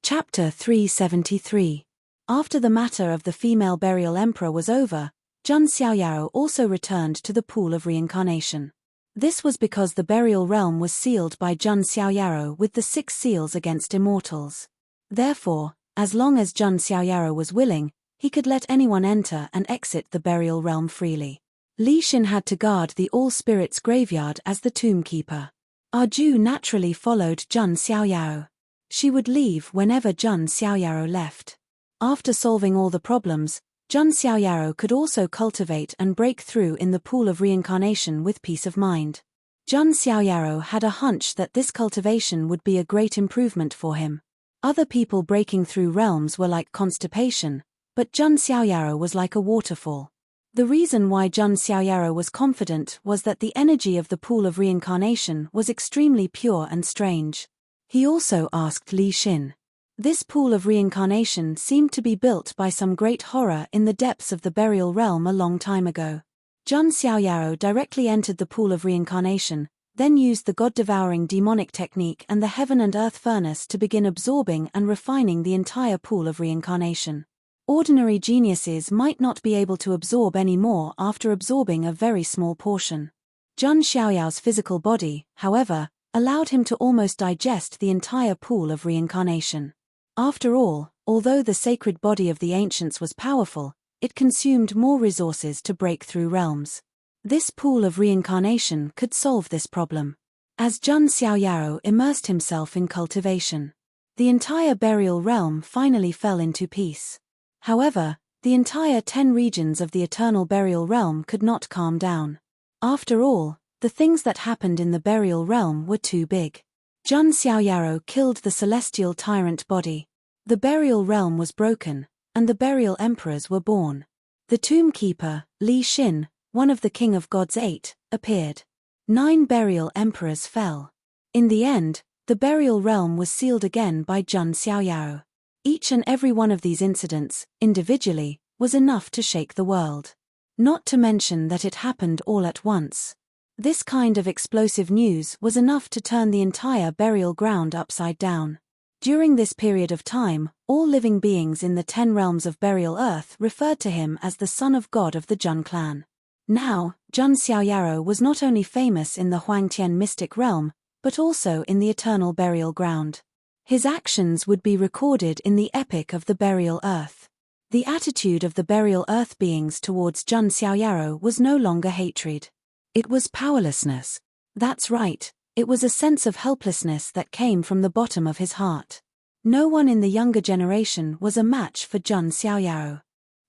Chapter 373. After the matter of the female burial emperor was over, Jun Xiaoyao also returned to the pool of reincarnation. This was because the burial realm was sealed by Jun Xiaoyao with the 6 seals against immortals. Therefore, as long as Jun Xiaoyao was willing, he could let anyone enter and exit the burial realm freely. Li Xin had to guard the all-spirits graveyard as the tomb keeper. Arju naturally followed Jun Xiaoyao. She would leave whenever Jun Xiaoyao left. After solving all the problems, Jun Xiaoyao could also cultivate and break through in the pool of reincarnation with peace of mind. Jun Xiaoyao had a hunch that this cultivation would be a great improvement for him. Other people breaking through realms were like constipation, but Jun Xiaoyao was like a waterfall. The reason why Jun Xiaoyao was confident was that the energy of the pool of reincarnation was extremely pure and strange. He also asked Li Xin. This pool of reincarnation seemed to be built by some great horror in the depths of the burial realm a long time ago. Jun Xiaoyao directly entered the pool of reincarnation, then used the god-devouring demonic technique and the heaven and earth furnace to begin absorbing and refining the entire pool of reincarnation. Ordinary geniuses might not be able to absorb any more after absorbing a very small portion. Jun Xiaoyao's physical body, however, allowed him to almost digest the entire pool of reincarnation. After all, although the sacred body of the ancients was powerful, it consumed more resources to break through realms. This pool of reincarnation could solve this problem. As Jun Xiaoyao immersed himself in cultivation, the entire burial realm finally fell into peace. However, the entire 10 regions of the eternal burial realm could not calm down. After all, the things that happened in the burial realm were too big. Jun Xiaoyao killed the celestial tyrant body. The burial realm was broken, and the burial emperors were born. The tomb keeper, Li Xin, one of the King of Gods 8, appeared. 9 burial emperors fell. In the end, the burial realm was sealed again by Jun Xiaoyao. Each and every one of these incidents, individually, was enough to shake the world. Not to mention that it happened all at once. This kind of explosive news was enough to turn the entire burial ground upside down. During this period of time, all living beings in the 10 realms of burial earth referred to him as the son of God of the Jun clan. Now, Jun Xiaoyao was not only famous in the Huangtian mystic realm, but also in the eternal burial ground. His actions would be recorded in the epic of the burial earth. The attitude of the burial earth beings towards Jun Xiaoyao was no longer hatred. It was powerlessness. That's right, it was a sense of helplessness that came from the bottom of his heart. No one in the younger generation was a match for Jun Xiaoyao.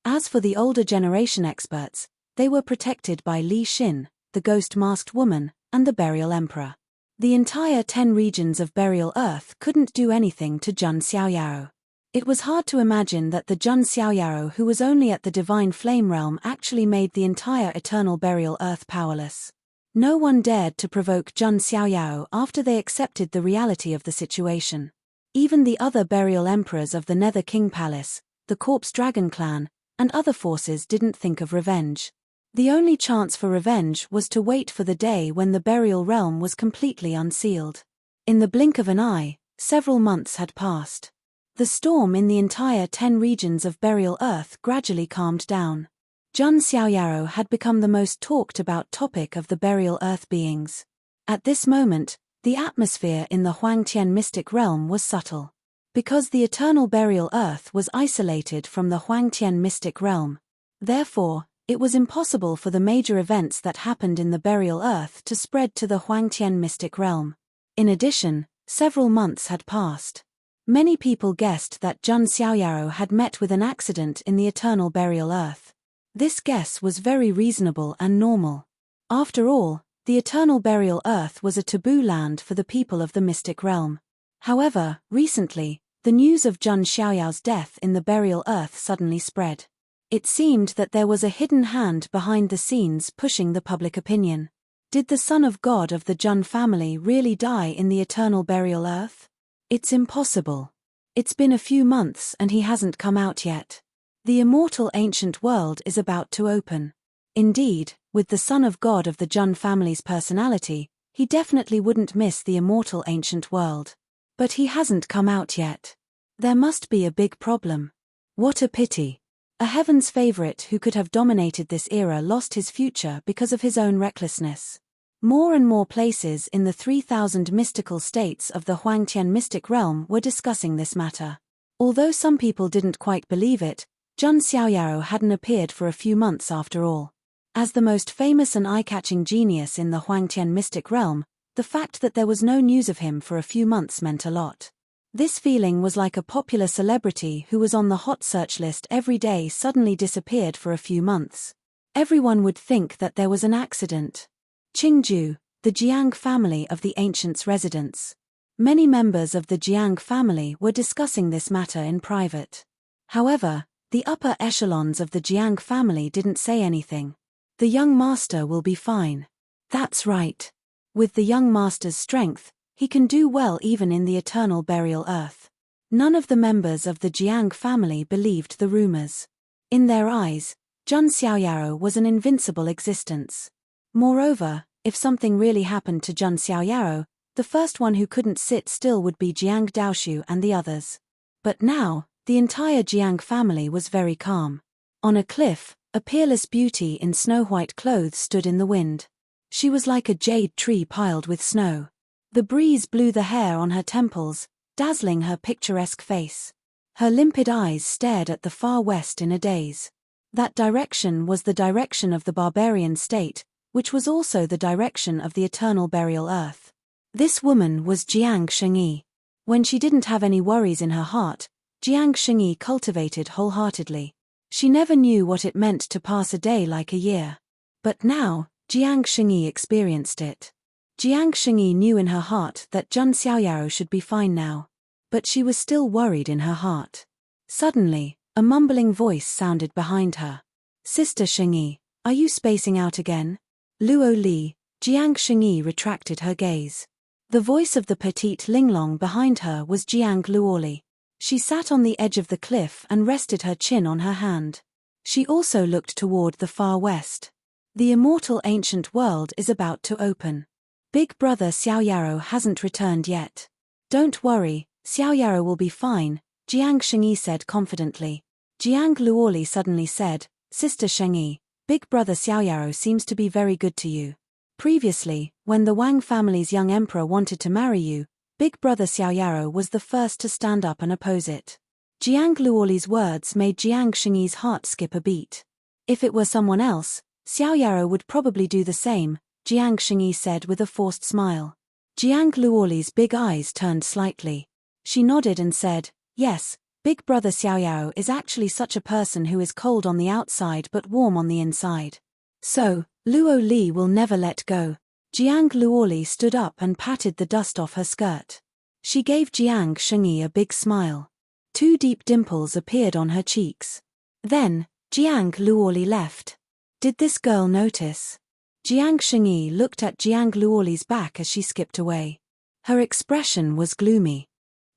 As for the older generation experts, they were protected by Li Xin, the ghost-masked woman, and the burial emperor. The entire 10 regions of burial earth couldn't do anything to Jun Xiaoyao. It was hard to imagine that the Jun Xiaoyao who was only at the divine flame realm actually made the entire eternal burial earth powerless. No one dared to provoke Jun Xiaoyao after they accepted the reality of the situation. Even the other burial emperors of the Nether King Palace, the Corpse Dragon clan, and other forces didn't think of revenge. The only chance for revenge was to wait for the day when the burial realm was completely unsealed. In the blink of an eye, several months had passed. The storm in the entire 10 regions of burial earth gradually calmed down. Jun Xiaoyao had become the most talked about topic of the burial earth beings. At this moment, the atmosphere in the Huangtian mystic realm was subtle. Because the eternal burial earth was isolated from the Huangtian mystic realm. Therefore, it was impossible for the major events that happened in the burial earth to spread to the Huangtian mystic realm. In addition, several months had passed. Many people guessed that Jun Xiaoyao had met with an accident in the eternal burial earth. This guess was very reasonable and normal. After all, the eternal burial earth was a taboo land for the people of the mystic realm. However, recently, the news of Jun Xiaoyao's death in the burial earth suddenly spread. It seemed that there was a hidden hand behind the scenes pushing the public opinion. Did the son of God of the Jun family really die in the eternal burial earth? It's impossible. It's been a few months and he hasn't come out yet. The immortal ancient world is about to open. Indeed, with the son of God of the Jun family's personality, he definitely wouldn't miss the immortal ancient world. But he hasn't come out yet. There must be a big problem. What a pity. A heaven's favorite who could have dominated this era lost his future because of his own recklessness. More and more places in the 3,000 mystical states of the Huangtian mystic realm were discussing this matter. Although some people didn't quite believe it, Zhun Xiaoyaro hadn't appeared for a few months after all. As the most famous and eye-catching genius in the Huangtian mystic realm, the fact that there was no news of him for a few months meant a lot. This feeling was like a popular celebrity who was on the hot search list every day suddenly disappeared for a few months. Everyone would think that there was an accident. Qingju, the Jiang family of the ancient's residence. Many members of the Jiang family were discussing this matter in private. However, the upper echelons of the Jiang family didn't say anything. The young master will be fine. That's right. With the young master's strength, he can do well even in the eternal burial earth. None of the members of the Jiang family believed the rumors. In their eyes, Zhun Xiaoyaro was an invincible existence. Moreover, if something really happened to Zhun Xiaoyaro, the first one who couldn't sit still would be Jiang Daoshu and the others. But now, the entire Jiang family was very calm. On a cliff, a peerless beauty in snow-white clothes stood in the wind. She was like a jade tree piled with snow. The breeze blew the hair on her temples, dazzling her picturesque face. Her limpid eyes stared at the far west in a daze. That direction was the direction of the barbarian state, which was also the direction of the eternal burial earth. This woman was Jiang Shengyi. When she didn't have any worries in her heart, Jiang Shengyi cultivated wholeheartedly. She never knew what it meant to pass a day like a year. But now, Jiang Shengyi experienced it. Jiang Shengyi knew in her heart that Zhun Xiaoyaro should be fine now. But she was still worried in her heart. Suddenly, a mumbling voice sounded behind her. Sister Shengyi, are you spacing out again? Luo Li, Jiang Shengyi retracted her gaze. The voice of the petite Linglong behind her was Jiang Luoli. She sat on the edge of the cliff and rested her chin on her hand. She also looked toward the far west. The immortal ancient world is about to open. Big brother Xiaoyaro hasn't returned yet. Don't worry, Xiaoyaro will be fine, Jiang Shengyi said confidently. Jiang Luoli suddenly said, Sister Shengyi, Big brother Xiaoyaro seems to be very good to you. Previously, when the Wang family's young emperor wanted to marry you, Big brother Xiaoyaro was the first to stand up and oppose it. Jiang Luoli's words made Jiang Shengyi's heart skip a beat. If it were someone else, Xiaoyaro would probably do the same, Jiang Shengyi said with a forced smile. Jiang Luoli's big eyes turned slightly. She nodded and said, yes, Big brother Xiaoyaro is actually such a person who is cold on the outside but warm on the inside. So, Luo Li will never let go. Jiang Luoli stood up and patted the dust off her skirt. She gave Jiang Shengyi a big smile. 2 deep dimples appeared on her cheeks. Then, Jiang Luoli left. Did this girl notice? Jiang Shengyi looked at Jiang Luoli's back as she skipped away. Her expression was gloomy.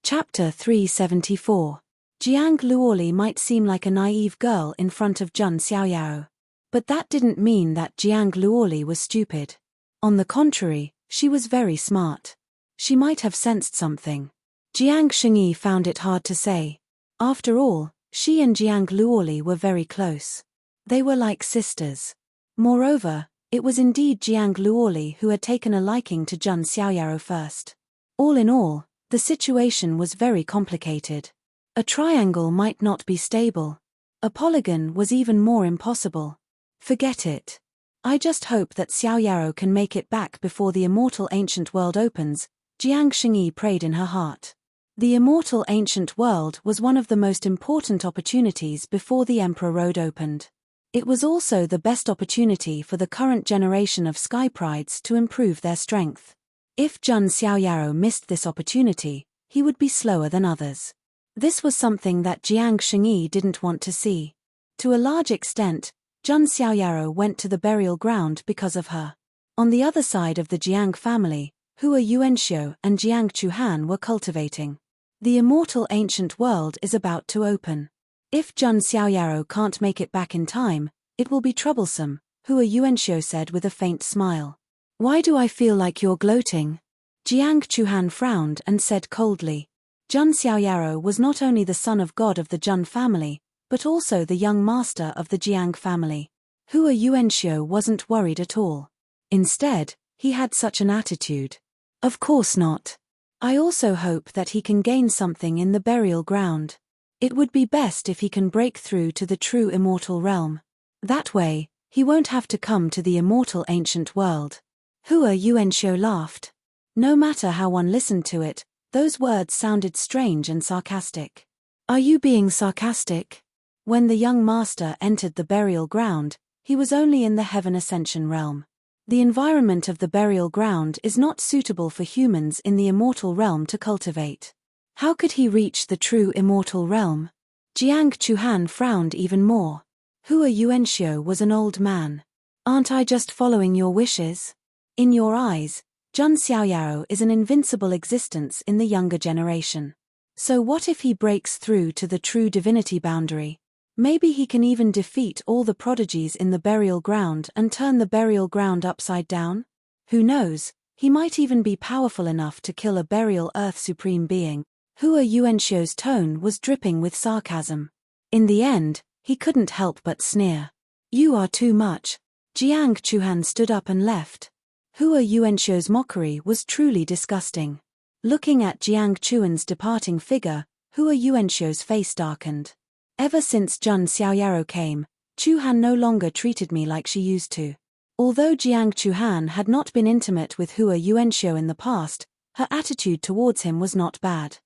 Chapter 374. Jiang Luoli might seem like a naive girl in front of Zhun Xiaoyaro. But that didn't mean that Jiang Luoli was stupid. On the contrary, she was very smart. She might have sensed something. Jiang Shengyi found it hard to say. After all, she and Jiang Luoli were very close. They were like sisters. Moreover, it was indeed Jiang Luoli who had taken a liking to Zhun Xiaoyaro first. All in all, the situation was very complicated. A triangle might not be stable. A polygon was even more impossible. Forget it. I just hope that Xiaoyaro can make it back before the immortal ancient world opens, Jiang Shengyi prayed in her heart. The immortal ancient world was one of the most important opportunities before the Emperor Road opened. It was also the best opportunity for the current generation of Sky Prides to improve their strength. If Zhun Xiaoyaro missed this opportunity, he would be slower than others. This was something that Jiang Shengyi didn't want to see. To a large extent, Zhun Xiaoyaro went to the burial ground because of her. On the other side of the Jiang family, Hua Yuanxiu and Jiang Chuhan were cultivating. The immortal ancient world is about to open. If Zhun Xiaoyaro can't make it back in time, it will be troublesome, Hua Yuanxiu said with a faint smile. Why do I feel like you're gloating? Jiang Chuhan frowned and said coldly. Jun Xiaoyaro was not only the son of God of the Jun family, but also the young master of the Jiang family. Hua Yuanxiu wasn't worried at all. Instead, he had such an attitude. Of course not. I also hope that he can gain something in the burial ground. It would be best if he can break through to the true immortal realm. That way, he won't have to come to the immortal ancient world. Hua Yuanxiu laughed. No matter how one listened to it, those words sounded strange and sarcastic. Are you being sarcastic? When the young master entered the burial ground, he was only in the heaven ascension realm. The environment of the burial ground is not suitable for humans in the immortal realm to cultivate. How could he reach the true immortal realm? Jiang Chuhan frowned even more. Hua Yuanxiu was an old man. Aren't I just following your wishes? In your eyes, Jun Xiaoyaro is an invincible existence in the younger generation. So what if he breaks through to the true divinity boundary? Maybe he can even defeat all the prodigies in the burial ground and turn the burial ground upside down? Who knows, he might even be powerful enough to kill a burial earth supreme being. Hua Yuanxiu's tone was dripping with sarcasm. In the end, he couldn't help but sneer. You are too much. Jiang Chuhan stood up and left. Hua Yuanxiu's mockery was truly disgusting. Looking at Jiang Chuan's departing figure, Hua Yuanxiu's face darkened. Ever since Jun Xiaoyaro came, Chuhan no longer treated me like she used to. Although Jiang Chuhan had not been intimate with Hua Yuanxiu in the past, her attitude towards him was not bad.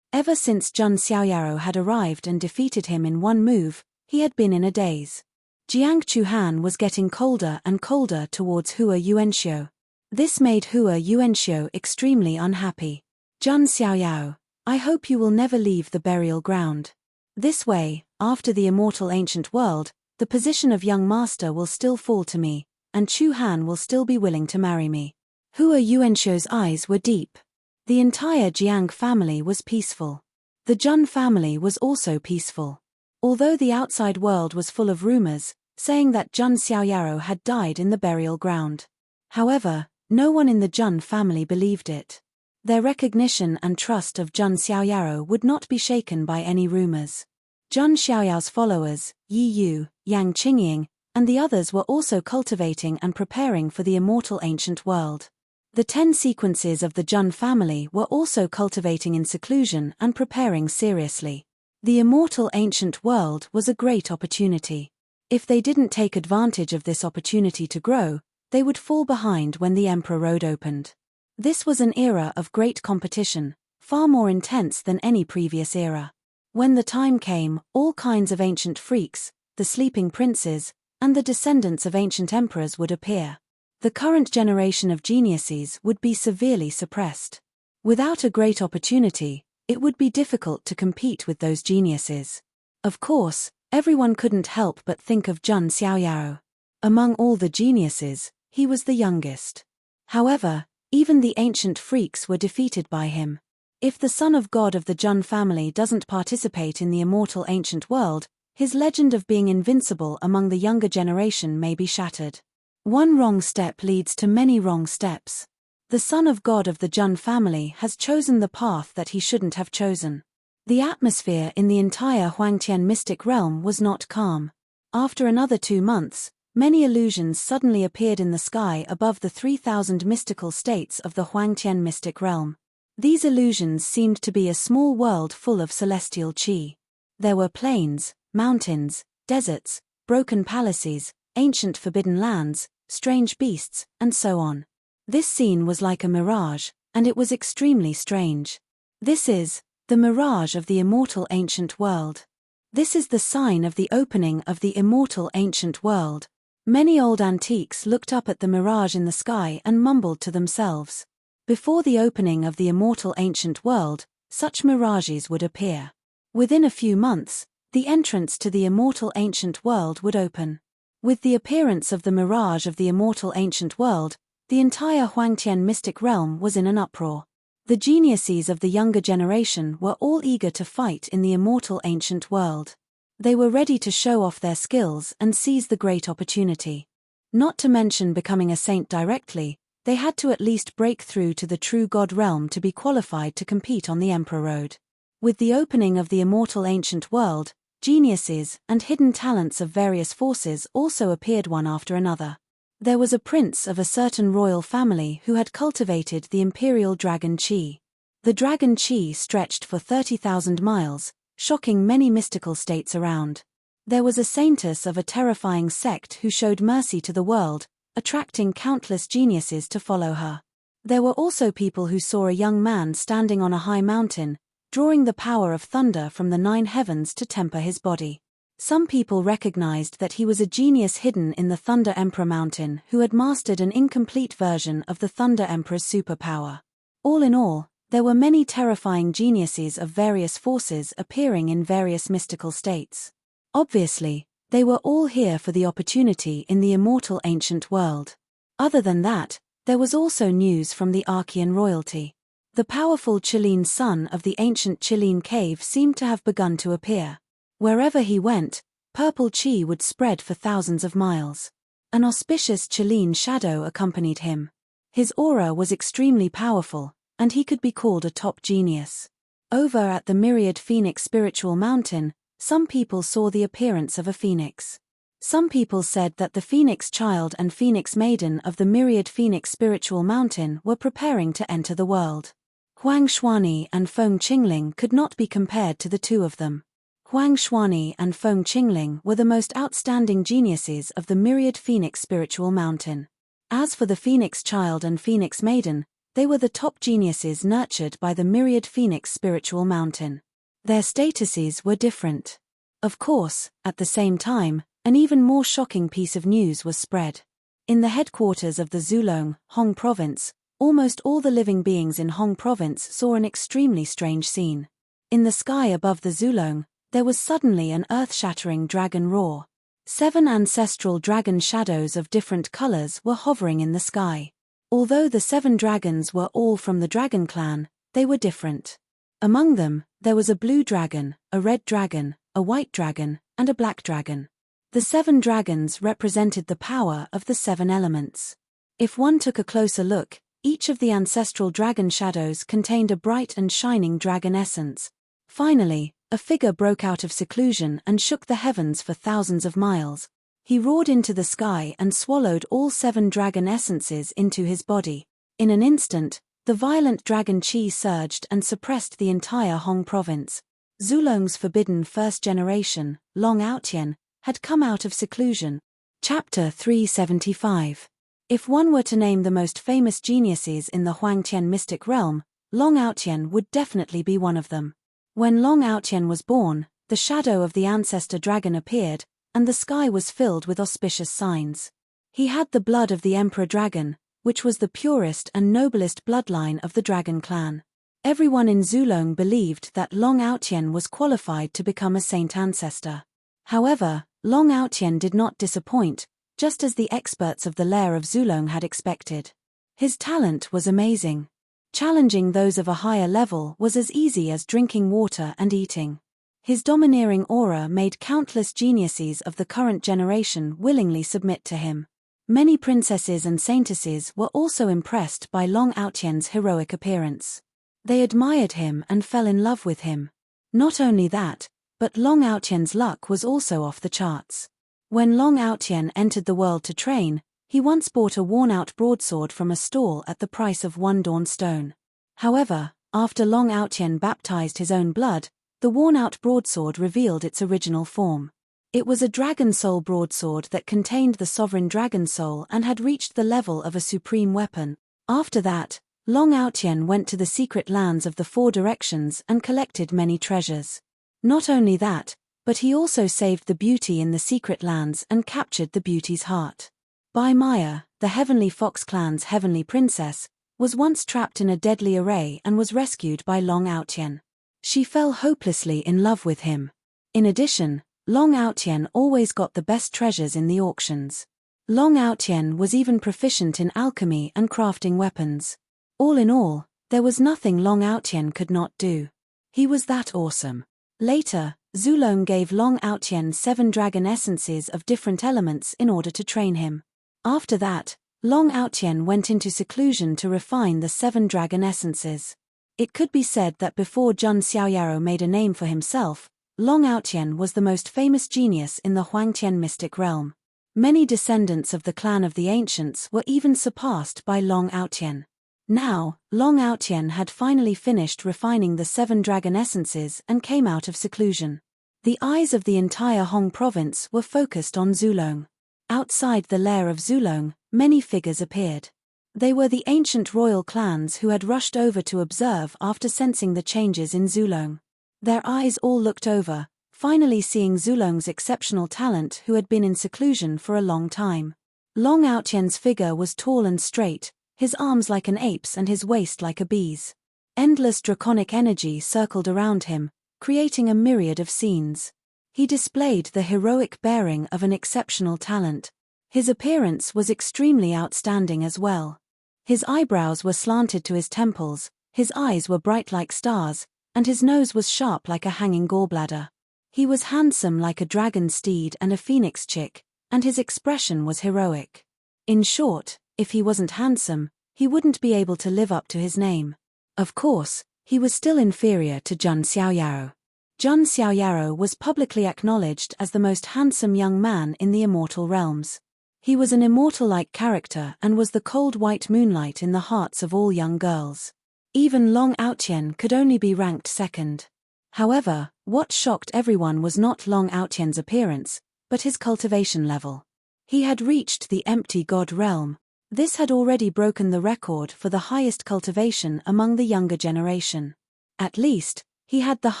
Ever since Jun Xiaoyaro had arrived and defeated him in one move, he had been in a daze. Jiang Chuhan was getting colder and colder towards Hua Yuanxiu. This made Hua Yuanxiu extremely unhappy. Jun Xiaoyao, I hope you will never leave the burial ground. This way, after the immortal ancient world, the position of young master will still fall to me, and Chu Han will still be willing to marry me. Hua Yuanxiu's eyes were deep. The entire Jiang family was peaceful. The Jun family was also peaceful. Although the outside world was full of rumors, saying that Jun Xiaoyaro had died in the burial ground. However, no one in the Jun family believed it. Their recognition and trust of Jun Xiaoyaro would not be shaken by any rumors. Jun Xiaoyao's followers, Yi Yu, Yang Qingying, and the others were also cultivating and preparing for the immortal ancient world. The 10 sequences of the Jun family were also cultivating in seclusion and preparing seriously. The immortal ancient world was a great opportunity. If they didn't take advantage of this opportunity to grow, they would fall behind when the Emperor Road opened. This was an era of great competition, far more intense than any previous era. When the time came, all kinds of ancient freaks, the sleeping princes, and the descendants of ancient emperors would appear. The current generation of geniuses would be severely suppressed. Without a great opportunity, it would be difficult to compete with those geniuses. Of course, everyone couldn't help but think of Jun Xiaoyao. Among all the geniuses, he was the youngest. However, even the ancient freaks were defeated by him. If the son of God of the Jun family doesn't participate in the immortal ancient world, his legend of being invincible among the younger generation may be shattered. One wrong step leads to many wrong steps. The son of God of the Jun family has chosen the path that he shouldn't have chosen. The atmosphere in the entire Huangtian mystic realm was not calm. After another 2 months, many illusions suddenly appeared in the sky above the 3,000 mystical states of the Huangtian mystic realm. These illusions seemed to be a small world full of celestial qi. There were plains, mountains, deserts, broken palaces, ancient forbidden lands, strange beasts, and so on. This scene was like a mirage, and it was extremely strange. This is the mirage of the immortal ancient world. This is the sign of the opening of the immortal ancient world. Many old antiques looked up at the mirage in the sky and mumbled to themselves. Before the opening of the immortal ancient world, such mirages would appear. Within a few months, the entrance to the immortal ancient world would open. With the appearance of the mirage of the immortal ancient world, the entire Huangtian mystic realm was in an uproar. The geniuses of the younger generation were all eager to fight in the immortal ancient world. They were ready to show off their skills and seize the great opportunity. Not to mention becoming a saint directly, they had to at least break through to the true God realm to be qualified to compete on the Emperor Road. With the opening of the immortal ancient world, geniuses and hidden talents of various forces also appeared one after another. There was a prince of a certain royal family who had cultivated the imperial dragon Qi. The dragon Qi stretched for 30,000 miles, shocking many mystical states around. There was a saintess of a terrifying sect who showed mercy to the world, attracting countless geniuses to follow her. There were also people who saw a young man standing on a high mountain, drawing the power of thunder from the 9 heavens to temper his body. Some people recognized that he was a genius hidden in the Thunder Emperor mountain who had mastered an incomplete version of the Thunder Emperor's superpower. All in all, there were many terrifying geniuses of various forces appearing in various mystical states. Obviously, they were all here for the opportunity in the immortal ancient world. Other than that, there was also news from the Archean royalty. The powerful Chilean son of the ancient Chilean cave seemed to have begun to appear. Wherever he went, purple Qi would spread for thousands of miles. An auspicious Chilean shadow accompanied him. His aura was extremely powerful, and he could be called a top genius. Over at the Myriad Phoenix Spiritual Mountain, some people saw the appearance of a phoenix. Some people said that the Phoenix Child and Phoenix Maiden of the Myriad Phoenix Spiritual Mountain were preparing to enter the world. Huang Xuanyi and Feng Qingling could not be compared to the two of them. Huang Xuanyi and Feng Qingling were the most outstanding geniuses of the Myriad Phoenix Spiritual Mountain. As for the Phoenix Child and Phoenix Maiden, they were the top geniuses nurtured by the Myriad Phoenix Spiritual Mountain. Their statuses were different. Of course, at the same time, an even more shocking piece of news was spread. In the headquarters of the Zulong, Hong Province, almost all the living beings in Hong Province saw an extremely strange scene. In the sky above the Zulong, there was suddenly an earth-shattering dragon roar. 7 ancestral dragon shadows of different colors were hovering in the sky. Although the 7 dragons were all from the dragon clan, they were different. Among them, there was a blue dragon, a red dragon, a white dragon, and a black dragon. The 7 dragons represented the power of the 7 elements. If one took a closer look, each of the ancestral dragon shadows contained a bright and shining dragon essence. Finally, a figure broke out of seclusion and shook the heavens for thousands of miles. He roared into the sky and swallowed all 7 dragon essences into his body. In an instant, the violent dragon Qi surged and suppressed the entire Hong province. Zulong's forbidden first generation, Long Outyen, had come out of seclusion. Chapter 375. If one were to name the most famous geniuses in the Huangtian mystic realm, Long Outyen would definitely be one of them. When Long Outyen was born, the shadow of the ancestor dragon appeared, and the sky was filled with auspicious signs. He had the blood of the emperor dragon, which was the purest and noblest bloodline of the dragon clan. Everyone in Zulong believed that Long Outyen was qualified to become a saint ancestor. However, Long Outyen did not disappoint, just as the experts of the lair of Zulong had expected. His talent was amazing. Challenging those of a higher level was as easy as drinking water and eating. His domineering aura made countless geniuses of the current generation willingly submit to him. Many princesses and saintesses were also impressed by Long Outyen's heroic appearance. They admired him and fell in love with him. Not only that, but Long Outyen's luck was also off the charts. When Long Outyen entered the world to train, he once bought a worn-out broadsword from a stall at the price of 1 dawn stone. However, after Long Outyen baptized his own blood, the worn-out broadsword revealed its original form. It was a dragon soul broadsword that contained the sovereign dragon soul and had reached the level of a supreme weapon. After that, Long Outyen went to the secret lands of the 4 directions and collected many treasures. Not only that, but he also saved the beauty in the secret lands and captured the beauty's heart. Bai Maya, the Heavenly Fox clan's heavenly princess, was once trapped in a deadly array and was rescued by Long Outyen. She fell hopelessly in love with him. In addition, Long Outyen always got the best treasures in the auctions. Long Outyen was even proficient in alchemy and crafting weapons. All in all, there was nothing Long Outyen could not do. He was that awesome. Later, Zulong gave Long Outyen 7 dragon essences of different elements in order to train him. After that, Long Outyen went into seclusion to refine the 7 dragon essences. It could be said that before Zhun Xiaoyaro made a name for himself, Long Aotian was the most famous genius in the Huangtian mystic realm. Many descendants of the clan of the ancients were even surpassed by Long Aotian. Now, Long Aotian had finally finished refining the 7 dragon essences and came out of seclusion. The eyes of the entire Hong province were focused on Zulong. Outside the lair of Zulong, many figures appeared. They were the ancient royal clans who had rushed over to observe after sensing the changes in Zulong. Their eyes all looked over, finally seeing Zulong's exceptional talent who had been in seclusion for a long time. Long Aotian's figure was tall and straight, his arms like an ape's and his waist like a bee's. Endless draconic energy circled around him, creating a myriad of scenes. He displayed the heroic bearing of an exceptional talent. His appearance was extremely outstanding as well. His eyebrows were slanted to his temples, his eyes were bright like stars, and his nose was sharp like a hanging gallbladder. He was handsome like a dragon steed and a phoenix chick, and his expression was heroic. In short, if he wasn't handsome, he wouldn't be able to live up to his name. Of course, he was still inferior to Zhun Xiaoyaro. Zhun Xiaoyaro was publicly acknowledged as the most handsome young man in the immortal realms. He was an immortal-like character and was the cold white moonlight in the hearts of all young girls. Even Long Aotian could only be ranked second. However, what shocked everyone was not Long Aotian's appearance, but his cultivation level. He had reached the empty god realm. This had already broken the record for the highest cultivation among the younger generation. At least, he had the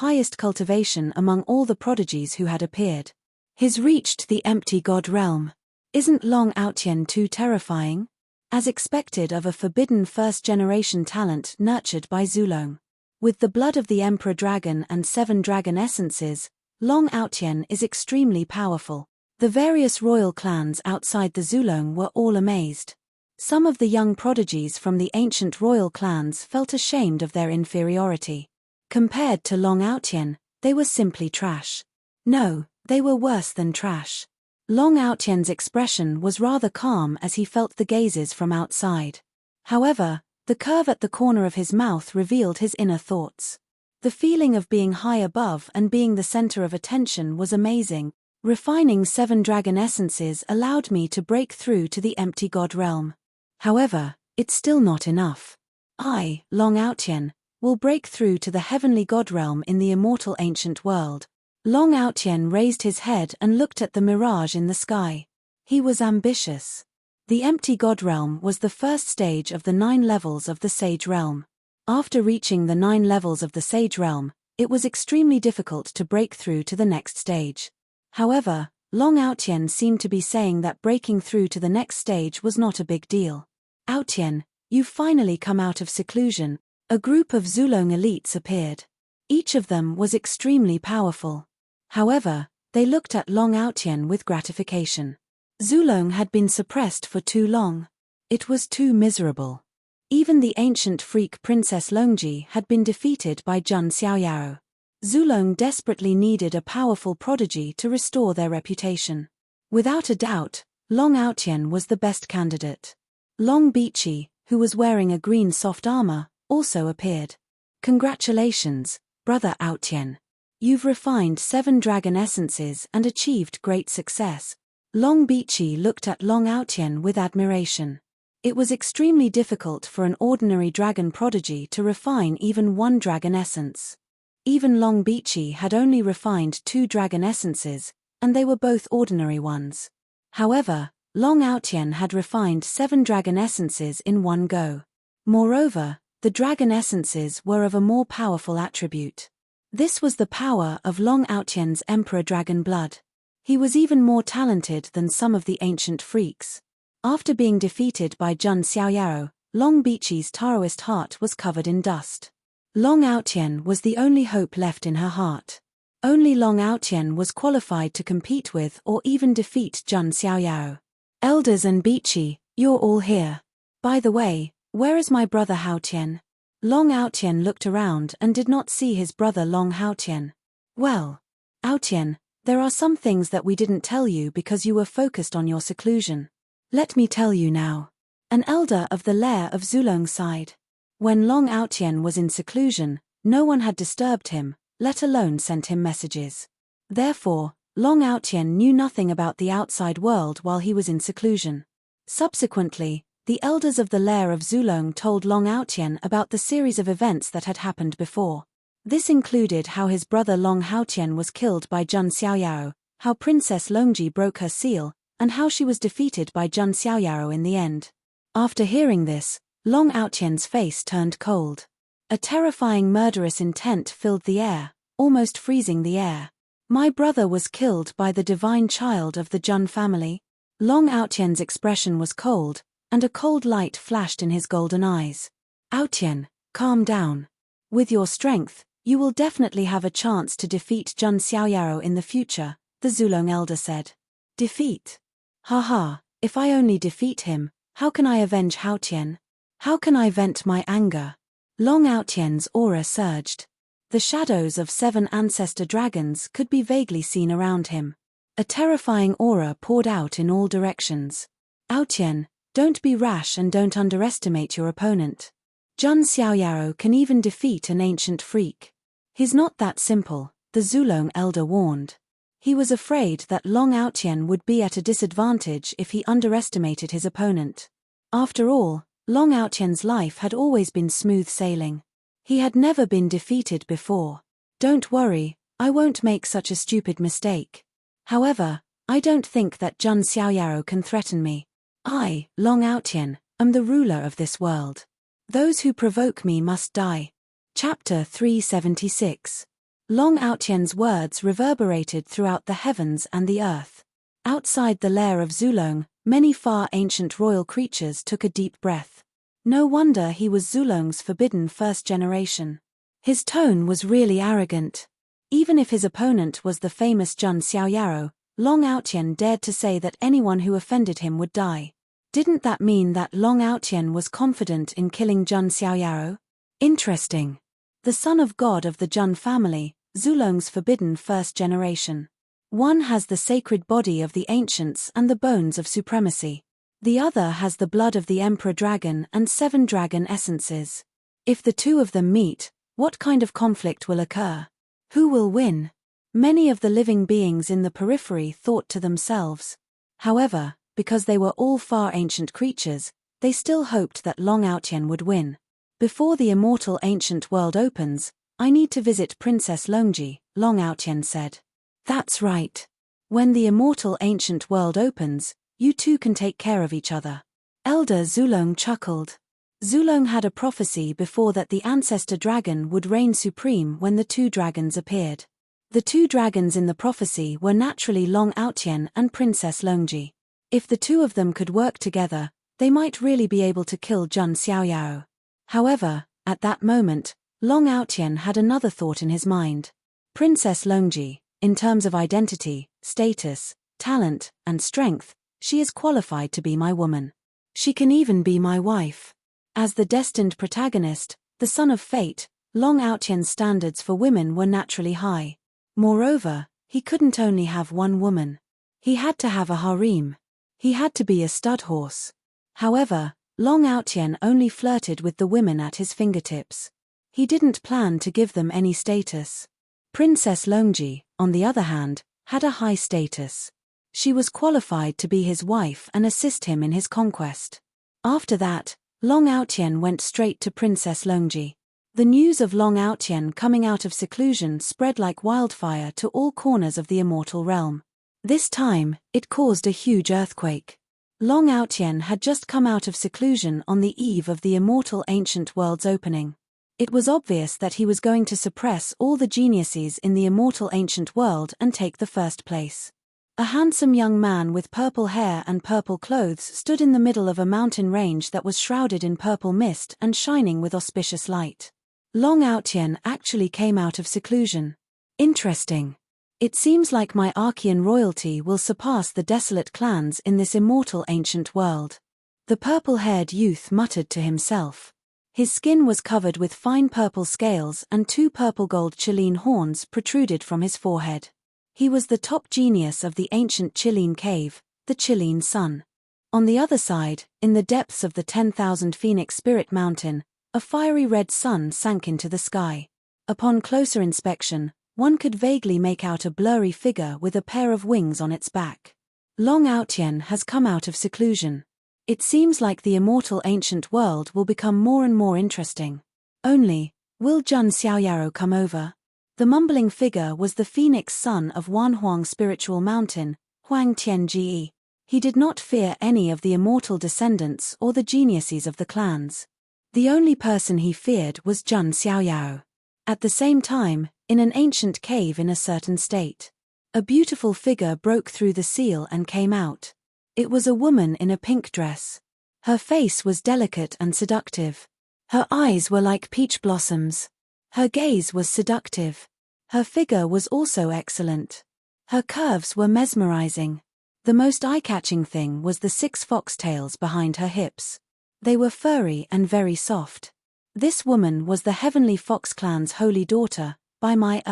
highest cultivation among all the prodigies who had appeared. He's reached the empty god realm. Isn't Long Aotian too terrifying? As expected of a forbidden first-generation talent nurtured by Zulong. With the blood of the Emperor Dragon and 7 dragon essences, Long Aotian is extremely powerful. The various royal clans outside the Zulong were all amazed. Some of the young prodigies from the ancient royal clans felt ashamed of their inferiority. Compared to Long Aotian, they were simply trash. No, they were worse than trash. Long Aotian's expression was rather calm as he felt the gazes from outside. However, the curve at the corner of his mouth revealed his inner thoughts. The feeling of being high above and being the center of attention was amazing. Refining 7 dragon essences allowed me to break through to the empty god realm. However, it's still not enough. I, Long Aotian, will break through to the heavenly god realm in the immortal ancient world. Long Aotian raised his head and looked at the mirage in the sky. He was ambitious. The empty god realm was the first stage of the 9 levels of the sage realm. After reaching the 9 levels of the sage realm, it was extremely difficult to break through to the next stage. However, Long Aotian seemed to be saying that breaking through to the next stage was not a big deal. Aotian, you've finally come out of seclusion. A group of Zulong elites appeared. Each of them was extremely powerful. However, they looked at Long Aotian with gratification. Zulong had been suppressed for too long. It was too miserable. Even the ancient freak Princess Longji had been defeated by Zhun Xiaoyaro. Zulong desperately needed a powerful prodigy to restore their reputation. Without a doubt, Long Aotian was the best candidate. Long Bichi, who was wearing a green soft armor, also appeared. Congratulations, Brother Aotian. You've refined 7 dragon essences and achieved great success. Long Bichi looked at Long Aotian with admiration. It was extremely difficult for an ordinary dragon prodigy to refine even 1 dragon essence. Even Long Bichi had only refined 2 dragon essences, and they were both ordinary ones. However, Long Aotian had refined 7 dragon essences in one go. Moreover, the dragon essences were of a more powerful attribute. This was the power of Long Aotian's Emperor Dragon blood. He was even more talented than some of the ancient freaks. After being defeated by Zhun Xiaoyaro, Long Bichi's Taoist heart was covered in dust. Long Aotian was the only hope left in her heart. Only Long Aotian was qualified to compete with or even defeat Zhun Xiaoyaro. Elders and Bichi, you're all here. By the way, where is my brother Aotian? Long Aotian looked around and did not see his brother Long Aotian. Well, Aotian, there are some things that we didn't tell you because you were focused on your seclusion. Let me tell you now. An elder of the lair of Zulong sighed. When Long Aotian was in seclusion, no one had disturbed him, let alone sent him messages. Therefore, Long Aotian knew nothing about the outside world while he was in seclusion. Subsequently, the elders of the lair of Zulong told Long Aotian about the series of events that had happened before. This included how his brother Long Haotian was killed by Jun Xiaoyao, how Princess Longji broke her seal, and how she was defeated by Jun Xiaoyao in the end. After hearing this, Long Aotian's face turned cold. A terrifying murderous intent filled the air, almost freezing the air. My brother was killed by the divine child of the Jun family. Long Aotian's expression was cold, and a cold light flashed in his golden eyes. Aotian, calm down. With your strength, you will definitely have a chance to defeat Jun Xiaoyao in the future, the Zulong elder said. Defeat? Haha, if I only defeat him, how can I avenge Haotian? How can I vent my anger? Long Aotian's aura surged. The shadows of 7 ancestor dragons could be vaguely seen around him. A terrifying aura poured out in all directions. Aotian, don't be rash and don't underestimate your opponent. Jun Xiaoyao can even defeat an ancient freak. He's not that simple, the Zulong elder warned. He was afraid that Long Aotian would be at a disadvantage if he underestimated his opponent. After all, Long Aotian's life had always been smooth sailing. He had never been defeated before. Don't worry, I won't make such a stupid mistake. However, I don't think that Jun Xiaoyao can threaten me. I, Long Aotian, am the ruler of this world. Those who provoke me must die. Chapter 376. Long Aotian's words reverberated throughout the heavens and the earth. Outside the lair of Zulong, many far ancient royal creatures took a deep breath. No wonder he was Zulong's forbidden first generation. His tone was really arrogant. Even if his opponent was the famous Jun Xiaoyao, Long Aotian dared to say that anyone who offended him would die. Didn't that mean that Long Aotian was confident in killing Jun Xiaoyao? Interesting. The son of God of the Jun family, Zulong's forbidden first generation. One has the sacred body of the ancients and the bones of supremacy. The other has the blood of the emperor dragon and 7 dragon essences. If the two of them meet, what kind of conflict will occur? Who will win? Many of the living beings in the periphery thought to themselves. However, because they were all far ancient creatures, they still hoped that Long Aotian would win. Before the immortal ancient world opens, I need to visit Princess Longji, Long Aotian said. That's right. When the immortal ancient world opens, you two can take care of each other. Elder Zulong chuckled. Zulong had a prophecy before that the ancestor dragon would reign supreme when the 2 dragons appeared. The 2 dragons in the prophecy were naturally Long Aotian and Princess Longji. If the two of them could work together, they might really be able to kill Jun Xiaoyao. However, at that moment, Long Aotian had another thought in his mind. Princess Longji, in terms of identity, status, talent, and strength, she is qualified to be my woman. She can even be my wife. As the destined protagonist, the son of fate, Long Aotian's standards for women were naturally high. Moreover, he couldn't only have one woman. He had to have a harem. He had to be a stud horse. However, Long Aotian only flirted with the women at his fingertips. He didn't plan to give them any status. Princess Longji, on the other hand, had a high status. She was qualified to be his wife and assist him in his conquest. After that, Long Aotian went straight to Princess Longji. The news of Long Aotian coming out of seclusion spread like wildfire to all corners of the immortal realm. This time, it caused a huge earthquake. Long Aotian had just come out of seclusion on the eve of the immortal ancient world's opening. It was obvious that he was going to suppress all the geniuses in the immortal ancient world and take the first place. A handsome young man with purple hair and purple clothes stood in the middle of a mountain range that was shrouded in purple mist and shining with auspicious light. Long Aotian actually came out of seclusion. Interesting. It seems like my Archean royalty will surpass the desolate clans in this immortal ancient world. The purple-haired youth muttered to himself. His skin was covered with fine purple scales and 2 purple-gold Chiline horns protruded from his forehead. He was the top genius of the ancient Chiline cave, the Chiline sun. On the other side, in the depths of the 10,000 Phoenix Spirit Mountain, A fiery red sun sank into the sky. Upon closer inspection, one could vaguely make out a blurry figure with a pair of wings on its back. Long Aotian has come out of seclusion. It seems like the immortal ancient world will become more and more interesting. Only, will Jun Xiaoyaro come over? The mumbling figure was the phoenix son of Wanhuang spiritual mountain, Huang Tianji. He did not fear any of the immortal descendants or the geniuses of the clans. The only person he feared was Jun Xiaoyao. At the same time, in an ancient cave in a certain state, a beautiful figure broke through the seal and came out. It was a woman in a pink dress. Her face was delicate and seductive. Her eyes were like peach blossoms. Her gaze was seductive. Her figure was also excellent. Her curves were mesmerizing. The most eye-catching thing was the 6 foxtails behind her hips. They were furry and very soft. This woman was the Heavenly Fox clan's holy daughter, Bai Mai.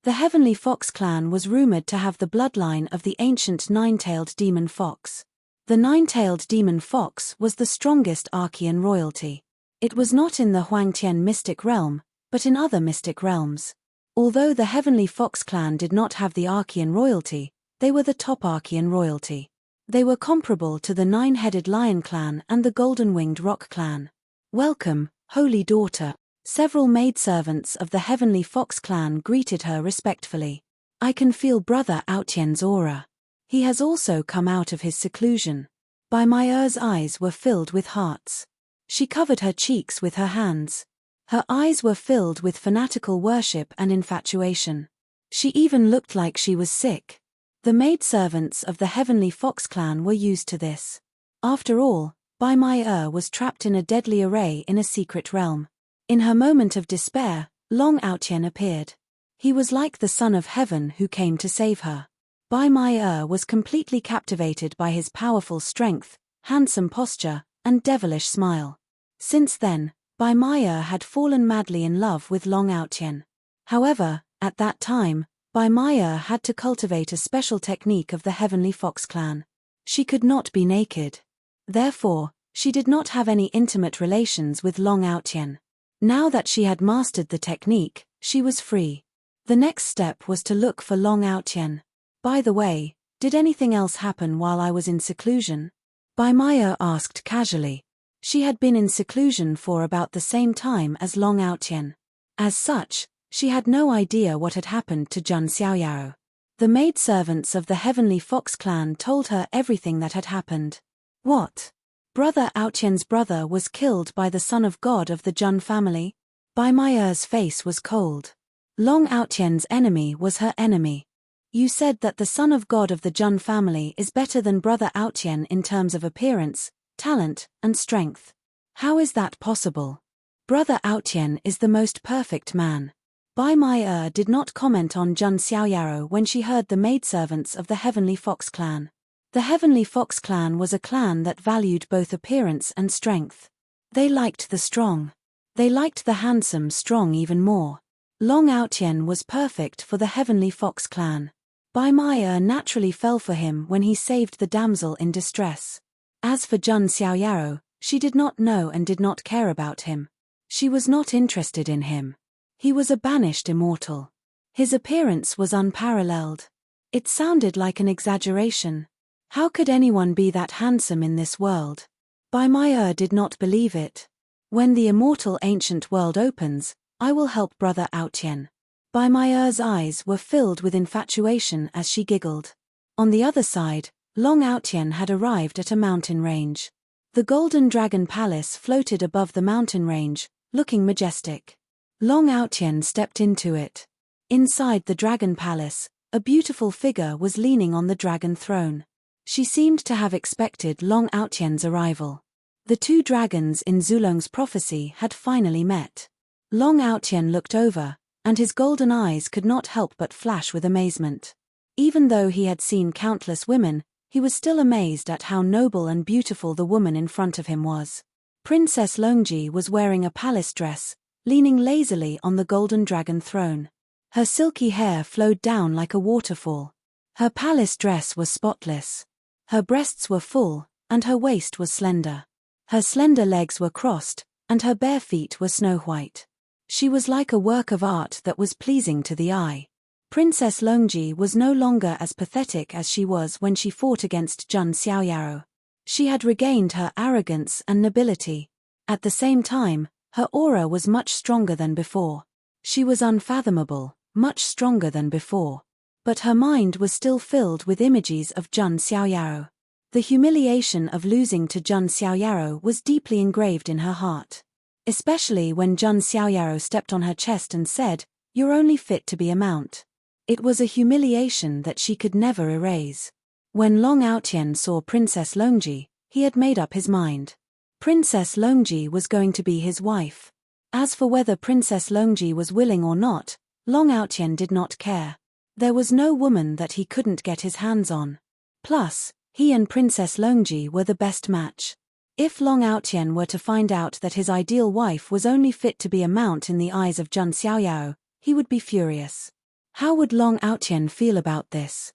The Heavenly Fox clan was rumored to have the bloodline of the ancient 9-tailed demon fox. The 9-tailed demon fox was the strongest Archean royalty. It was not in the Huangtian mystic realm, but in other mystic realms. Although the Heavenly Fox clan did not have the Archean royalty, they were the top Archean royalty. They were comparable to the 9-headed lion clan and the golden-winged rock clan. Welcome, holy daughter. Several maidservants of the Heavenly Fox clan greeted her respectfully. I can feel Brother Aotian's aura. He has also come out of his seclusion. Bai Mai's eyes were filled with hearts. She covered her cheeks with her hands. Her eyes were filled with fanatical worship and infatuation. She even looked like she was sick. The maidservants of the Heavenly Fox clan were used to this. After all, Bai Mai was trapped in a deadly array in a secret realm. In her moment of despair, Long Aotian appeared. He was like the Son of Heaven who came to save her. Bai Mai was completely captivated by his powerful strength, handsome posture, and devilish smile. Since then, Bai Mai had fallen madly in love with Long Aotian. However, at that time, Bai Mai had to cultivate a special technique of the Heavenly Fox clan. She could not be naked. Therefore, she did not have any intimate relations with Long Aotian. Now that she had mastered the technique, she was free. The next step was to look for Long Aotian. By the way, did anything else happen while I was in seclusion? Bai Mai asked casually. She had been in seclusion for about the same time as Long Aotian. As such, she had no idea what had happened to Jun Xiaoyao. The maidservants of the Heavenly Fox clan told her everything that had happened. What? Brother Aotian's brother was killed by the son of God of the Jun family? Bai Mai's face was cold. Long Aotian's enemy was her enemy. You said that the son of God of the Jun family is better than Brother Aotian in terms of appearance, talent, and strength. How is that possible? Brother Aotian is the most perfect man. Bai Mai did not comment on Jun Xiaoyaro when she heard the maidservants of the Heavenly Fox clan. The Heavenly Fox clan was a clan that valued both appearance and strength. They liked the strong. They liked the handsome strong even more. Long Aotian was perfect for the Heavenly Fox clan. Bai Mai naturally fell for him when he saved the damsel in distress. As for Jun Xiaoyaro, she did not know and did not care about him. She was not interested in him. He was a banished immortal. His appearance was unparalleled. It sounded like an exaggeration. How could anyone be that handsome in this world? Bai Mai did not believe it. When the immortal ancient world opens, I will help Brother Aotian. Bai Mai's eyes were filled with infatuation as she giggled. On the other side, Long Aotian had arrived at a mountain range. The Golden Dragon Palace floated above the mountain range, looking majestic. Long Aotian stepped into it. Inside the Dragon Palace, a beautiful figure was leaning on the dragon throne. She seemed to have expected Long Aotian's arrival. The two dragons in Zulong's prophecy had finally met. Long Aotian looked over, and his golden eyes could not help but flash with amazement. Even though he had seen countless women, he was still amazed at how noble and beautiful the woman in front of him was. Princess Longji was wearing a palace dress, leaning lazily on the golden dragon throne. Her silky hair flowed down like a waterfall. Her palace dress was spotless. Her breasts were full, and her waist was slender. Her slender legs were crossed, and her bare feet were snow-white. She was like a work of art that was pleasing to the eye. Princess Longji was no longer as pathetic as she was when she fought against Jun Xiaoyaro. She had regained her arrogance and nobility. At the same time, her aura was much stronger than before. She was unfathomable, much stronger than before. But her mind was still filled with images of Jun Xiaoyaro. The humiliation of losing to Jun Xiaoyaro was deeply engraved in her heart. Especially when Jun Xiaoyaro stepped on her chest and said, "You're only fit to be a mount." It was a humiliation that she could never erase. When Long Aotian saw Princess Longji, he had made up his mind. Princess Longji was going to be his wife. As for whether Princess Longji was willing or not, Long Aotian did not care. There was no woman that he couldn't get his hands on. Plus, he and Princess Longji were the best match. If Long Aotian were to find out that his ideal wife was only fit to be a mount in the eyes of Jun Xiaoyao, he would be furious. How would Long Aotian feel about this?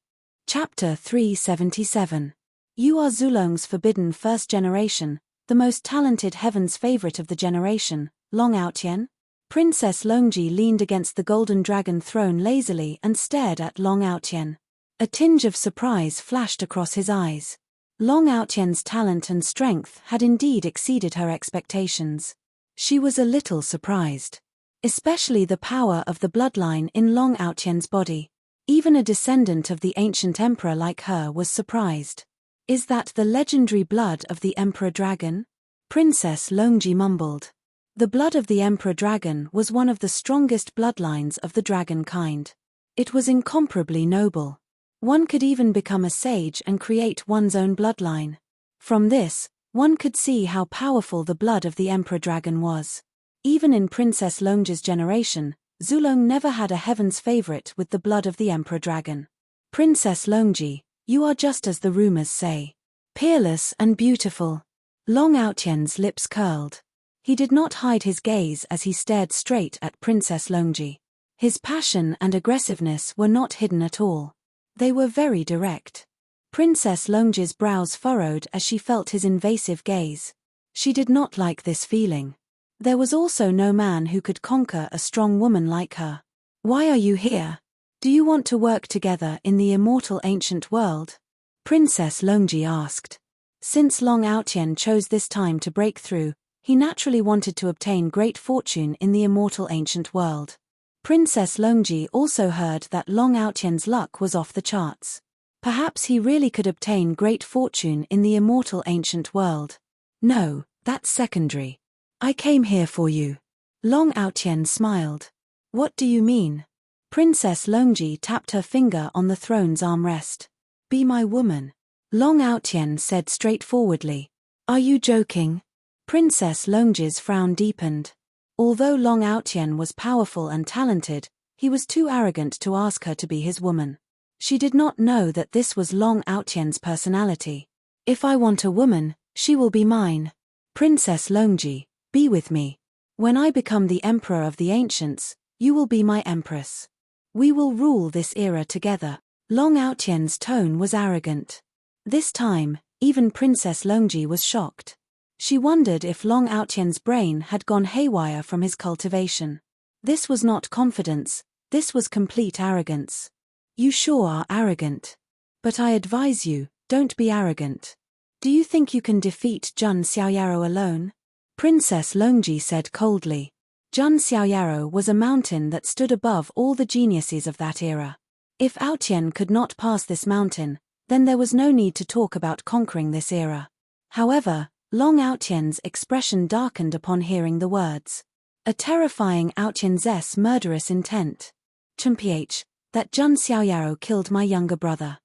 Chapter 377. You are Zulong's forbidden first generation, the most talented heaven's favorite of the generation, Long Aotian? Princess Longji leaned against the golden dragon throne lazily and stared at Long Aotian. A tinge of surprise flashed across his eyes. Long Aotian's talent and strength had indeed exceeded her expectations. She was a little surprised. Especially the power of the bloodline in Long Aotian's body. Even a descendant of the ancient emperor like her was surprised. Is that the legendary blood of the Emperor Dragon? Princess Longji mumbled. The blood of the Emperor Dragon was one of the strongest bloodlines of the dragon kind. It was incomparably noble. One could even become a sage and create one's own bloodline. From this, one could see how powerful the blood of the Emperor Dragon was. Even in Princess Longji's generation, Zulong never had a heaven's favorite with the blood of the Emperor Dragon. Princess Longji, you are just as the rumors say. Peerless and beautiful. Long Aotian's lips curled. He did not hide his gaze as he stared straight at Princess Longji. His passion and aggressiveness were not hidden at all. They were very direct. Princess Longji's brows furrowed as she felt his invasive gaze. She did not like this feeling. There was also no man who could conquer a strong woman like her. Why are you here? Do you want to work together in the immortal ancient world? Princess Longji asked. Since Long Aotian chose this time to break through, he naturally wanted to obtain great fortune in the immortal ancient world. Princess Longji also heard that Long Aotian's luck was off the charts. Perhaps he really could obtain great fortune in the immortal ancient world. No, that's secondary. I came here for you. Long Aotian smiled. What do you mean? Princess Longji tapped her finger on the throne's armrest. Be my woman. Long Aotian said straightforwardly. Are you joking? Princess Longji's frown deepened. Although Long Aotian was powerful and talented, he was too arrogant to ask her to be his woman. She did not know that this was Long Aotian's personality. If I want a woman, she will be mine. Princess Longji, be with me. When I become the emperor of the ancients, you will be my empress. We will rule this era together. Long Aotian's tone was arrogant. This time, even Princess Longji was shocked. She wondered if Long Aotian's brain had gone haywire from his cultivation. This was not confidence, this was complete arrogance. You sure are arrogant. But I advise you, don't be arrogant. Do you think you can defeat Jun Xiaoyaro alone? Princess Longji said coldly. Jun Xiaoyaro was a mountain that stood above all the geniuses of that era. If Aotian could not pass this mountain, then there was no need to talk about conquering this era. However, Long Aotian's expression darkened upon hearing the words. A terrifying Aotian's murderous intent. Chumph, that Jun Xiaoyaro killed my younger brother.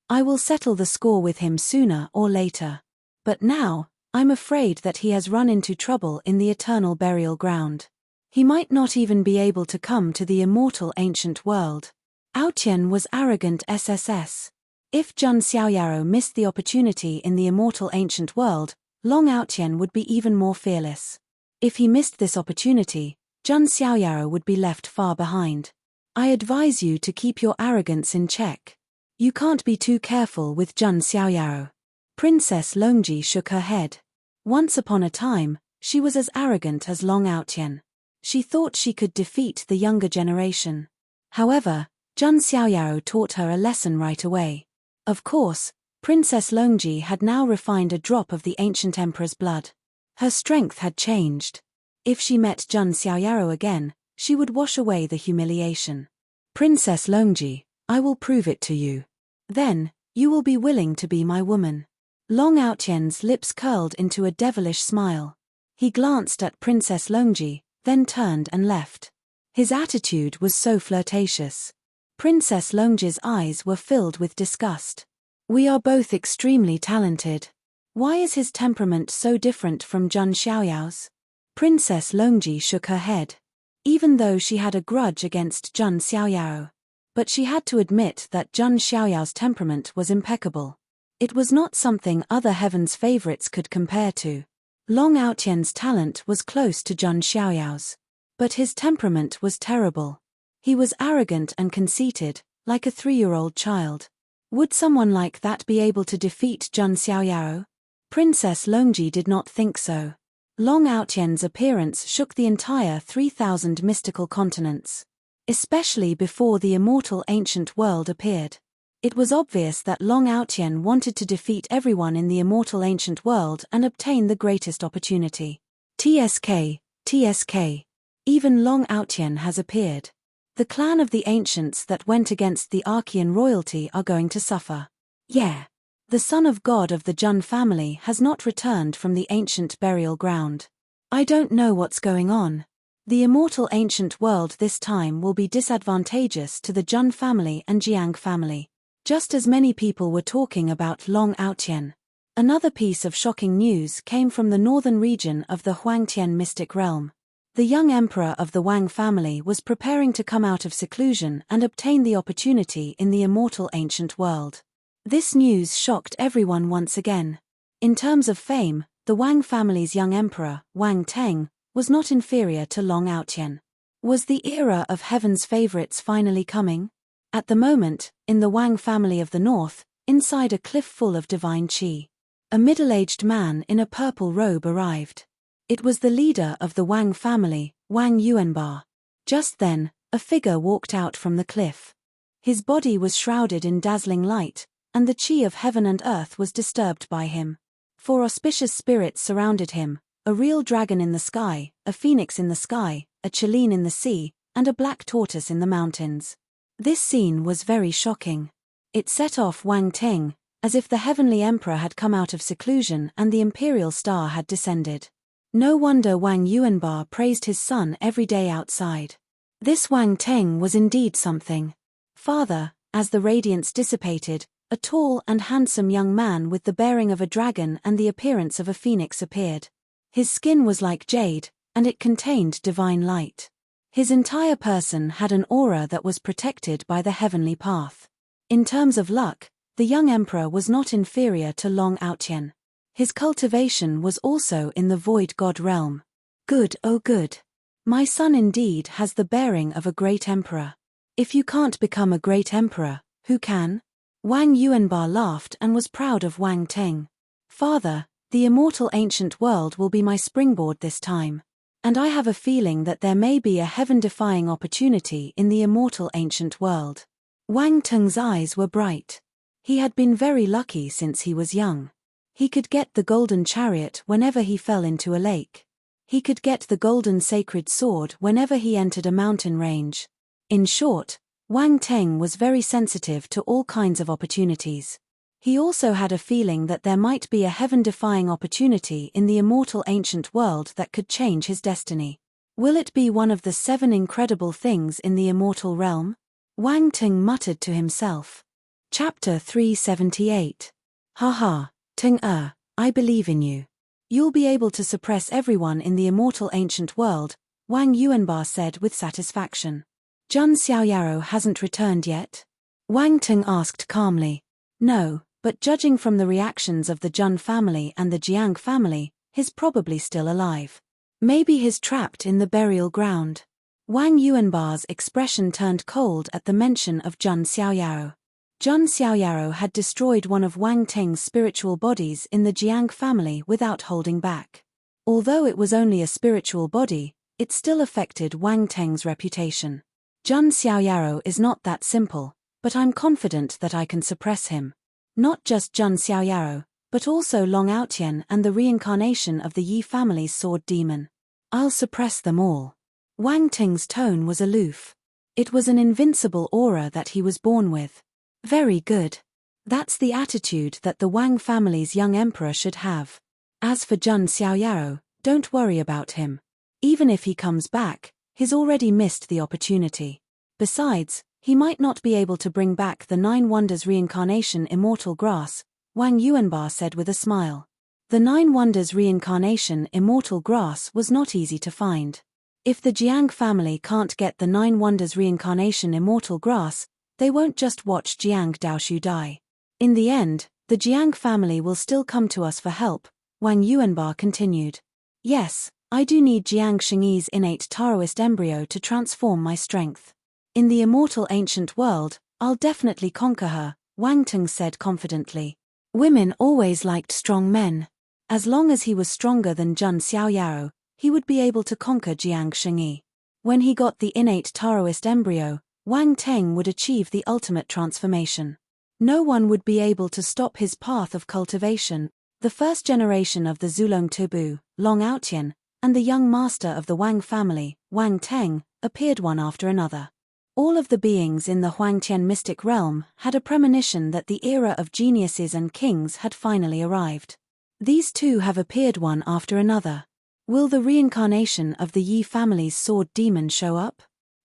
I will settle the score with him sooner or later. But now, I'm afraid that he has run into trouble in the eternal burial ground. He might not even be able to come to the immortal ancient world. Aotian was arrogant SSS. If Jun Xiaoyaro missed the opportunity in the immortal ancient world, Long Aotian would be even more fearless. If he missed this opportunity, Jun Xiaoyaro would be left far behind. I advise you to keep your arrogance in check. You can't be too careful with Jun Xiaoyaro. Princess Longji shook her head. Once upon a time, She was as arrogant as Long Outyen. She thought she could defeat the younger generation. However, Jun Xiaoyao taught her a lesson right away. Of course, Princess Longji had now refined a drop of the ancient emperor's blood. Her strength had changed. If she met Jun Xiaoyao again, she would wash away the humiliation. Princess Longji, I will prove it to you. Then, you will be willing to be my woman. Long Outyen's lips curled into a devilish smile. He glanced at Princess Longji, then turned and left. His attitude was so flirtatious. Princess Longji's eyes were filled with disgust. We are both extremely talented. Why is his temperament so different from Jun Xiaoyao's? Princess Longji shook her head. Even though she had a grudge against Jun Xiaoyao. But she had to admit that Jun Xiaoyao's temperament was impeccable. It was not something other heaven's favorites could compare to. Long Outyen's talent was close to Jun Xiaoyao's. But his temperament was terrible. He was arrogant and conceited, like a 3-year-old child. Would someone like that be able to defeat Jun Xiaoyao? Princess Longji did not think so. Long Outyen's appearance shook the entire 3,000 mystical continents. Especially before the immortal ancient world appeared. It was obvious that Long Outyen wanted to defeat everyone in the immortal ancient world and obtain the greatest opportunity. TSK, TSK. Even Long Outyen has appeared. The clan of the ancients that went against the Archean royalty are going to suffer. Yeah. The son of God of the Jun family has not returned from the ancient burial ground. I don't know what's going on. The immortal ancient world this time will be disadvantageous to the Jun family and Jiang family. Just as many people were talking about Long Outyen. Another piece of shocking news came from the northern region of the Huangtian mystic realm. The young emperor of the Wang family was preparing to come out of seclusion and obtain the opportunity in the immortal ancient world. This news shocked everyone once again. In terms of fame, the Wang family's young emperor, Wang Teng, was not inferior to Long Outyen. Was the era of heaven's favorites finally coming? At the moment, in the Wang family of the north, inside a cliff full of divine qi, a middle-aged man in a purple robe arrived. It was the leader of the Wang family, Wang Yuanba. Just then, a figure walked out from the cliff. His body was shrouded in dazzling light, and the qi of heaven and earth was disturbed by him. 4 auspicious spirits surrounded him, a real dragon in the sky, a phoenix in the sky, a Chiline in the sea, and a black tortoise in the mountains. This scene was very shocking. It set off Wang Teng, as if the heavenly emperor had come out of seclusion and the imperial star had descended. No wonder Wang Yuanba praised his son every day outside. This Wang Teng was indeed something. Farther, as the radiance dissipated, a tall and handsome young man with the bearing of a dragon and the appearance of a phoenix appeared. His skin was like jade, and it contained divine light. His entire person had an aura that was protected by the heavenly path. In terms of luck, the young emperor was not inferior to Long Outyen. His cultivation was also in the void god realm. Good, oh good. My son indeed has the bearing of a great emperor. If you can't become a great emperor, who can? Wang Yuanba laughed and was proud of Wang Teng. Father, the immortal ancient world will be my springboard this time. And I have a feeling that there may be a heaven-defying opportunity in the immortal ancient world. Wang Teng's eyes were bright. He had been very lucky since he was young. He could get the golden chariot whenever he fell into a lake. He could get the golden sacred sword whenever he entered a mountain range. In short, Wang Teng was very sensitive to all kinds of opportunities. He also had a feeling that there might be a heaven-defying opportunity in the immortal ancient world that could change his destiny. Will it be one of the 7 incredible things in the immortal realm? Wang Teng muttered to himself. Chapter 378. Haha, Teng I believe in you. You'll be able to suppress everyone in the immortal ancient world, Wang Yuanba said with satisfaction. Jun Xiaoyao hasn't returned yet? Wang Teng asked calmly. No, but judging from the reactions of the Jun family and the Jiang family, he's probably still alive. Maybe he's trapped in the burial ground. Wang Yuanba's expression turned cold at the mention of Jun Xiaoyao. Jun Xiaoyao had destroyed one of Wang Teng's spiritual bodies in the Jiang family without holding back. Although it was only a spiritual body, it still affected Wang Teng's reputation. Jun Xiaoyaro is not that simple, but I'm confident that I can suppress him. Not just Jun Xiaoyaro, but also Long Outyen and the reincarnation of the Yi family's sword demon. I'll suppress them all. Wang Teng's tone was aloof. It was an invincible aura that he was born with. Very good. That's the attitude that the Wang family's young emperor should have. As for Jun Xiaoyaro, don't worry about him. Even if he comes back, he's already missed the opportunity. Besides, he might not be able to bring back the 9 Wonders Reincarnation Immortal Grass, Wang Yuanba said with a smile. The 9 Wonders Reincarnation Immortal Grass was not easy to find. If the Jiang family can't get the 9 Wonders Reincarnation Immortal Grass, they won't just watch Jiang Daoshu die. In the end, the Jiang family will still come to us for help, Wang Yuanba continued. Yes, I do need Jiang Shengyi's innate Taoist embryo to transform my strength. In the immortal ancient world, I'll definitely conquer her, Wang Teng said confidently. Women always liked strong men. As long as he was stronger than Jun Xiaoyaro, he would be able to conquer Jiang Shengyi. When he got the innate Taoist embryo, Wang Teng would achieve the ultimate transformation. No one would be able to stop his path of cultivation. The first generation of the Zulong Tubu, Long Outyen, and the young master of the Wang family, Wang Teng, appeared one after another. All of the beings in the Huangtian mystic realm had a premonition that the era of geniuses and kings had finally arrived. These two have appeared one after another. Will the reincarnation of the Yi family's sword demon show up?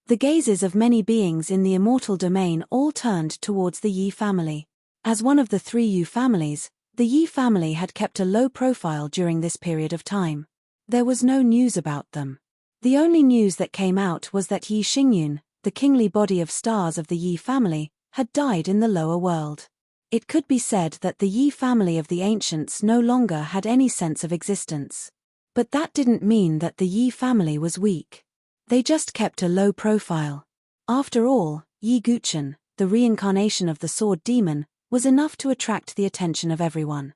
The gazes of many beings in the immortal domain all turned towards the Yi family. As one of the 3 Yu families, the Yi family had kept a low profile during this period of time. There was no news about them. The only news that came out was that Yi Xingyun, the kingly body of stars of the Yi family, had died in the lower world. It could be said that the Yi family of the ancients no longer had any sense of existence. But that didn't mean that the Yi family was weak. They just kept a low profile. After all, Yi Guchen, the reincarnation of the sword demon, was enough to attract the attention of everyone.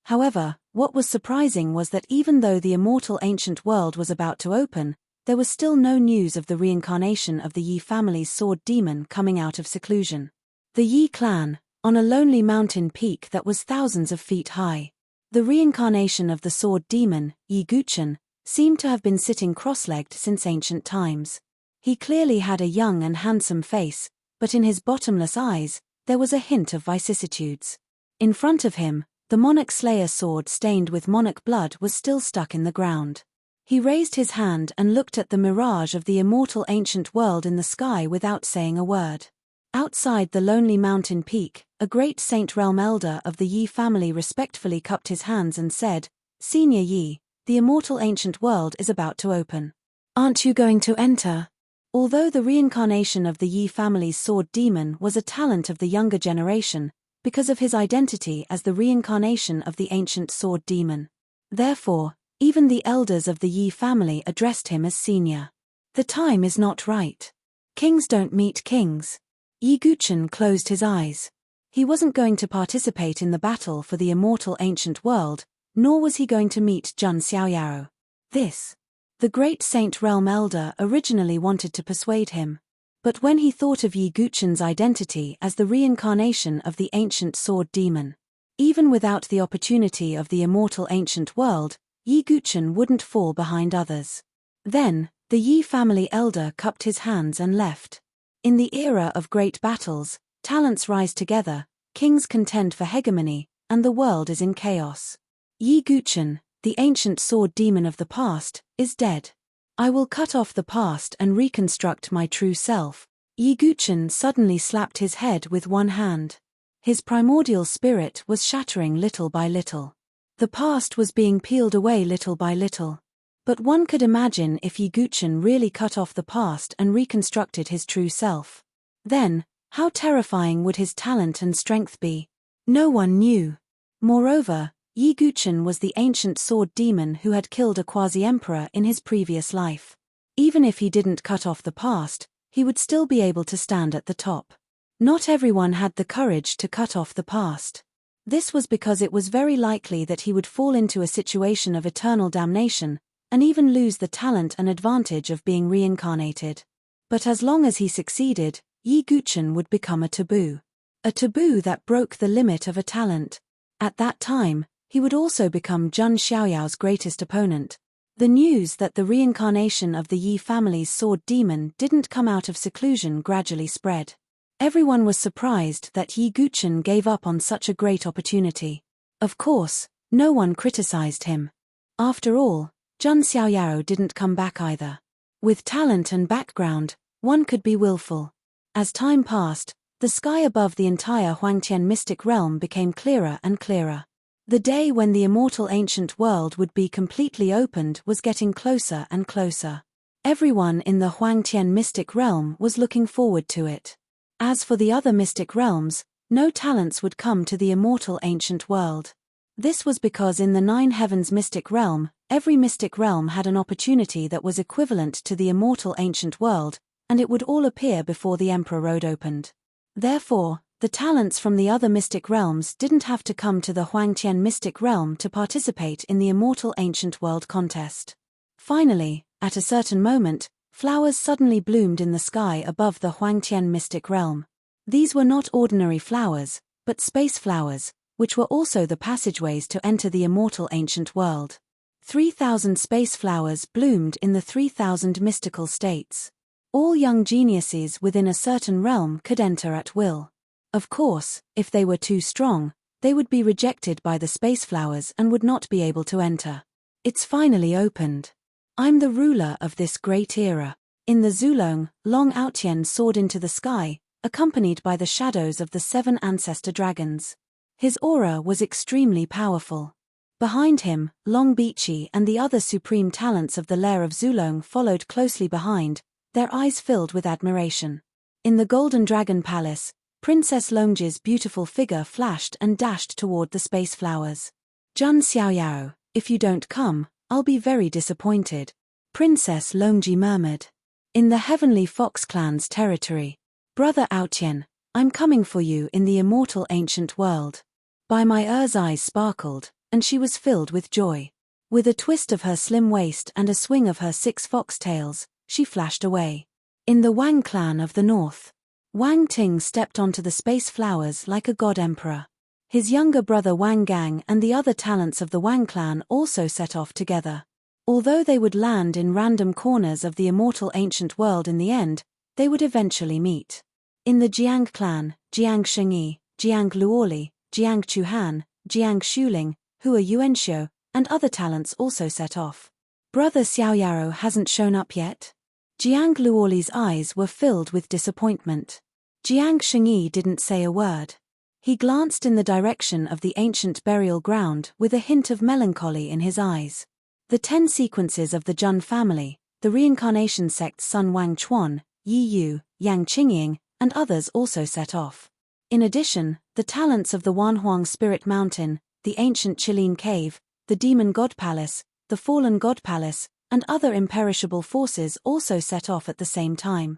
However, what was surprising was that even though the immortal ancient world was about to open, there was still no news of the reincarnation of the Yi family's sword demon coming out of seclusion. The Yi clan, on a lonely mountain peak that was thousands of feet high. The reincarnation of the sword demon, Yi Guchen, seemed to have been sitting cross-legged since ancient times. He clearly had a young and handsome face, but in his bottomless eyes, there was a hint of vicissitudes. In front of him, the monarch slayer sword stained with monarch blood was still stuck in the ground. He raised his hand and looked at the mirage of the immortal ancient world in the sky without saying a word. Outside the lonely mountain peak, a great saint realm elder of the Yi family respectfully cupped his hands and said, "Senior Yi, the immortal ancient world is about to open. Aren't you going to enter?" Although the reincarnation of the Yi family's sword demon was a talent of the younger generation, because of his identity as the reincarnation of the ancient sword demon. Therefore, even the elders of the Yi family addressed him as senior. The time is not right. Kings don't meet kings. Yi Guchen closed his eyes. He wasn't going to participate in the battle for the immortal ancient world, nor was he going to meet Jun Xiaoyaro. The great saint realm elder originally wanted to persuade him. But when he thought of Yi Guchen's identity as the reincarnation of the ancient sword demon, even without the opportunity of the immortal ancient world, Yi Guchen wouldn't fall behind others. Then, the Yi family elder cupped his hands and left. In the era of great battles, talents rise together, kings contend for hegemony, and the world is in chaos. Yi Guchen, the ancient sword demon of the past, is dead. I will cut off the past and reconstruct my true self. Yi Guchen suddenly slapped his head with one hand. His primordial spirit was shattering little by little. The past was being peeled away little by little. But one could imagine if Yi Guchen really cut off the past and reconstructed his true self. Then, how terrifying would his talent and strength be? No one knew. Moreover, Yi Guchen was the ancient sword demon who had killed a quasi-emperor in his previous life. Even if he didn't cut off the past, he would still be able to stand at the top. Not everyone had the courage to cut off the past. This was because it was very likely that he would fall into a situation of eternal damnation, and even lose the talent and advantage of being reincarnated. But as long as he succeeded, Yi Guchen would become a taboo. A taboo that broke the limit of a talent. At that time, he would also become Zhun Xiaoyao's greatest opponent. The news that the reincarnation of the Yi family's sword demon didn't come out of seclusion gradually spread. Everyone was surprised that Yi Guchen gave up on such a great opportunity. Of course, no one criticized him. After all, Zhun Xiaoyao didn't come back either. With talent and background, one could be willful. As time passed, the sky above the entire Huangtian mystic realm became clearer and clearer. The day when the immortal ancient world would be completely opened was getting closer and closer. Everyone in the Huangtian mystic realm was looking forward to it. As for the other mystic realms, no talents would come to the immortal ancient world. This was because in the Nine Heavens mystic realm, every mystic realm had an opportunity that was equivalent to the immortal ancient world, and it would all appear before the Emperor Road opened. Therefore, the talents from the other mystic realms didn't have to come to the Huangtian mystic realm to participate in the immortal ancient world contest. Finally, at a certain moment, flowers suddenly bloomed in the sky above the Huangtian mystic realm. These were not ordinary flowers, but space flowers, which were also the passageways to enter the immortal ancient world. 3,000 space flowers bloomed in the 3,000 mystical states. All young geniuses within a certain realm could enter at will. Of course, if they were too strong, they would be rejected by the space flowers and would not be able to enter. It's finally opened. I'm the ruler of this great era. In the Zulong, Long Outyen soared into the sky, accompanied by the shadows of the 7 ancestor dragons. His aura was extremely powerful. Behind him, Long Bichi and the other supreme talents of the lair of Zulong followed closely behind, their eyes filled with admiration. In the Golden Dragon Palace, Princess Longji's beautiful figure flashed and dashed toward the space flowers. Zhun Xiaoyao, if you don't come, I'll be very disappointed, Princess Longji murmured. In the Heavenly Fox Clan's territory. Brother Outyen, I'm coming for you in the immortal ancient world. Bai Mai's eyes sparkled, and she was filled with joy. With a twist of her slim waist and a swing of her 6 foxtails, she flashed away. In the Wang clan of the north, Wang Ting stepped onto the space flowers like a god emperor. His younger brother Wang Gang and the other talents of the Wang clan also set off together. Although they would land in random corners of the immortal ancient world in the end, they would eventually meet. In the Jiang clan, Jiang Shengyi, Jiang Luoli, Jiang Chuhan, Jiang Shuling, Hua Yuanxiu, and other talents also set off. Brother Xiaoyao hasn't shown up yet? Jiang Luoli's eyes were filled with disappointment. Jiang Shengyi didn't say a word. He glanced in the direction of the ancient burial ground with a hint of melancholy in his eyes. The 10 sequences of the Zhun family, the reincarnation sect's Sun Wang Chuan, Yi Yu, Yang Qingying, and others also set off. In addition, the talents of the Wanhuang Spirit Mountain, the ancient Qilin Cave, the Demon God Palace, the Fallen God Palace, and other imperishable forces also set off at the same time.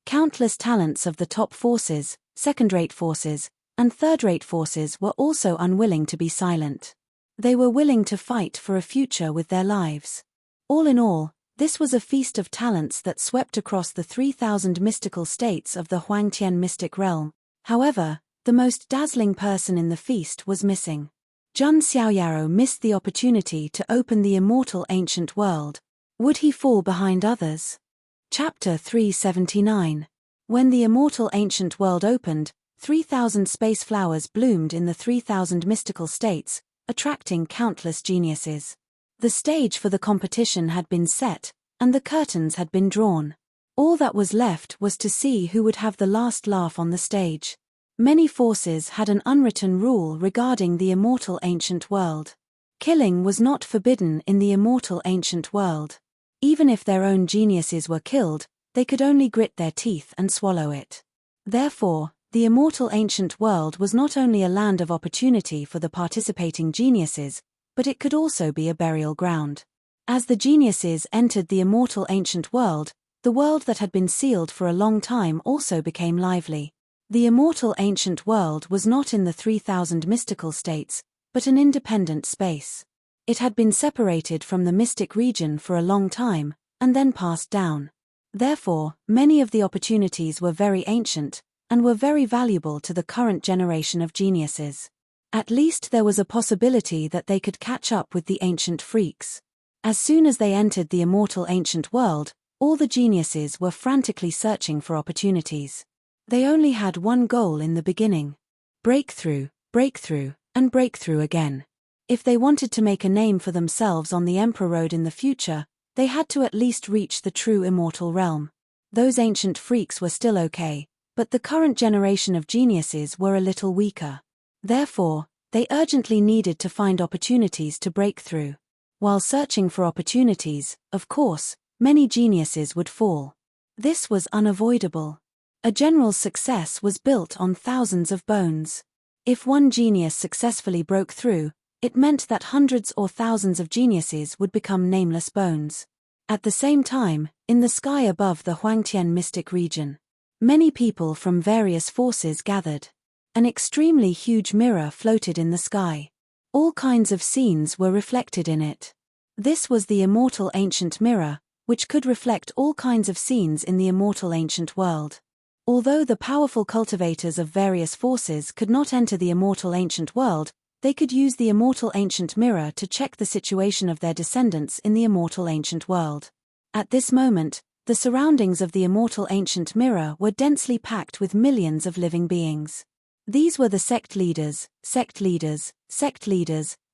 Countless talents of the top forces, second-rate forces, and third-rate forces were also unwilling to be silent. They were willing to fight for a future with their lives. All in all, this was a feast of talents that swept across the 3,000 mystical states of the Huangtian mystic realm. However, the most dazzling person in the feast was missing. Zhun Xiaoyao missed the opportunity to open the immortal ancient world. Would he fall behind others? Chapter 379. When the immortal ancient world opened, 3,000 space flowers bloomed in the 3,000 mystical states, attracting countless geniuses. The stage for the competition had been set, and the curtains had been drawn. All that was left was to see who would have the last laugh on the stage. Many forces had an unwritten rule regarding the immortal ancient world. Killing was not forbidden in the immortal ancient world. Even if their own geniuses were killed, they could only grit their teeth and swallow it. Therefore, the immortal ancient world was not only a land of opportunity for the participating geniuses, but it could also be a burial ground. As the geniuses entered the immortal ancient world, the world that had been sealed for a long time also became lively. The immortal ancient world was not in the 3000 mystical states, but an independent space. It had been separated from the mystic region for a long time, and then passed down. Therefore, many of the opportunities were very ancient, and were very valuable to the current generation of geniuses. At least there was a possibility that they could catch up with the ancient freaks. As soon as they entered the immortal ancient world, all the geniuses were frantically searching for opportunities. They only had one goal in the beginning: breakthrough, breakthrough, and breakthrough again. If they wanted to make a name for themselves on the Emperor Road in the future, they had to at least reach the true immortal realm. Those ancient freaks were still okay, but the current generation of geniuses were a little weaker. Therefore, they urgently needed to find opportunities to break through. While searching for opportunities, of course, many geniuses would fall. This was unavoidable. A general's success was built on thousands of bones. If one genius successfully broke through, it meant that hundreds or thousands of geniuses would become nameless bones. At the same time, in the sky above the Huangtian mystic region, many people from various forces gathered. An extremely huge mirror floated in the sky. All kinds of scenes were reflected in it. This was the immortal ancient mirror, which could reflect all kinds of scenes in the immortal ancient world. Although the powerful cultivators of various forces could not enter the immortal ancient world, they could use the immortal ancient mirror to check the situation of their descendants in the immortal ancient world. At this moment, the surroundings of the immortal ancient mirror were densely packed with millions of living beings. These were the sect leaders,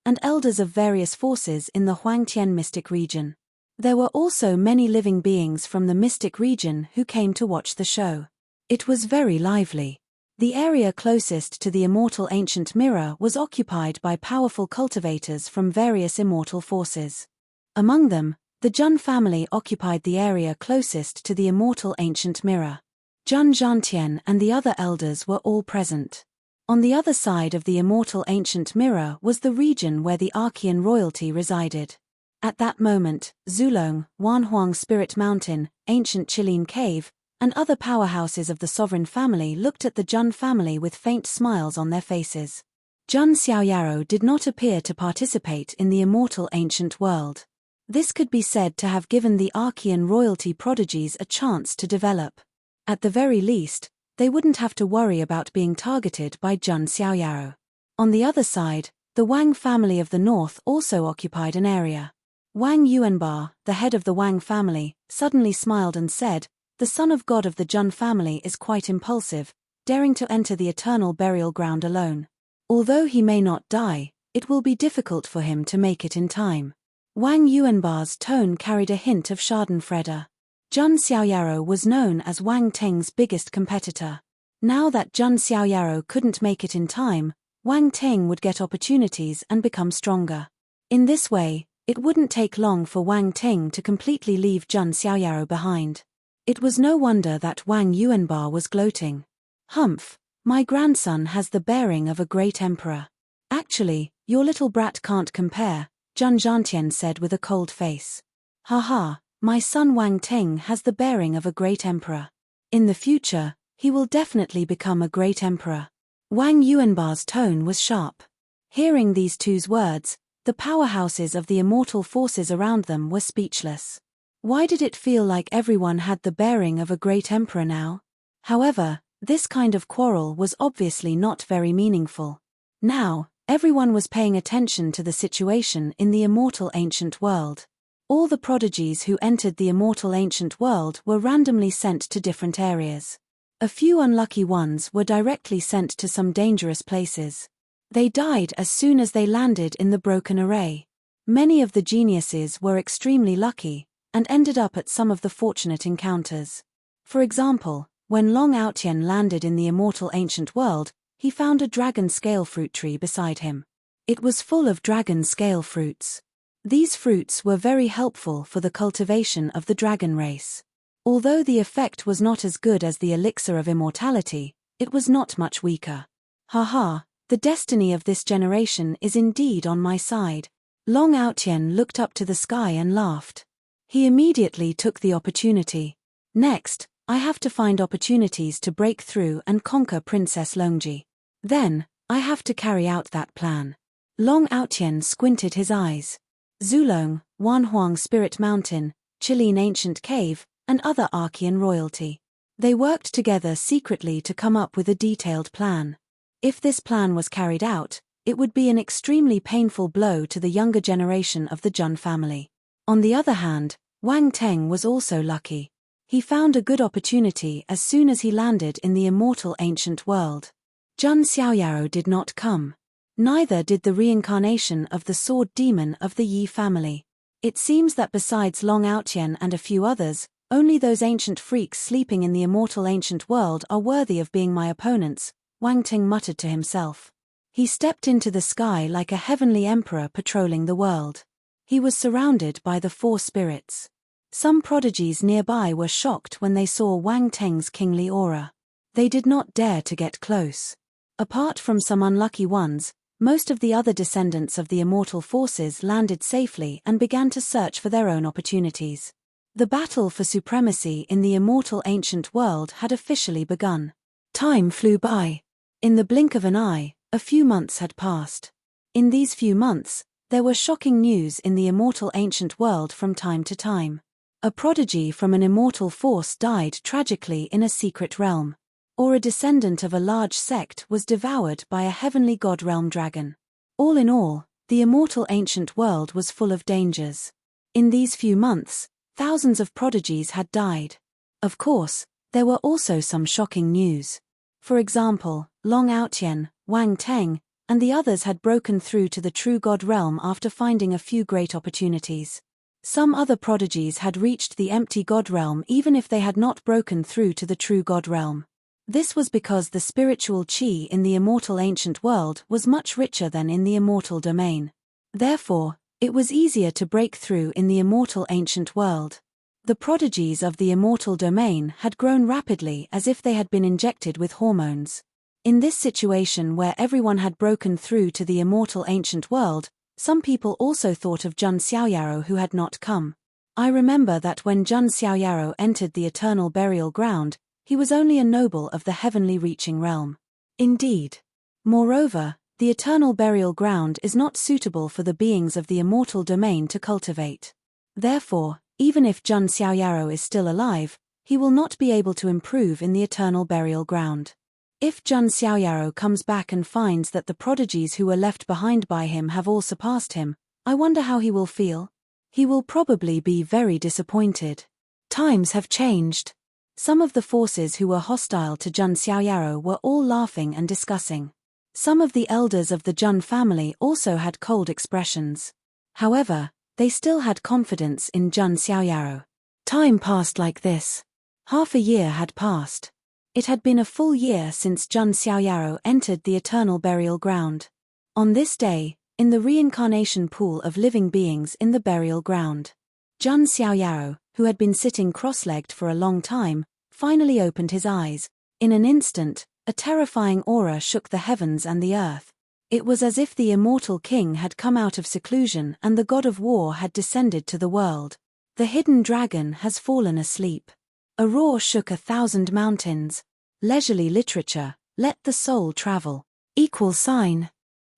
and elders of various forces in the Huangtian mystic region. There were also many living beings from the mystic region who came to watch the show. It was very lively. The area closest to the immortal ancient mirror was occupied by powerful cultivators from various immortal forces. Among them, the Jun family occupied the area closest to the immortal ancient mirror. Jun Zhantian and the other elders were all present. On the other side of the immortal ancient mirror was the region where the Archean royalty resided. At that moment, Zulong, Wanhuang Spirit Mountain, Ancient Chilean Cave, and other powerhouses of the sovereign family looked at the Jun family with faint smiles on their faces. Jun Xiaoyaro did not appear to participate in the immortal ancient world. This could be said to have given the Archean royalty prodigies a chance to develop. At the very least, they wouldn't have to worry about being targeted by Jun Xiaoyaro. On the other side, the Wang family of the north also occupied an area. Wang Yuanba, the head of the Wang family, suddenly smiled and said, "The son of God of the Jun family is quite impulsive, daring to enter the eternal burial ground alone. Although he may not die, it will be difficult for him to make it in time." Wang Yuanba's tone carried a hint of schadenfreude. Jun Xiaoyaro was known as Wang Teng's biggest competitor. Now that Jun Xiaoyaro couldn't make it in time, Wang Teng would get opportunities and become stronger. In this way, it wouldn't take long for Wang Teng to completely leave Jun Xiaoyaro behind. It was no wonder that Wang Yuanba was gloating. "Humph, my grandson has the bearing of a great emperor." "Actually, your little brat can't compare," Jun Zhantian said with a cold face. "Haha, my son Wang Teng has the bearing of a great emperor. In the future, he will definitely become a great emperor." Wang Yuanba's tone was sharp. Hearing these two's words, the powerhouses of the immortal forces around them were speechless. Why did it feel like everyone had the bearing of a great emperor now? However, this kind of quarrel was obviously not very meaningful. Now, everyone was paying attention to the situation in the immortal ancient world. All the prodigies who entered the immortal ancient world were randomly sent to different areas. A few unlucky ones were directly sent to some dangerous places. They died as soon as they landed in the broken array. Many of the geniuses were extremely lucky, and ended up at some of the fortunate encounters. For example, when Long Outian landed in the immortal ancient world, he found a dragon scale fruit tree beside him. It was full of dragon scale fruits. These fruits were very helpful for the cultivation of the dragon race. Although the effect was not as good as the elixir of immortality, it was not much weaker. Haha, the destiny of this generation is indeed on my side. Long Outian looked up to the sky and laughed. He immediately took the opportunity. Next, I have to find opportunities to break through and conquer Princess Longji. Then, I have to carry out that plan. Long Aotian squinted his eyes. Zulong, Wanhuang Spirit Mountain, Chilean Ancient Cave, and other Archean royalty. They worked together secretly to come up with a detailed plan. If this plan was carried out, it would be an extremely painful blow to the younger generation of the Jun family. On the other hand, Wang Teng was also lucky. He found a good opportunity as soon as he landed in the immortal ancient world. Jun Xiaoyao did not come. Neither did the reincarnation of the sword demon of the Yi family. It seems that besides Long Aotian and a few others, only those ancient freaks sleeping in the immortal ancient world are worthy of being my opponents, Wang Ting muttered to himself. He stepped into the sky like a heavenly emperor patrolling the world. He was surrounded by the four spirits. Some prodigies nearby were shocked when they saw Wang Teng's kingly aura. They did not dare to get close. Apart from some unlucky ones, most of the other descendants of the immortal forces landed safely and began to search for their own opportunities. The battle for supremacy in the immortal ancient world had officially begun. Time flew by. In the blink of an eye, a few months had passed. In these few months, there were shocking news in the immortal ancient world from time to time. A prodigy from an immortal force died tragically in a secret realm. Or a descendant of a large sect was devoured by a heavenly god realm dragon. All in all, the immortal ancient world was full of dangers. In these few months, thousands of prodigies had died. Of course, there were also some shocking news. For example, Long Aotian, Wang Teng, and the others had broken through to the true god realm after finding a few great opportunities. Some other prodigies had reached the empty god realm even if they had not broken through to the true god realm. This was because the spiritual qi in the immortal ancient world was much richer than in the immortal domain. Therefore, it was easier to break through in the immortal ancient world. The prodigies of the immortal domain had grown rapidly as if they had been injected with hormones. In this situation where everyone had broken through to the immortal ancient world, some people also thought of Jun Xiaoyao who had not come. I remember that when Jun Xiaoyao entered the eternal burial ground, he was only a noble of the heavenly reaching realm. Indeed. Moreover, the eternal burial ground is not suitable for the beings of the immortal domain to cultivate. Therefore, even if Jun Xiaoyao is still alive, he will not be able to improve in the eternal burial ground. If Jun Xiaoyao comes back and finds that the prodigies who were left behind by him have all surpassed him, I wonder how he will feel. He will probably be very disappointed. Times have changed. Some of the forces who were hostile to Jun Xiaoyao were all laughing and discussing. Some of the elders of the Jun family also had cold expressions. However, they still had confidence in Jun Xiaoyao. Time passed like this. Half a year had passed. It had been a full year since Jun Xiaoyao entered the eternal burial ground. On this day, in the reincarnation pool of living beings in the burial ground, Jun Xiaoyao, who had been sitting cross-legged for a long time, finally opened his eyes. In an instant, a terrifying aura shook the heavens and the earth. It was as if the immortal king had come out of seclusion and the god of war had descended to the world. The hidden dragon has fallen asleep. A roar shook 1,000 mountains. Leisurely literature, let the soul travel.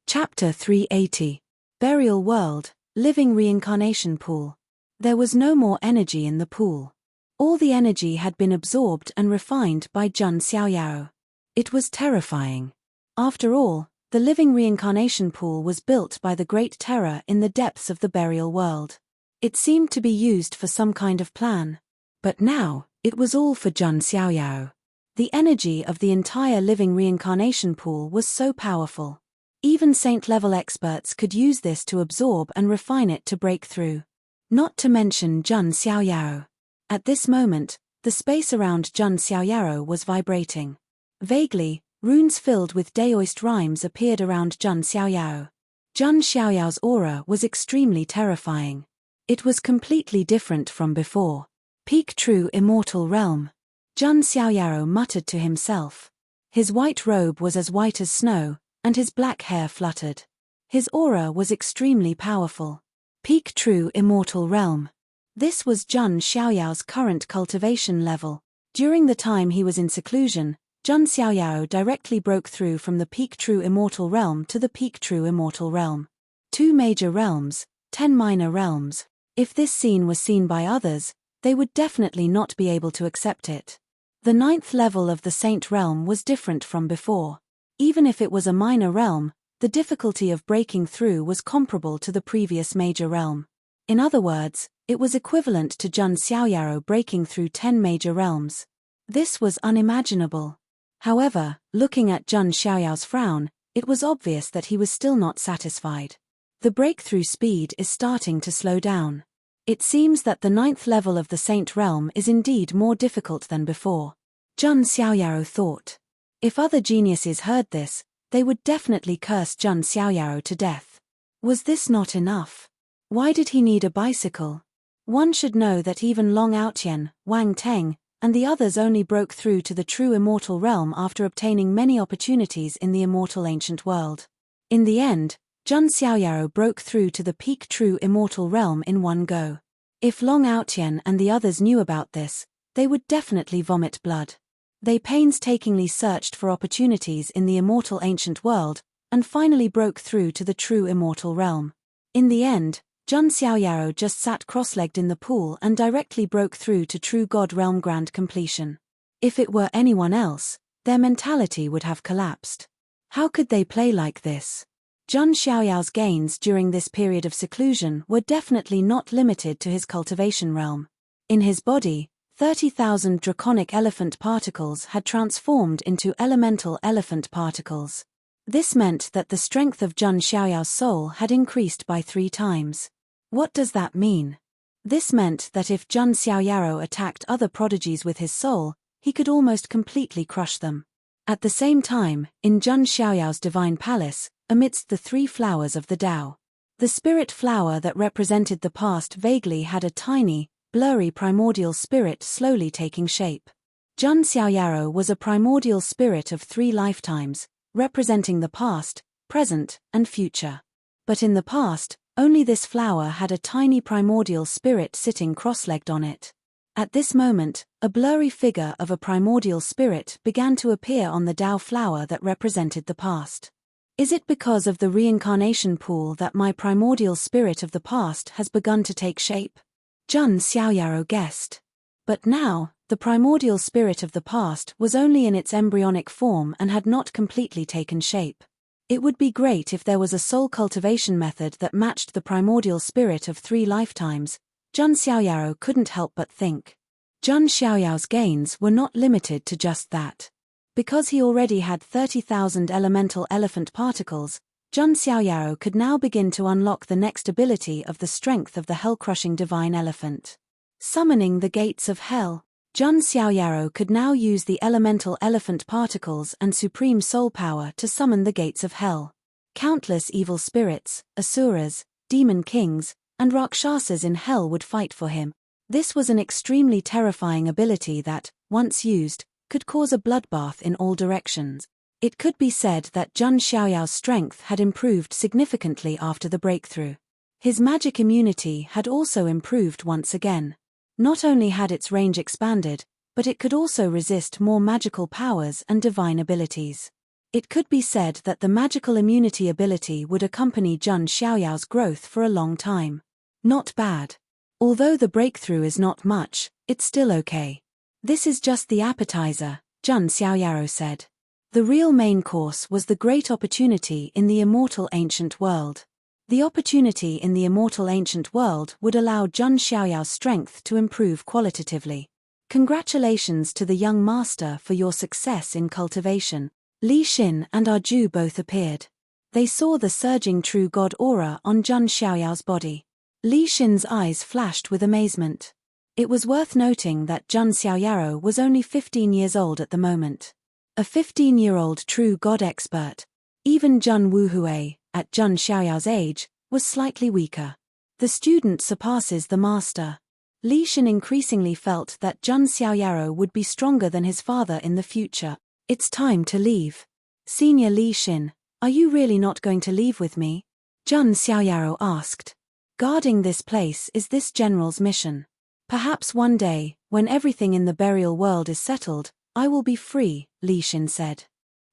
Chapter 380. Burial World, Living Reincarnation Pool. There was no more energy in the pool. All the energy had been absorbed and refined by Jun Xiaoyao. It was terrifying. After all, the living reincarnation pool was built by the Great Terror in the depths of the burial world. It seemed to be used for some kind of plan. But now, it was all for Jun Xiaoyao. The energy of the entire living reincarnation pool was so powerful. Even saint-level experts could use this to absorb and refine it to break through. Not to mention Jun Xiaoyao. At this moment, the space around Jun Xiaoyao was vibrating. Vaguely, runes filled with Daoist rhymes appeared around Jun Xiaoyao. Jun Xiaoyao's aura was extremely terrifying. It was completely different from before. Peak true immortal realm. Jun Xiaoyao muttered to himself. His white robe was as white as snow, and his black hair fluttered. His aura was extremely powerful. Peak true immortal realm. This was Jun Xiaoyao's current cultivation level. During the time he was in seclusion, Jun Xiaoyao directly broke through from the peak true immortal realm to the peak true immortal realm. 2 major realms, 10 minor realms. If this scene was seen by others, they would definitely not be able to accept it. The 9th level of the Saint realm was different from before. Even if it was a minor realm, the difficulty of breaking through was comparable to the previous major realm. In other words, it was equivalent to Jun Xiaoyao breaking through 10 major realms. This was unimaginable. However, looking at Jun Xiaoyao's frown, it was obvious that he was still not satisfied. The breakthrough speed is starting to slow down. It seems that the 9th level of the Saint realm is indeed more difficult than before. Jun Xiaoyao thought. If other geniuses heard this, they would definitely curse Jun Xiaoyao to death. Was this not enough? Why did he need a bicycle? One should know that even Long Outyen, Wang Teng, and the others only broke through to the true immortal realm after obtaining many opportunities in the immortal ancient world. In the end, Jun Xiaoyao broke through to the peak true immortal realm in one go. If Long Outyen and the others knew about this, they would definitely vomit blood. They painstakingly searched for opportunities in the immortal ancient world, and finally broke through to the true immortal realm. In the end, Jun Xiaoyao just sat cross-legged in the pool and directly broke through to true God realm grand completion. If it were anyone else, their mentality would have collapsed. How could they play like this? Jun Xiaoyao's gains during this period of seclusion were definitely not limited to his cultivation realm. In his body, 30,000 draconic elephant particles had transformed into elemental elephant particles. This meant that the strength of Jun Xiaoyao's soul had increased by 3 times. What does that mean? This meant that if Jun Xiaoyao attacked other prodigies with his soul, he could almost completely crush them. At the same time, in Jun Xiaoyao's divine palace, amidst the 3 flowers of the Tao, the spirit flower that represented the past vaguely had a tiny, blurry primordial spirit slowly taking shape. Jun Xiaoyao was a primordial spirit of 3 lifetimes, representing the past, present, and future. But in the past, only this flower had a tiny primordial spirit sitting cross-legged on it. At this moment, a blurry figure of a primordial spirit began to appear on the Tao flower that represented the past. Is it because of the reincarnation pool that my primordial spirit of the past has begun to take shape? Jun Xiaoyao guessed. But now, the primordial spirit of the past was only in its embryonic form and had not completely taken shape. It would be great if there was a soul cultivation method that matched the primordial spirit of 3 lifetimes, Jun Xiaoyao couldn't help but think. Jun Xiaoyao's gains were not limited to just that. Because he already had 30,000 elemental elephant particles, Jun Xiaoyao could now begin to unlock the next ability of the strength of the hell-crushing divine elephant. Summoning the gates of hell. Jun Xiaoyao could now use the elemental elephant particles and supreme soul power to summon the gates of hell. Countless evil spirits, asuras, demon kings, and rakshasas in hell would fight for him. This was an extremely terrifying ability that, once used, could cause a bloodbath in all directions. It could be said that Jun Xiaoyao's strength had improved significantly after the breakthrough. His magic immunity had also improved once again. Not only had its range expanded, but it could also resist more magical powers and divine abilities. It could be said that the magical immunity ability would accompany Jun Xiaoyao's growth for a long time. Not bad. Although the breakthrough is not much, it's still okay. This is just the appetizer, Jun Xiaoyao said. The real main course was the great opportunity in the immortal ancient world. The opportunity in the immortal ancient world would allow Jun Xiaoyao's strength to improve qualitatively. Congratulations to the young master for your success in cultivation. Li Xin and Arju both appeared. They saw the surging true god aura on Jun Xiaoyao's body. Li Xin's eyes flashed with amazement. It was worth noting that Jun Xiaoyao was only 15 years old at the moment. A 15-year-old true god expert. Even Jun Wuhui, at Jun Xiaoyao's age, was slightly weaker. The student surpasses the master. Li Xin increasingly felt that Jun Xiaoyao would be stronger than his father in the future. It's time to leave. Senior Li Xin, are you really not going to leave with me? Jun Xiaoyao asked. Guarding this place is this general's mission. Perhaps one day, When everything in the burial world is settled, I will be free, Li Xin said.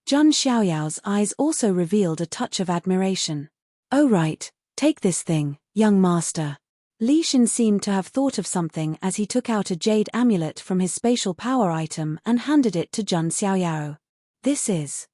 Zhang Xiaoyao's eyes also revealed a touch of admiration. Oh right, take this thing, young master. Li Xin seemed to have thought of something as he took out a jade amulet from his spatial power item and handed it to Zhang Xiaoyao. This is.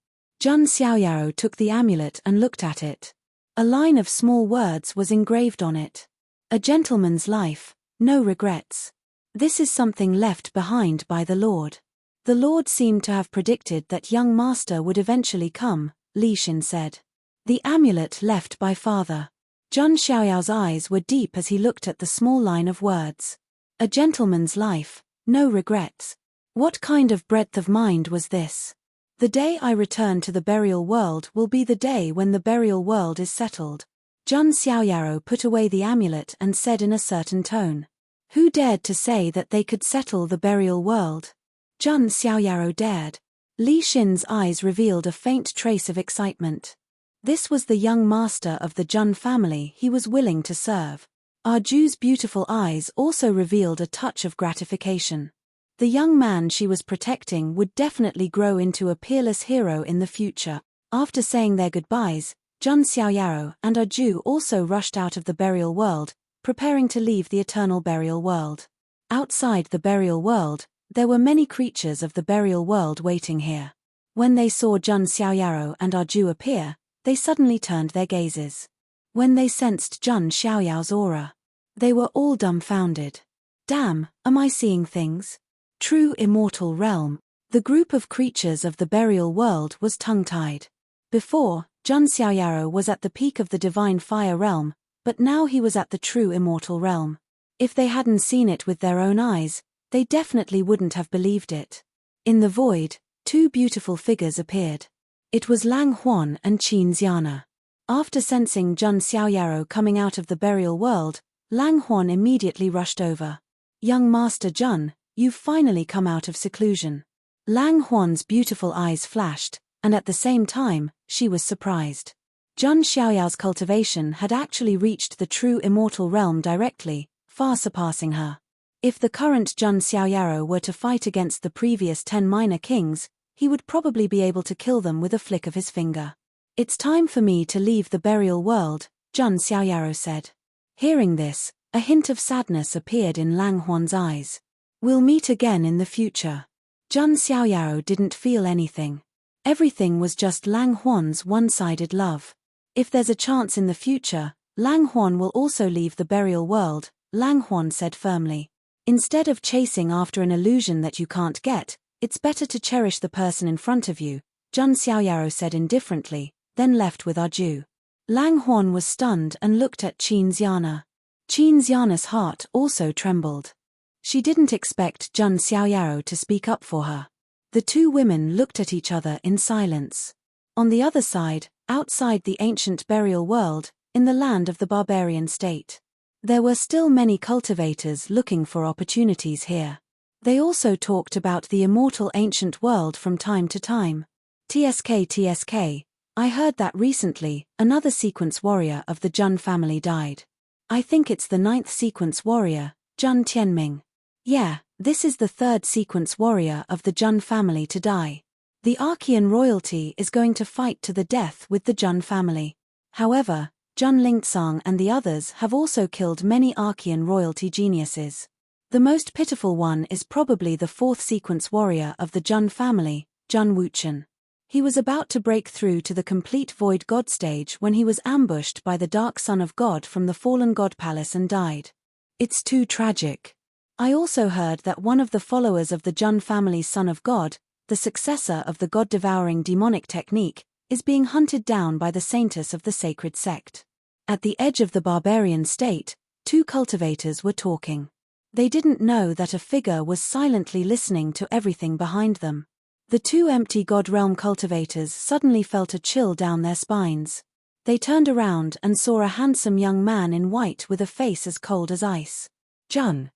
Zhang Xiaoyao took the amulet and looked at it. A line of small words was engraved on it. A gentleman's life, no regrets. This is something left behind by the Lord. The Lord seemed to have predicted that young master would eventually come, Li Xin said. The amulet left by father. Zhang Xiaoyao's eyes were deep as he looked at the small line of words. A gentleman's life, no regrets. What kind of breadth of mind was this? The day I return to the burial world will be the day when the burial world is settled. Zhang Xiaoyao put away the amulet and said in a certain tone. Who dared to say that they could settle the burial world? Zhang Xiaoyao dared. Li Xin's eyes revealed a faint trace of excitement. This was the young master of the Zhang family he was willing to serve. Arju's beautiful eyes also revealed a touch of gratification. The young man she was protecting would definitely grow into a peerless hero in the future. After saying their goodbyes, Zhang Xiaoyao and Arju also rushed out of the burial world, preparing to leave the eternal burial world. Outside the burial world, there were many creatures of the burial world waiting here. When they saw Zhang Xiaoyao and Arju appear, they suddenly turned their gazes. When they sensed Zhang Xiaoyao's aura, they were all dumbfounded. Damn, am I seeing things? True immortal realm. The group of creatures of the burial world was tongue-tied. Before, Zhang Xiaoyao was at the peak of the divine fire realm, but now he was at the true immortal realm. If they hadn't seen it with their own eyes, they definitely wouldn't have believed it. In the void, two beautiful figures appeared. It was Lang Huan and Qin Xiana. After sensing Zhang Xiaoyao coming out of the burial world, Lang Huan immediately rushed over. Young Master Zhang, you've finally come out of seclusion. Lang Huan's beautiful eyes flashed, and at the same time, she was surprised. Zhang Xiaoyao's cultivation had actually reached the true immortal realm directly, far surpassing her. If the current Zhang Xiaoyao were to fight against the previous 10 minor kings, he would probably be able to kill them with a flick of his finger. It's time for me to leave the burial world, Zhang Xiaoyao said. Hearing this, a hint of sadness appeared in Lang Huan's eyes. We'll meet again in the future. Zhang Xiaoyao didn't feel anything. Everything was just Lang Huan's one-sided love. If there's a chance in the future, Lang Huan will also leave the burial world, Lang Huan said firmly. Instead of chasing after an illusion that you can't get, it's better to cherish the person in front of you, Zhang Xiaoyao said indifferently, then left with Arju. Lang Huan was stunned and looked at Qin Xiana. Qin Xiana's heart also trembled. She didn't expect Zhang Xiaoyao to speak up for her. The two women looked at each other in silence. On the other side, outside the ancient burial world, in the land of the barbarian state, there were still many cultivators looking for opportunities here. They also talked about the immortal ancient world from time to time. TSK, I heard that recently, another sequence warrior of the Zhang family died. I think it's the 9th sequence warrior, Zhang Tianming. Yeah, this is the 3rd sequence warrior of the Zhang family to die. The Archean royalty is going to fight to the death with the Zhang family. However, Zhang Lingtsang and the others have also killed many Archean royalty geniuses. The most pitiful one is probably the 4th sequence warrior of the Zhang family, Zhang Wuchen. He was about to break through to the complete void god stage when he was ambushed by the dark son of God from the fallen god palace and died. It's too tragic. I also heard that one of the followers of the Zhang family's son of God, the successor of the god-devouring demonic technique, is being hunted down by the saintess of the sacred sect. At the edge of the barbarian state, two cultivators were talking. They didn't know that a figure was silently listening to everything behind them. The two empty god realm cultivators suddenly felt a chill down their spines. They turned around and saw a handsome young man in white with a face as cold as ice. Zhang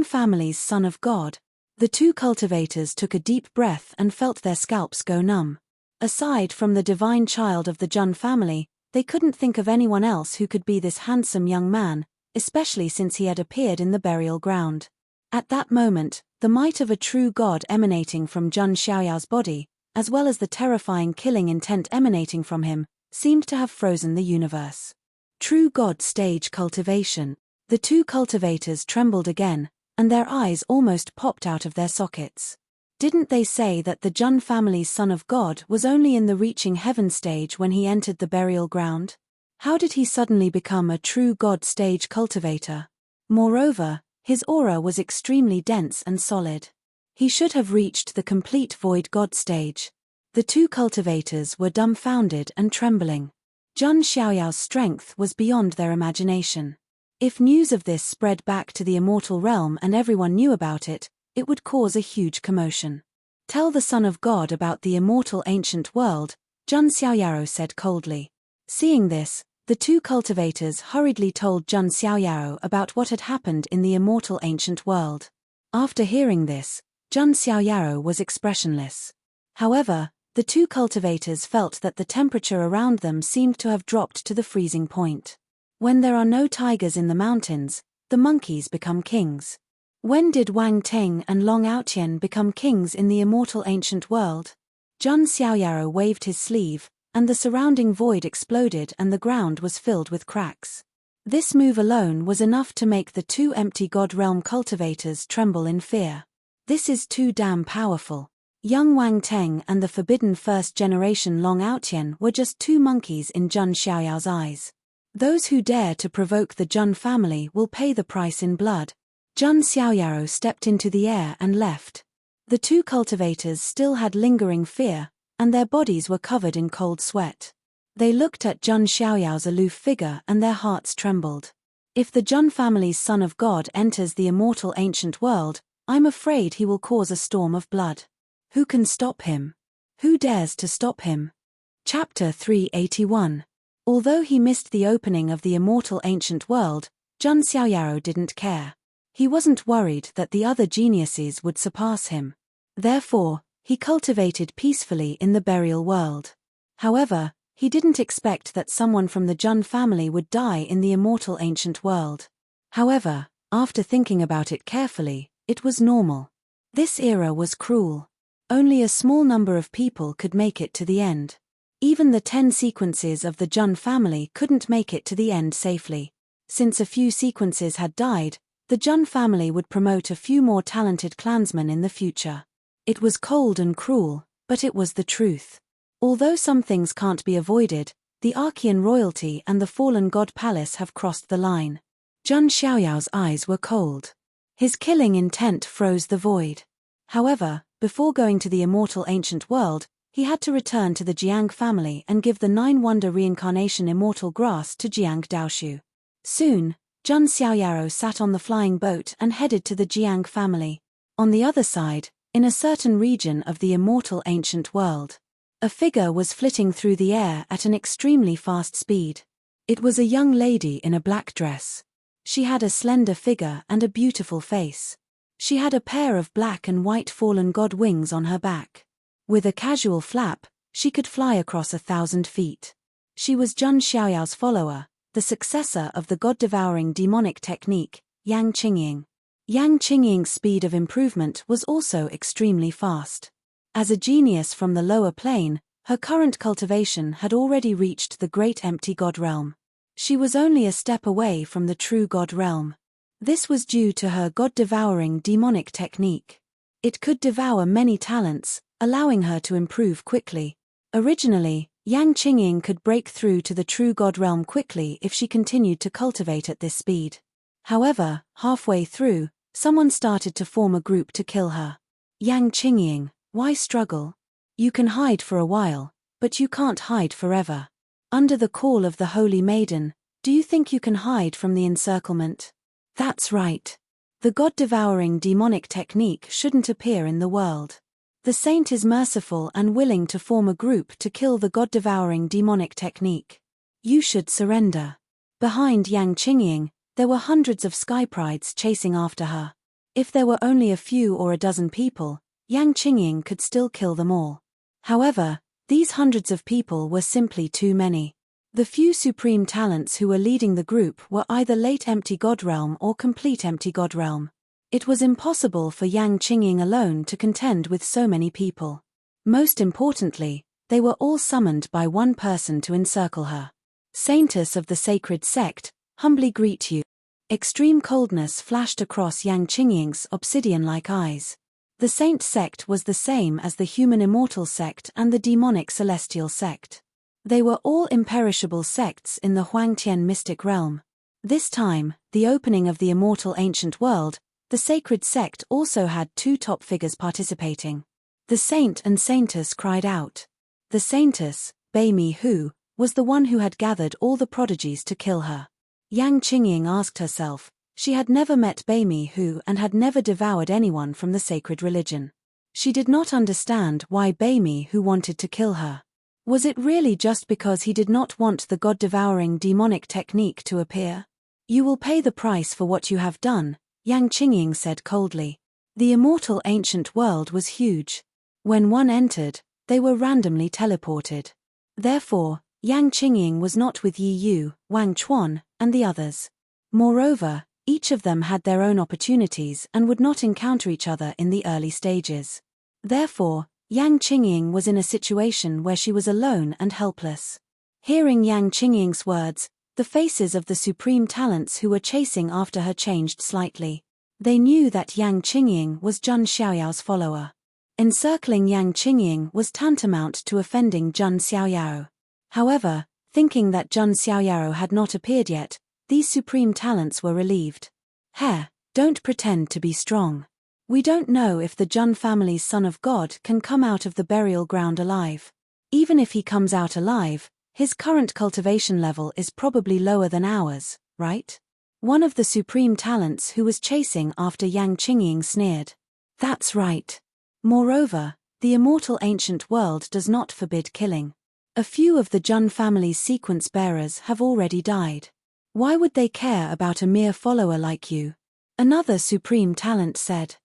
family's son of God. The two cultivators took a deep breath and felt their scalps go numb. Aside from the divine child of the Zhang family, they couldn't think of anyone else who could be this handsome young man, especially since he had appeared in the burial ground. At that moment, the might of a true god emanating from Zhang Xiaoyao's body, as well as the terrifying killing intent emanating from him, seemed to have frozen the universe. True god stage cultivation. The two cultivators trembled again, and their eyes almost popped out of their sockets. Didn't they say that the Zhang family's son of God was only in the reaching heaven stage when he entered the burial ground? How did he suddenly become a true god stage cultivator? Moreover, his aura was extremely dense and solid. He should have reached the complete void god stage. The two cultivators were dumbfounded and trembling. Zhang Xiaoyao's strength was beyond their imagination. If news of this spread back to the immortal realm and everyone knew about it, it would cause a huge commotion. Tell the Son of God about the immortal ancient world, Zhang Xiaoyao said coldly. Seeing this, the two cultivators hurriedly told Zhang Xiaoyao about what had happened in the immortal ancient world. After hearing this, Zhang Xiaoyao was expressionless. However, the two cultivators felt that the temperature around them seemed to have dropped to the freezing point. When there are no tigers in the mountains, the monkeys become kings. When did Wang Teng and Long Aotian become kings in the immortal ancient world? Zhang Xiaoyao waved his sleeve, and the surrounding void exploded and the ground was filled with cracks. This move alone was enough to make the two empty god realm cultivators tremble in fear. This is too damn powerful. Young Wang Teng and the forbidden first-generation Long Aotian were just two monkeys in Zhang Xiaoyao's eyes. Those who dare to provoke the Zhang family will pay the price in blood. Zhang Xiaoyao stepped into the air and left. The two cultivators still had lingering fear, and their bodies were covered in cold sweat. They looked at Zhang Xiaoyao's aloof figure and their hearts trembled. If the Zhang family's son of God enters the immortal ancient world, I'm afraid he will cause a storm of blood. Who can stop him? Who dares to stop him? Chapter 381. Although he missed the opening of the immortal ancient world, Zhang Xiaoyao didn't care. He wasn't worried that the other geniuses would surpass him. Therefore, he cultivated peacefully in the burial world. However, he didn't expect that someone from the Zhang family would die in the immortal ancient world. However, after thinking about it carefully, it was normal. This era was cruel. Only a small number of people could make it to the end. Even the 10 sequences of the Zhang family couldn't make it to the end safely. Since a few sequences had died, the Zhang family would promote a few more talented clansmen in the future. It was cold and cruel, but it was the truth. Although some things can't be avoided, the Archean royalty and the fallen god palace have crossed the line. Zhang Xiaoyao's eyes were cold. His killing intent froze the void. However, before going to the immortal ancient world, he had to return to the Jiang family and give the 9-wonder reincarnation immortal grass to Jiang Daoshu. Soon, Zhang Xiaoyao sat on the flying boat and headed to the Jiang family. On the other side, in a certain region of the immortal ancient world, a figure was flitting through the air at an extremely fast speed. It was a young lady in a black dress. She had a slender figure and a beautiful face. She had a pair of black and white fallen god wings on her back. With a casual flap, she could fly across 1,000 feet. She was Zhang Xiaoyao's follower, the successor of the god-devouring demonic technique, Yang Qingying. Yang Qingying's speed of improvement was also extremely fast. As a genius from the lower plane, her current cultivation had already reached the great empty god realm. She was only a step away from the true god realm. This was due to her god-devouring demonic technique. It could devour many talents, allowing her to improve quickly. Originally, Yang Qingying could break through to the true god realm quickly if she continued to cultivate at this speed. However, halfway through, someone started to form a group to kill her. Yang Qingying, why struggle? You can hide for a while, but you can't hide forever. Under the call of the Holy Maiden, do you think you can hide from the encirclement? That's right. The god-devouring demonic technique shouldn't appear in the world. The saint is merciful and willing to form a group to kill the god-devouring demonic technique. You should surrender. Behind Yang Qingying, there were hundreds of sky prides chasing after her. If there were only a few or a dozen people, Yang Qingying could still kill them all. However, these hundreds of people were simply too many. The few supreme talents who were leading the group were either late empty god realm or complete empty god realm. It was impossible for Yang Qingying alone to contend with so many people. Most importantly, they were all summoned by one person to encircle her. Saintess of the sacred sect, humbly greet you. Extreme coldness flashed across Yang Qingying's obsidian-like eyes. The saint sect was the same as the human immortal sect and the demonic celestial sect. They were all imperishable sects in the Huangtian mystic realm. This time, the opening of the immortal ancient world, the sacred sect also had two top figures participating. The saint and saintess cried out. The saintess, Bei Mi Hu, was the one who had gathered all the prodigies to kill her. Yang Qingying asked herself. She had never met Bei Mi Hu and had never devoured anyone from the sacred religion. She did not understand why Bei Mi Hu wanted to kill her. Was it really just because he did not want the god-devouring demonic technique to appear? You will pay the price for what you have done, Yang Qingying said coldly. The immortal ancient world was huge. When one entered, they were randomly teleported. Therefore, Yang Qingying was not with Yi Yu, Wang Chuan, and the others. Moreover, each of them had their own opportunities and would not encounter each other in the early stages. Therefore, Yang Qingying was in a situation where she was alone and helpless. Hearing Yang Qingying's words, the faces of the supreme talents who were chasing after her changed slightly. They knew that Yang Qingying was Zhun Xiaoyao's follower. Encircling Yang Qingying was tantamount to offending Zhun Xiaoyao. However, thinking that Zhun Xiaoyao had not appeared yet, these supreme talents were relieved. Don't pretend to be strong. We don't know if the Zhun family's son of God can come out of the burial ground alive. Even if he comes out alive, his current cultivation level is probably lower than ours, right? One of the supreme talents who was chasing after Yang Qingying sneered. That's right. Moreover, the immortal ancient world does not forbid killing. A few of the Zhun family's sequence bearers have already died. Why would they care about a mere follower like you? Another supreme talent said.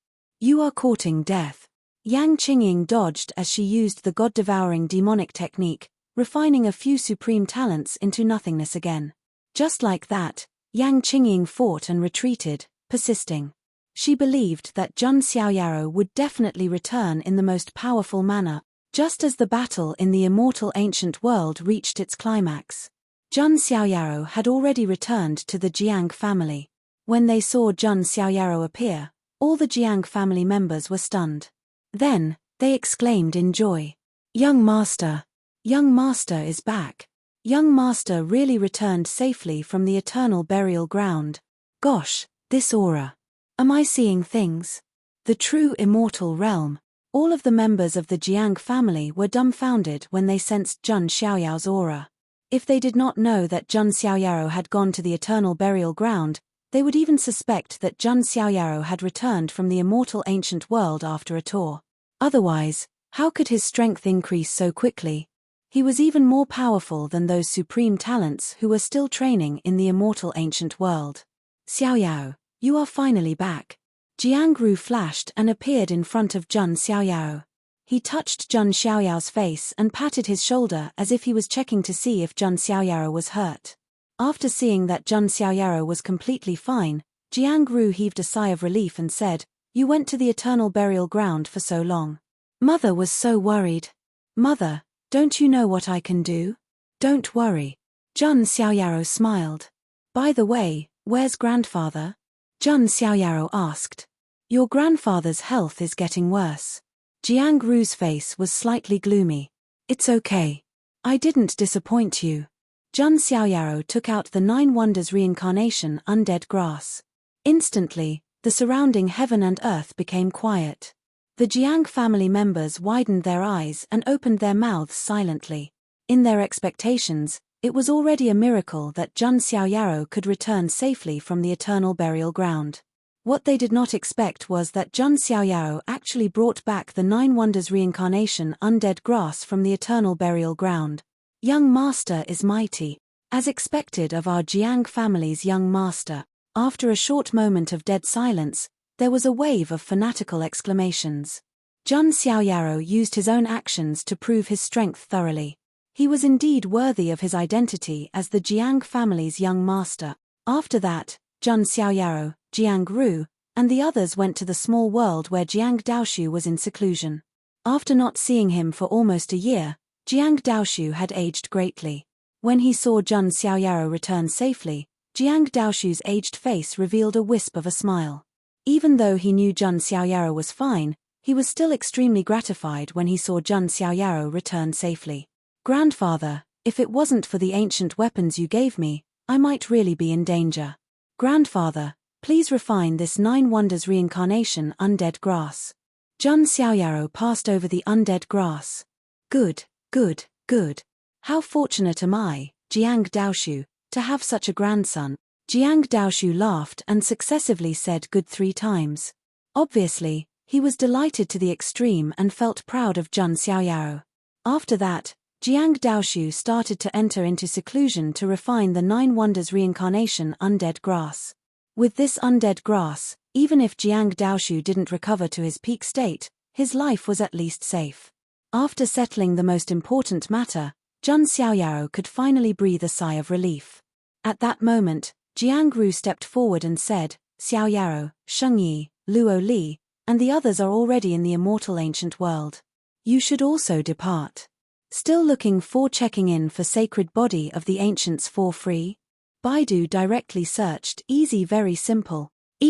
You are courting death. Yang Qingying dodged as she used the god-devouring demonic technique, refining a few supreme talents into nothingness again. Just like that, Yang Qingying fought and retreated, persisting. She believed that Zhun Xiaoyao would definitely return in the most powerful manner, just as the battle in the immortal ancient world reached its climax. Zhun Xiaoyao had already returned to the Jiang family. When they saw Zhun Xiaoyao appear, all the Jiang family members were stunned. Then, they exclaimed in joy. Young Master! Young Master is back! Young Master really returned safely from the eternal burial ground. Gosh, this aura! Am I seeing things? The true immortal realm. All of the members of the Jiang family were dumbfounded when they sensed Zhun Xiaoyao's aura. If they did not know that Zhun Xiaoyao had gone to the eternal burial ground, they would even suspect that Zhun Xiaoyao had returned from the immortal ancient world after a tour. Otherwise, how could his strength increase so quickly? He was even more powerful than those supreme talents who were still training in the immortal ancient world. Xiaoyao, you are finally back. Jiangru flashed and appeared in front of Zhun Xiaoyao. He touched Zhun Xiaoyao's face and patted his shoulder as if he was checking to see if Zhun Xiaoyao was hurt. After seeing that Zhun Xiaoyao was completely fine, Jiangru heaved a sigh of relief and said, You went to the eternal burial ground for so long. Mother was so worried. Mother, don't you know what I can do? Don't worry. Zhun Xiaoyao smiled. By the way, where's grandfather? Zhun Xiaoyao asked. Your grandfather's health is getting worse. Jiangru's face was slightly gloomy. It's okay. I didn't disappoint you. Zhun Xiaoyao took out the 9 Wonders reincarnation undead grass. Instantly, the surrounding heaven and earth became quiet. The Jiang family members widened their eyes and opened their mouths silently. In their expectations, it was already a miracle that Zhun Xiaoyao could return safely from the eternal burial ground. What they did not expect was that Zhun Xiaoyao actually brought back the 9 Wonders reincarnation undead grass from the eternal burial ground. Young Master is mighty. As expected of our Jiang family's young master, after a short moment of dead silence, there was a wave of fanatical exclamations. Zhun Xiaoyao used his own actions to prove his strength thoroughly. He was indeed worthy of his identity as the Jiang family's young master. After that, Zhun Xiaoyao, Jiangru, and the others went to the small world where Jiang Daoshu was in seclusion. After not seeing him for almost a year, Jiang Daoshu had aged greatly. When he saw Jun Xiaoyaro return safely, Jiang Daoshu's aged face revealed a wisp of a smile. Even though he knew Jun Xiaoyaro was fine, he was still extremely gratified when he saw Jun Xiaoyaro return safely. "Grandfather, if it wasn't for the ancient weapons you gave me, I might really be in danger. Grandfather, please refine this 9 wonders reincarnation undead grass." Jun Xiaoyaro passed over the undead grass. Good, good, good. How fortunate am I, Jiang Daoshu, to have such a grandson." Jiang Daoshu laughed and successively said good 3 times. Obviously, he was delighted to the extreme and felt proud of Jun Xiaoyaro. After that, Jiang Daoshu started to enter into seclusion to refine the 9 wonders reincarnation undead grass. With this undead grass, even if Jiang Daoshu didn't recover to his peak state, his life was at least safe. After settling the most important matter, Jun Xiaoyaro could finally breathe a sigh of relief. At that moment, Jiang Ru stepped forward and said, "Xiaoyaro, Shengyi, Luo Li, and the others are already in the immortal ancient world. You should also depart. Still looking for checking in for sacred body of the ancients for free?" Baidu directly searched easy very simple, =.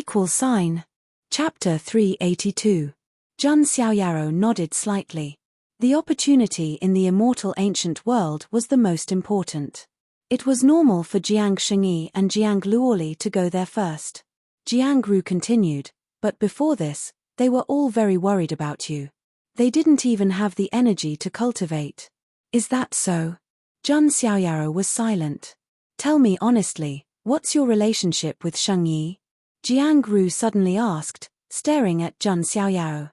Chapter 382. Jun Xiaoyaro nodded slightly. The opportunity in the immortal ancient world was the most important. It was normal for Jiang Shengyi and Jiang Luoli to go there first. Jiang Ru continued, "But before this, they were all very worried about you. They didn't even have the energy to cultivate." "Is that so?" Jun Xiaoyaro was silent. "Tell me honestly, what's your relationship with Shengyi?" Jiang Ru suddenly asked, staring at Jun Xiaoyaro.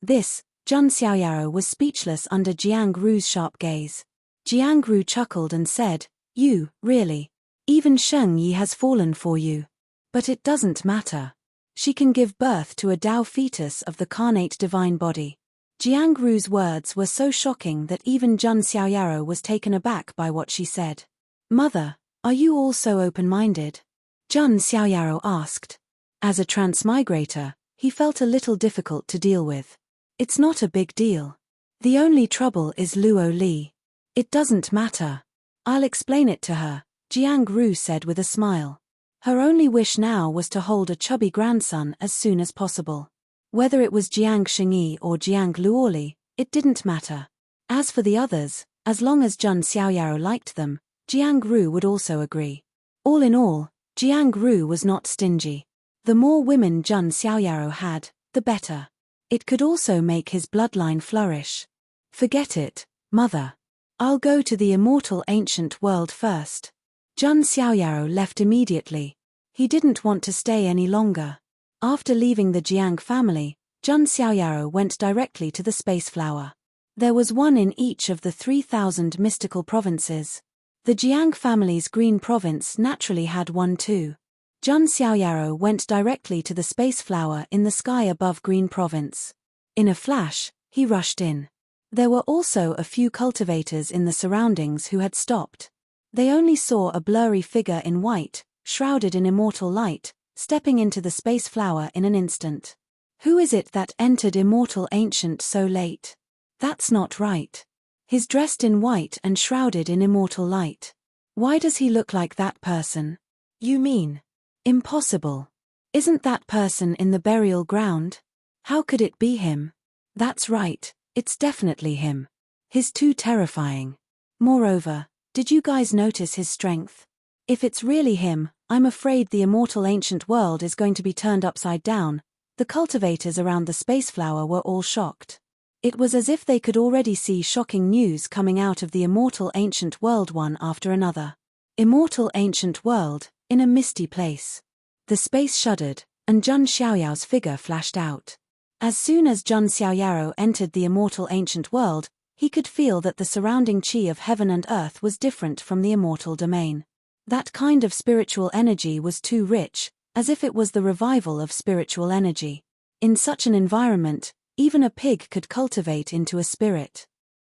This. Jun Xiaoyaro was speechless under Jiang Ru's sharp gaze. Jiang Ru chuckled and said, "You, really? Even Shengyi has fallen for you. But it doesn't matter. She can give birth to a Dao fetus of the carnate divine body." Jiang Ru's words were so shocking that even Jun Xiaoyaro was taken aback by what she said. "Mother, are you all so open-minded?" Jun Xiaoyaro asked. As a transmigrator, he felt a little difficult to deal with. "It's not a big deal. The only trouble is Luo Li. It doesn't matter. I'll explain it to her," Jiang Ru said with a smile. Her only wish now was to hold a chubby grandson as soon as possible. Whether it was Jiang Shengyi or Jiang Luoli, it didn't matter. As for the others, as long as Jun Xiaoyaro liked them, Jiang Ru would also agree. All in all, Jiang Ru was not stingy. The more women Jun Xiaoyaro had, the better. It could also make his bloodline flourish. "Forget it, mother. I'll go to the immortal ancient world first." Jun Xiaoyaro left immediately. He didn't want to stay any longer. After leaving the Jiang family, Jun Xiaoyaro went directly to the space flower. There was one in each of the 3,000 mystical provinces. The Jiang family's green province naturally had one too. Jun Xiaoyaro went directly to the space flower in the sky above Green Province. In a flash, he rushed in. There were also a few cultivators in the surroundings who had stopped. They only saw a blurry figure in white, shrouded in immortal light, stepping into the space flower in an instant. "Who is it that entered immortal ancient so late? That's not right. He's dressed in white and shrouded in immortal light. Why does he look like that person?" "You mean? Impossible. Isn't that person in the burial ground? How could it be him?" "That's right, it's definitely him. He's too terrifying. Moreover, did you guys notice his strength? If it's really him, I'm afraid the immortal ancient world is going to be turned upside down." The cultivators around the space flower were all shocked. It was as if they could already see shocking news coming out of the immortal ancient world one after another. Immortal ancient world, in a misty place. The space shuddered, and Jun Xiaoyao's figure flashed out. As soon as Jun Xiaoyaro entered the immortal ancient world, he could feel that the surrounding chi of heaven and earth was different from the immortal domain. That kind of spiritual energy was too rich, as if it was the revival of spiritual energy. In such an environment, even a pig could cultivate into a spirit.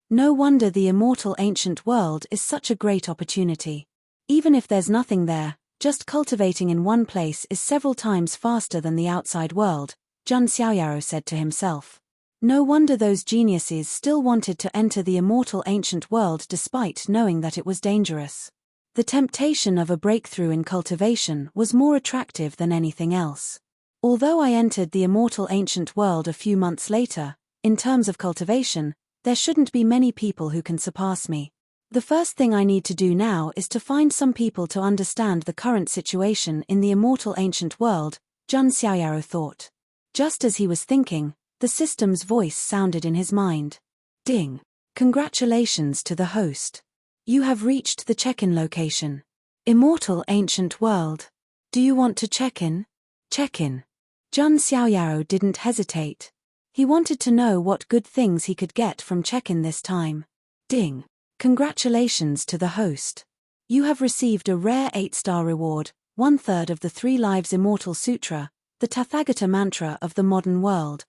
No wonder the immortal ancient world is such a great opportunity. Even if there's nothing there, Just cultivating in one place is several times faster than the outside world, Jun Xiaoyaro said to himself. No wonder those geniuses still wanted to enter the immortal ancient world despite knowing that it was dangerous. The temptation of a breakthrough in cultivation was more attractive than anything else. Although I entered the immortal ancient world a few months later, in terms of cultivation, there shouldn't be many people who can surpass me. The first thing I need to do now is to find some people to understand the current situation in the immortal ancient world, Jun Xiaoyaro thought. Just as he was thinking, the system's voice sounded in his mind. Ding! Congratulations to the host. You have reached the check-in location. Immortal ancient world. Do you want to check in? Check in. Jun Xiaoyaro didn't hesitate. He wanted to know what good things he could get from check-in this time. Ding! Congratulations to the host. You have received a rare 8-star reward, 1/3 of the 3 Lives Immortal Sutra, the Tathagata mantra of the modern world.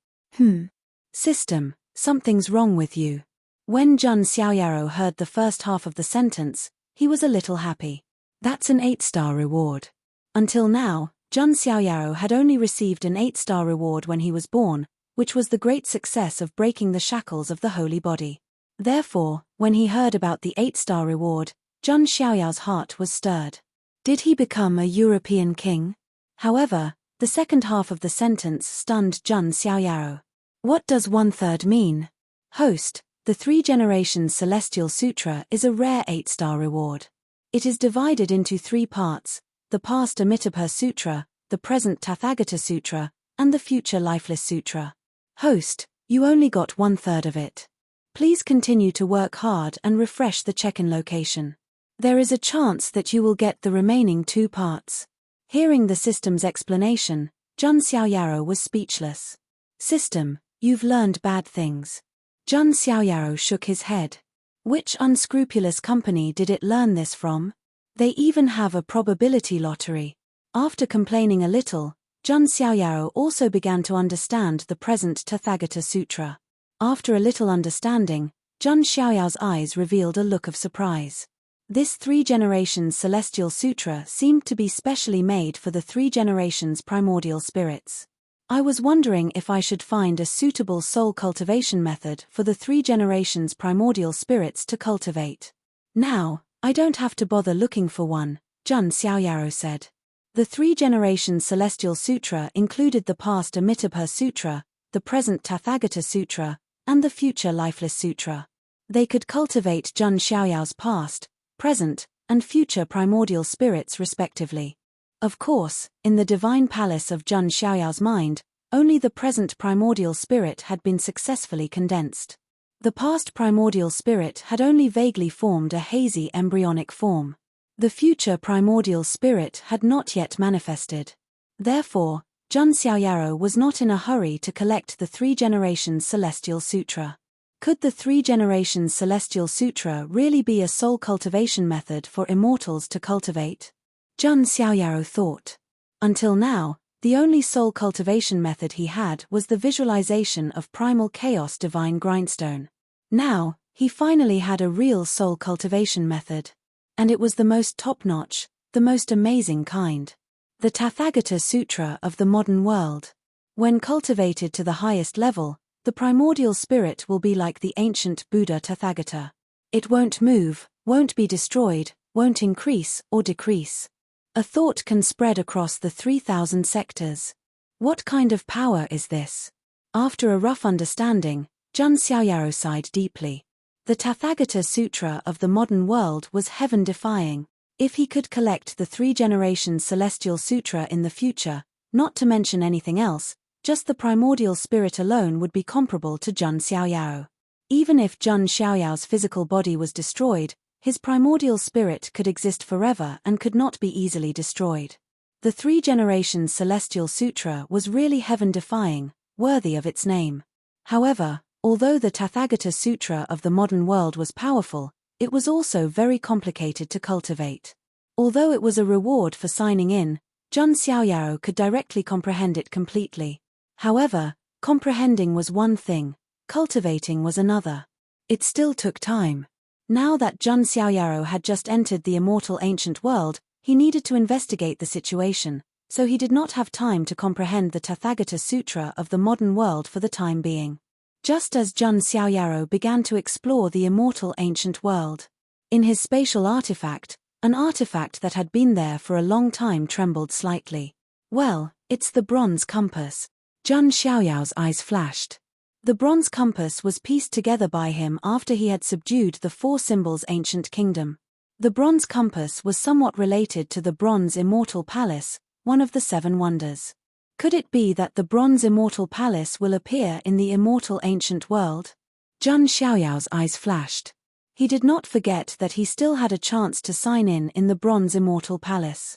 System, something's wrong with you. When Jun Xiaoyaro heard the first half of the sentence, he was a little happy. That's an 8-star reward. Until now, Jun Xiaoyaro had only received an 8-star reward when he was born, which was the great success of breaking the shackles of the holy body. Therefore, when he heard about the 8-star reward, Jun Xiaoyao's heart was stirred. Did he become a European king? However, the second half of the sentence stunned Jun Xiaoyaro. What does 1/3 mean? Host, the 3 Generations Celestial Sutra is a rare 8-star reward. It is divided into 3 parts, the past Amitabha Sutra, the present Tathagata Sutra, and the future Lifeless Sutra. Host, you only got 1/3 of it. Please continue to work hard and refresh the check-in location. There is a chance that you will get the remaining 2 parts. Hearing the system's explanation, Jun Xiaoyaro was speechless. System, you've learned bad things. Jun Xiaoyaro shook his head. Which unscrupulous company did it learn this from? They even have a probability lottery. After complaining a little, Jun Xiaoyaro also began to understand the present Tathagata Sutra. After a little understanding, Jun Xiaoyao's eyes revealed a look of surprise. This 3 Generations Celestial Sutra seemed to be specially made for the 3 Generations Primordial Spirits. I was wondering if I should find a suitable soul cultivation method for the 3 Generations Primordial Spirits to cultivate. Now, I don't have to bother looking for one, Jun Xiaoyaro said. The 3 Generations Celestial Sutra included the past Amitabha Sutra, the present Tathagata Sutra, and the future Lifeless Sutra. They could cultivate Jun Xiaoyao's past, present, and future primordial spirits respectively. Of course, in the divine palace of Jun Xiaoyao's mind, only the present primordial spirit had been successfully condensed. The past primordial spirit had only vaguely formed a hazy embryonic form. The future primordial spirit had not yet manifested. Therefore, Jun Xiaoyaro was not in a hurry to collect the 3 Generations Celestial Sutra. Could the 3 Generations Celestial Sutra really be a soul cultivation method for immortals to cultivate? Jun Xiaoyaro thought. Until now, the only soul cultivation method he had was the visualization of primal chaos divine grindstone. Now, he finally had a real soul cultivation method. And it was the most top-notch, the most amazing kind. The Tathagata Sutra of the modern world. When cultivated to the highest level, the primordial spirit will be like the ancient Buddha Tathagata. It won't move, won't be destroyed, won't increase or decrease. A thought can spread across the 3,000 sectors. What kind of power is this? After a rough understanding, Jun Xiaoyaro sighed deeply. The Tathagata Sutra of the modern world was heaven-defying. If he could collect the 3 Generations Celestial Sutra in the future, not to mention anything else, just the primordial spirit alone would be comparable to Jun Xiaoyaro. Even if Jun Xiaoyao's physical body was destroyed, his primordial spirit could exist forever and could not be easily destroyed. The 3 Generations Celestial Sutra was really heaven-defying, worthy of its name. However, although the Tathagata Sutra of the modern world was powerful, it was also very complicated to cultivate. Although it was a reward for signing in, Jun Xiaoyaro could directly comprehend it completely. However, comprehending was one thing, cultivating was another. It still took time. Now that Jun Xiaoyaro had just entered the immortal ancient world, He needed to investigate the situation, so he did not have time to comprehend the Tathagata Sutra of the modern world for the time being. Just as Jun Xiaoyaro began to explore the immortal ancient world. In his spatial artifact, an artifact that had been there for a long time trembled slightly. Well, it's the bronze compass. Jun Xiaoyao's eyes flashed. The bronze compass was pieced together by him after he had subdued the 4 symbols ancient kingdom. The bronze compass was somewhat related to the bronze immortal palace, one of the 7 wonders. Could it be that the bronze immortal palace will appear in the immortal ancient world? Jun Xiaoyao's eyes flashed. He did not forget that he still had a chance to sign in the bronze immortal palace.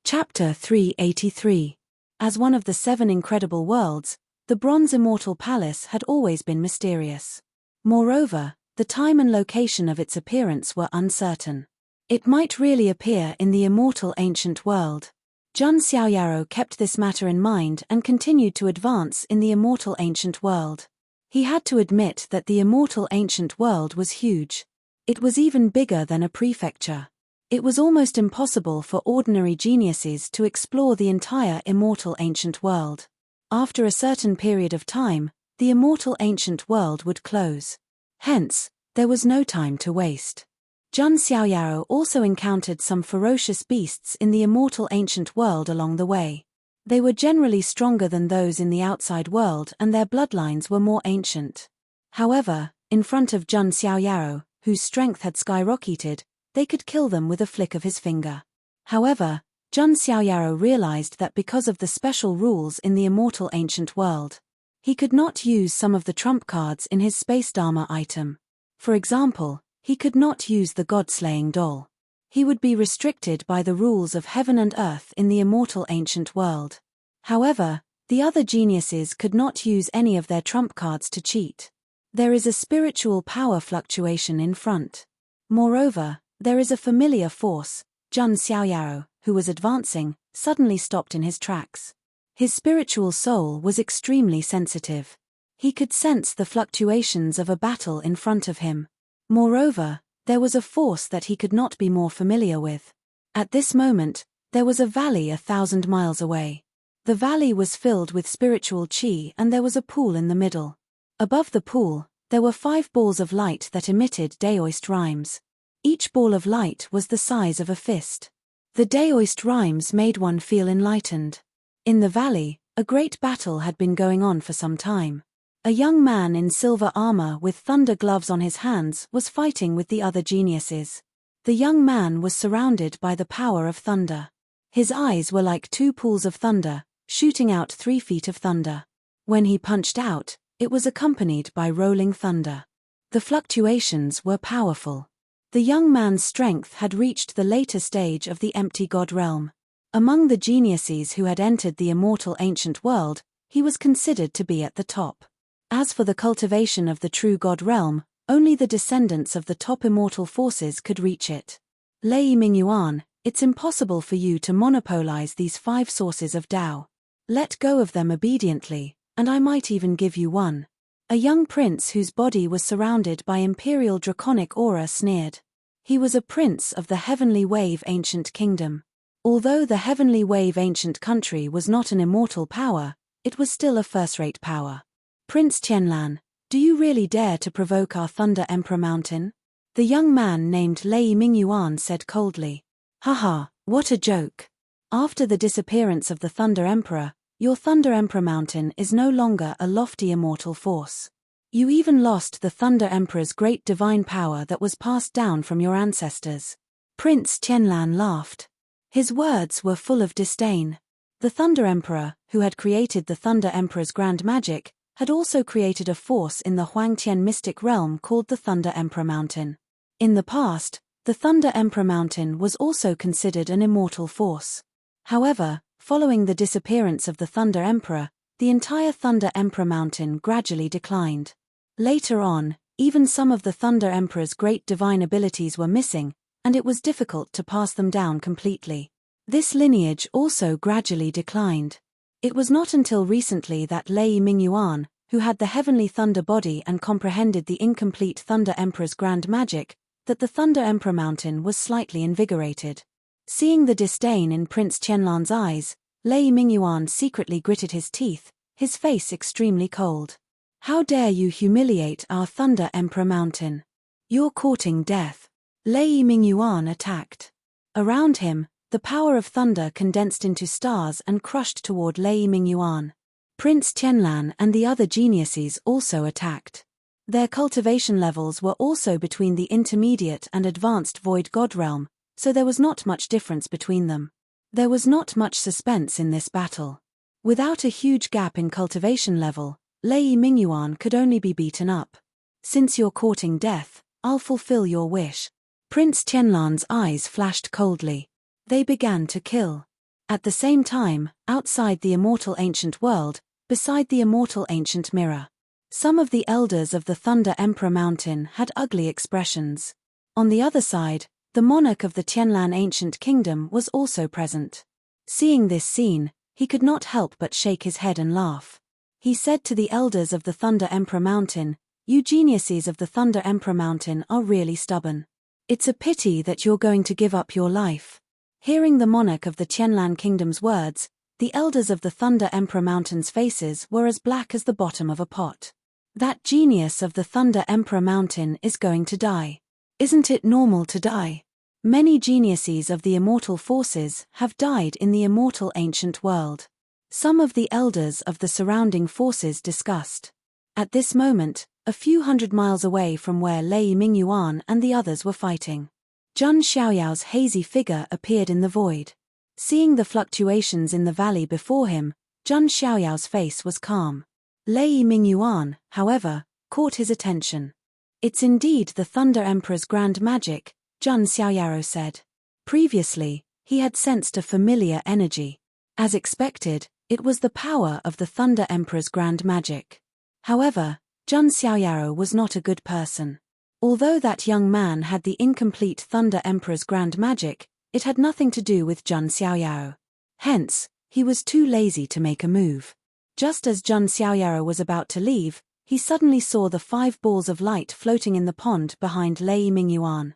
Chapter 383. As one of the 7 incredible worlds, the bronze immortal palace had always been mysterious. Moreover, the time and location of its appearance were uncertain. It might really appear in the immortal ancient world. Jun Xiaoyaro kept this matter in mind and continued to advance in the immortal ancient world. He had to admit that the immortal ancient world was huge. It was even bigger than a prefecture. It was almost impossible for ordinary geniuses to explore the entire immortal ancient world. After a certain period of time, the immortal ancient world would close. Hence, there was no time to waste. Jun Xiaoyaro also encountered some ferocious beasts in the immortal ancient world along the way. They were generally stronger than those in the outside world and their bloodlines were more ancient. However, in front of Jun Xiaoyaro, whose strength had skyrocketed, they could kill them with a flick of his finger. However, Jun Xiaoyaro realized that because of the special rules in the immortal ancient world, he could not use some of the trump cards in his space Dharma item. For example, he could not use the god-slaying doll. He would be restricted by the rules of heaven and earth in the immortal ancient world. However, the other geniuses could not use any of their trump cards to cheat. There is a spiritual power fluctuation in front. Moreover, there is a familiar force. Jun Xiaoyaro, who was advancing, suddenly stopped in his tracks. His spiritual soul was extremely sensitive. He could sense the fluctuations of a battle in front of him. Moreover, there was a force that he could not be more familiar with. At this moment, there was a valley 1,000 miles away. The valley was filled with spiritual chi and there was a pool in the middle. Above the pool, there were 5 balls of light that emitted Daoist rhymes. Each ball of light was the size of a fist. The Daoist rhymes made one feel enlightened. In the valley, a great battle had been going on for some time. A young man in silver armor with thunder gloves on his hands was fighting with the other geniuses. The young man was surrounded by the power of thunder. His eyes were like 2 pools of thunder, shooting out 3 feet of thunder. When he punched out, it was accompanied by rolling thunder. The fluctuations were powerful. The young man's strength had reached the later stage of the empty god realm. Among the geniuses who had entered the immortal ancient world, he was considered to be at the top. As for the cultivation of the true god realm, only the descendants of the top immortal forces could reach it. Lei Mingyuan, it's impossible for you to monopolize these 5 sources of Tao. Let go of them obediently, and I might even give you one. A young prince whose body was surrounded by imperial draconic aura sneered. He was a prince of the Heavenly Wave ancient kingdom. Although the Heavenly Wave ancient country was not an immortal power, it was still a first-rate power. Prince Tianlan, do you really dare to provoke our Thunder Emperor Mountain? The young man named Lei Mingyuan said coldly. Haha, what a joke. After the disappearance of the Thunder Emperor, your Thunder Emperor Mountain is no longer a lofty immortal force. You even lost the Thunder Emperor's great divine power that was passed down from your ancestors. Prince Tianlan laughed. His words were full of disdain. The Thunder Emperor, who had created the Thunder Emperor's grand magic, had also created a force in the Huangtian mystic realm called the Thunder Emperor Mountain. In the past, the Thunder Emperor Mountain was also considered an immortal force. However, following the disappearance of the Thunder Emperor, the entire Thunder Emperor Mountain gradually declined. Later on, even some of the Thunder Emperor's great divine abilities were missing, and it was difficult to pass them down completely. This lineage also gradually declined. It was not until recently that Lei Mingyuan, who had the heavenly thunder body and comprehended the incomplete Thunder Emperor's grand magic, that the Thunder Emperor Mountain was slightly invigorated. Seeing the disdain in Prince Qianlan's eyes, Lei Mingyuan secretly gritted his teeth, his face extremely cold. How dare you humiliate our Thunder Emperor Mountain? You're courting death. Lei Mingyuan attacked. Around him, the power of thunder condensed into stars and crushed toward Lei Mingyuan. Prince Qianlan and the other geniuses also attacked. Their cultivation levels were also between the intermediate and advanced Void God realm, so there was not much difference between them. There was not much suspense in this battle. Without a huge gap in cultivation level, Lei Mingyuan could only be beaten up. Since you're courting death, I'll fulfill your wish. Prince Qianlan's eyes flashed coldly. They began to kill. At the same time, outside the immortal ancient world, beside the immortal ancient mirror, some of the elders of the Thunder Emperor Mountain had ugly expressions. On the other side, the monarch of the Tianlan ancient kingdom was also present. Seeing this scene, he could not help but shake his head and laugh. He said to the elders of the Thunder Emperor Mountain, "You geniuses of the Thunder Emperor Mountain are really stubborn. It's a pity that you're going to give up your life." Hearing the monarch of the Tianlan kingdom's words, the elders of the Thunder Emperor Mountain's faces were as black as the bottom of a pot. That genius of the Thunder Emperor Mountain is going to die. Isn't it normal to die? Many geniuses of the immortal forces have died in the immortal ancient world. Some of the elders of the surrounding forces discussed. At this moment, a few hundred miles away from where Lei Mingyuan and the others were fighting, Zhun Xiaoyao's hazy figure appeared in the void. Seeing the fluctuations in the valley before him, Zhun Xiaoyao's face was calm. Lei Mingyuan, however, caught his attention. "It's indeed the Thunder Emperor's grand magic," Zhun Xiaoyao said. Previously, he had sensed a familiar energy. As expected, it was the power of the Thunder Emperor's grand magic. However, Zhun Xiaoyao was not a good person. Although that young man had the incomplete Thunder Emperor's grand magic, it had nothing to do with Zhun Xiaoyao. Hence, he was too lazy to make a move. Just as Zhun Xiaoyao was about to leave, he suddenly saw the 5 balls of light floating in the pond behind Lei Mingyuan.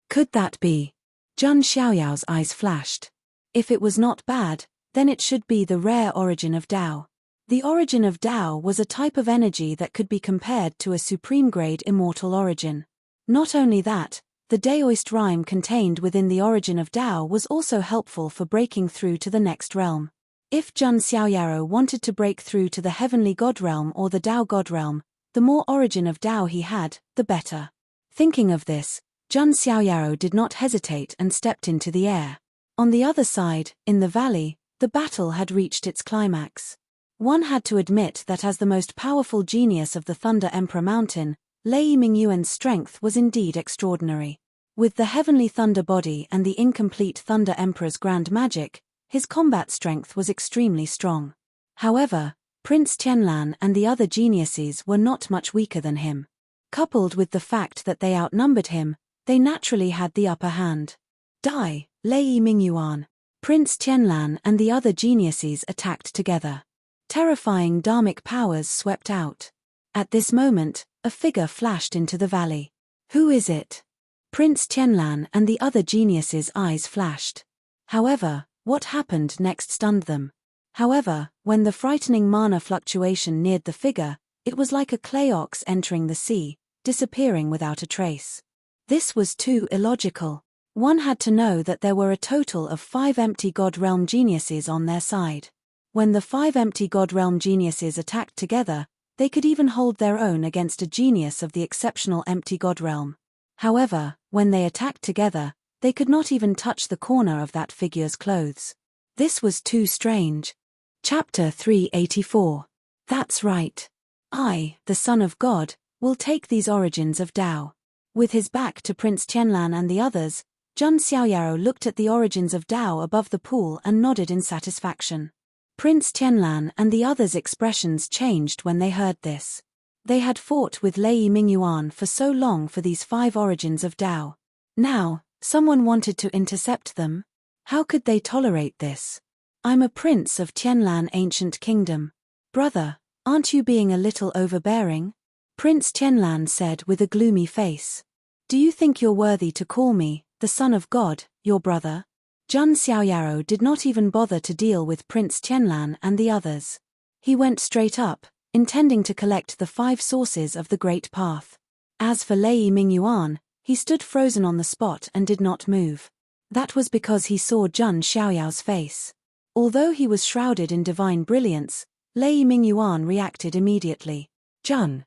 Could that be? Zhun Xiaoyao's eyes flashed. If it was not bad, then it should be the rare origin of Tao. The origin of Tao was a type of energy that could be compared to a supreme-grade immortal origin. Not only that, the Daoist rhyme contained within the origin of Tao was also helpful for breaking through to the next realm. If Zhun Xiaoyao wanted to break through to the heavenly god realm or the Tao god realm, the more origin of Tao he had, the better. Thinking of this, Zhun Xiaoyao did not hesitate and stepped into the air. On the other side, in the valley, the battle had reached its climax. One had to admit that as the most powerful genius of the Thunder Emperor Mountain, Lei Mingyuan's strength was indeed extraordinary. With the heavenly thunder body and the incomplete Thunder Emperor's grand magic, his combat strength was extremely strong. However, Prince Qianlan and the other geniuses were not much weaker than him. Coupled with the fact that they outnumbered him, they naturally had the upper hand. Die, Lei Mingyuan. Prince Qianlan and the other geniuses attacked together. Terrifying dharmic powers swept out. At this moment, a figure flashed into the valley. Who is it? Prince Qianlan and the other geniuses' eyes flashed. However, what happened next stunned them. However, when the frightening mana fluctuation neared the figure, it was like a clay ox entering the sea, disappearing without a trace. This was too illogical. One had to know that there were a total of 5 empty God Realm geniuses on their side. When the 5 empty God Realm geniuses attacked together, they could even hold their own against a genius of the exceptional empty God Realm. However, when they attacked together, they could not even touch the corner of that figure's clothes. This was too strange. Chapter 384. That's right. I, the Son of God, will take these origins of Tao. With his back to Prince Qianlan and the others, Zhun Xiaoyao looked at the origins of Tao above the pool and nodded in satisfaction. Prince Qianlan and the others' expressions changed when they heard this. They had fought with Lei Mingyuan for so long for these 5 origins of Tao. Now, someone wanted to intercept them? How could they tolerate this? I'm a prince of Tianlan ancient kingdom. Brother, aren't you being a little overbearing? Prince Qianlan said with a gloomy face. Do you think you're worthy to call me, the Son of God, your brother? Zhang Xiaoyaro did not even bother to deal with Prince Qianlan and the others. He went straight up, intending to collect the 5 sources of the Great Path. As for Lei Mingyuan, he stood frozen on the spot and did not move. That was because he saw Zhang Xiaoyao's face. Although he was shrouded in divine brilliance, Lei Mingyuan reacted immediately. Zhang.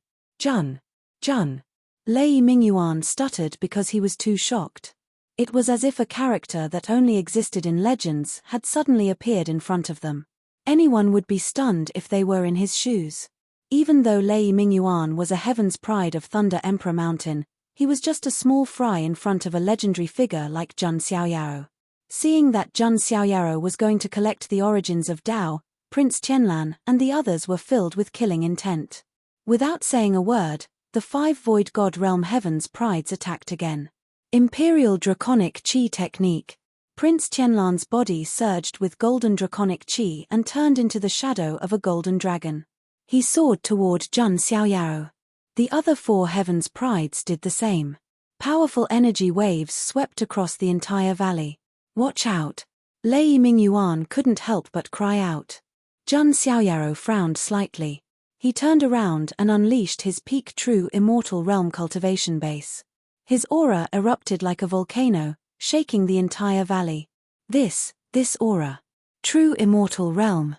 Lei Mingyuan stuttered because he was too shocked. It was as if a character that only existed in legends had suddenly appeared in front of them. Anyone would be stunned if they were in his shoes. Even though Lei Mingyuan was a heaven's pride of Thunder Emperor Mountain, he was just a small fry in front of a legendary figure like Zhang Xiaoyaro. Seeing that Zhang Xiaoyaro was going to collect the origins of Tao, Prince Qianlan and the others were filled with killing intent. Without saying a word, the 5 Void God Realm Heavens prides attacked again. Imperial Draconic Qi Technique. Prince Qianlan's body surged with golden draconic qi and turned into the shadow of a golden dragon. He soared toward Zhang Xiaoyaro. The other 4 heavens prides did the same. Powerful energy waves swept across the entire valley. Watch out! Lei Mingyuan couldn't help but cry out. Zhang Xiaoyaro frowned slightly. He turned around and unleashed his peak true immortal realm cultivation base. His aura erupted like a volcano, shaking the entire valley. This aura. True immortal realm.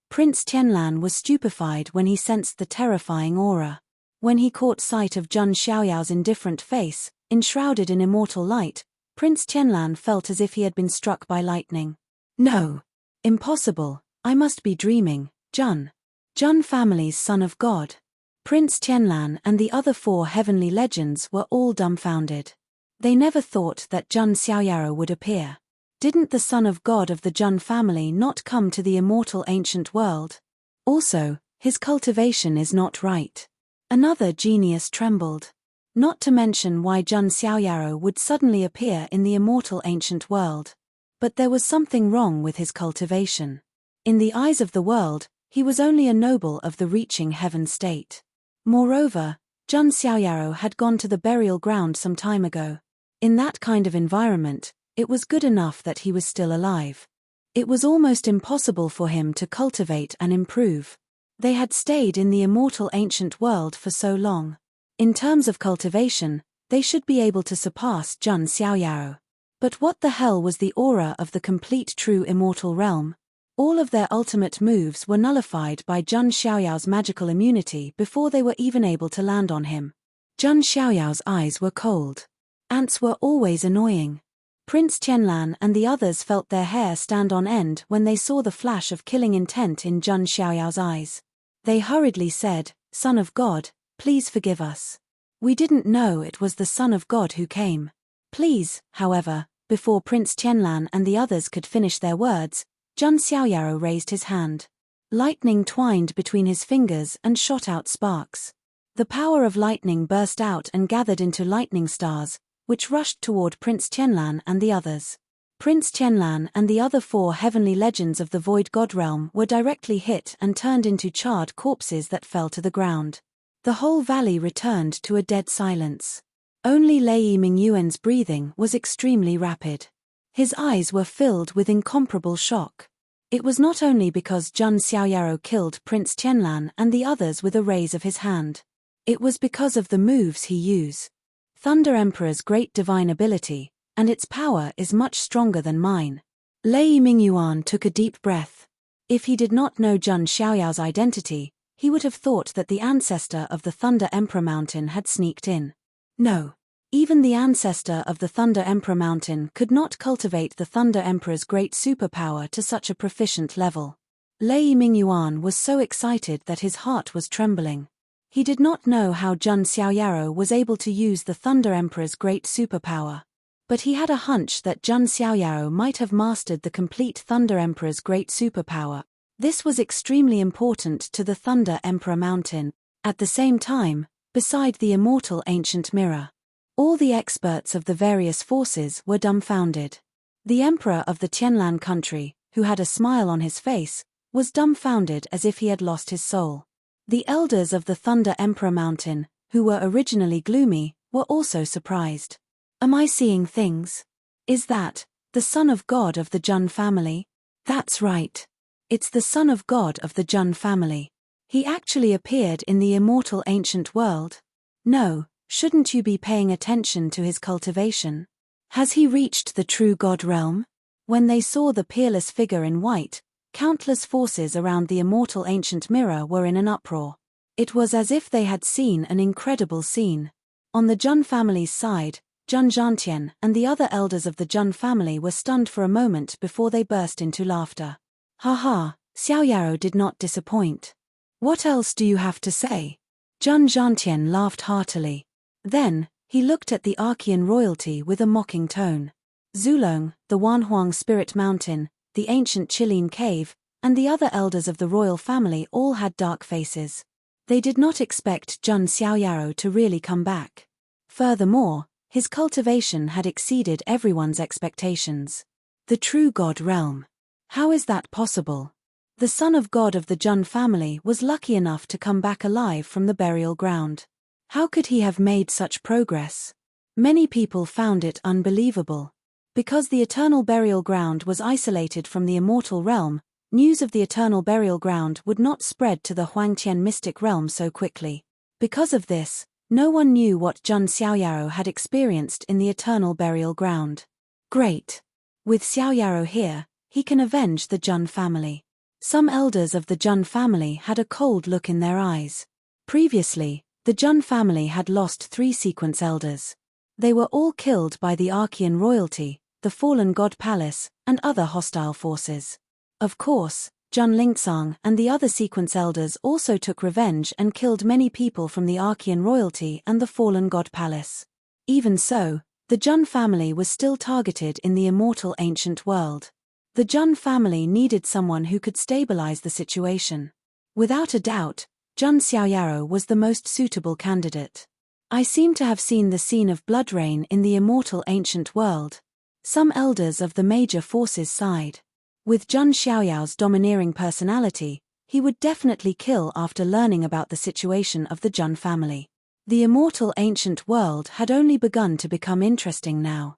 Prince Qianlan was stupefied when he sensed the terrifying aura. When he caught sight of Zhang Xiaoyao's indifferent face, enshrouded in immortal light, Prince Qianlan felt as if he had been struck by lightning. No! Impossible, I must be dreaming, Zhang family's son of God. Prince Qianlan and the other 4 heavenly legends were all dumbfounded. They never thought that Zhang Xiaoyaro would appear. Didn't the son of God of the Zhang family not come to the immortal ancient world? Also, his cultivation is not right. Another genius trembled. Not to mention why Zhang Xiaoyaro would suddenly appear in the immortal ancient world. But there was something wrong with his cultivation. In the eyes of the world, he was only a noble of the reaching heaven state. Moreover, Zhang Xiaoyaro had gone to the burial ground some time ago. In that kind of environment, it was good enough that he was still alive. It was almost impossible for him to cultivate and improve. They had stayed in the immortal ancient world for so long. In terms of cultivation, they should be able to surpass Zhang Xiaoyaro. But what the hell was the aura of the complete true immortal realm? All of their ultimate moves were nullified by Zhang Xiaoyao's magical immunity before they were even able to land on him. Zhang Xiaoyao's eyes were cold. Ants were always annoying. Prince Qianlan and the others felt their hair stand on end when they saw the flash of killing intent in Zhang Xiaoyao's eyes. They hurriedly said, "Son of God, please forgive us. We didn't know it was the Son of God who came." Please, however, before Prince Qianlan and the others could finish their words, Zhang Xiaoyaro raised his hand. Lightning twined between his fingers and shot out sparks. The power of lightning burst out and gathered into lightning stars, which rushed toward Prince Qianlan and the others. Prince Qianlan and the other 4 heavenly legends of the Void God Realm were directly hit and turned into charred corpses that fell to the ground. The whole valley returned to a dead silence. Only Lei Mingyuan's breathing was extremely rapid. His eyes were filled with incomparable shock. It was not only because Zhang Xiaoyaro killed Prince Qianlan and the others with a raise of his hand. It was because of the moves he used. Thunder Emperor's great divine ability, and its power is much stronger than mine. Lei Mingyuan took a deep breath. If he did not know Zhang Xiaoyao's identity, he would have thought that the ancestor of the Thunder Emperor Mountain had sneaked in. No. Even the ancestor of the Thunder Emperor Mountain could not cultivate the Thunder Emperor's great superpower to such a proficient level. Lei Mingyuan was so excited that his heart was trembling. He did not know how Zhang Xiaoyaro was able to use the Thunder Emperor's great superpower. But he had a hunch that Zhang Xiaoyaro might have mastered the complete Thunder Emperor's great superpower. This was extremely important to the Thunder Emperor Mountain. At the same time, beside the immortal ancient mirror, all the experts of the various forces were dumbfounded. The emperor of the Tianlan country, who had a smile on his face, was dumbfounded as if he had lost his soul. The elders of the Thunder Emperor Mountain, who were originally gloomy, were also surprised. Am I seeing things? Is that the son of God of the Jun family? That's right. It's the son of God of the Jun family. He actually appeared in the immortal ancient world. No, shouldn't you be paying attention to his cultivation? Has he reached the true God realm? When they saw the peerless figure in white, countless forces around the immortal ancient mirror were in an uproar. It was as if they had seen an incredible scene. On the Jun family's side, Jun Zhantian and the other elders of the Jun family were stunned for a moment before they burst into laughter. Ha ha, Xiao Yaro did not disappoint. What else do you have to say? Jun Zhantian laughed heartily. Then, he looked at the Archean royalty with a mocking tone. Zulong, the Wanhuang Spirit Mountain, the ancient Chilean cave, and the other elders of the royal family all had dark faces. They did not expect Jun Xiaoyaro to really come back. Furthermore, his cultivation had exceeded everyone's expectations. The true God realm. How is that possible? The son of God of the Jun family was lucky enough to come back alive from the burial ground. How could he have made such progress? Many people found it unbelievable. Because the eternal burial ground was isolated from the immortal realm, news of the eternal burial ground would not spread to the Huangtian mystic realm so quickly. Because of this, no one knew what Jun Xiaoyaro had experienced in the eternal burial ground. Great! With Xiaoyaro here, he can avenge the Jun family. Some elders of the Jun family had a cold look in their eyes. Previously, the Jun family had lost 3 sequence elders. They were all killed by the Archean royalty, the fallen god palace, and other hostile forces. Of course, Jun Lingzang and the other sequence elders also took revenge and killed many people from the Archean royalty and the fallen god palace. Even so, the Jun family was still targeted in the immortal ancient world. The Jun family needed someone who could stabilize the situation. Without a doubt, Jun Xiaoyaro was the most suitable candidate. I seem to have seen the scene of blood rain in the immortal ancient world. Some elders of the major forces sighed. With Jun Xiaoyao's domineering personality, he would definitely kill after learning about the situation of the Jun family. The immortal ancient world had only begun to become interesting now.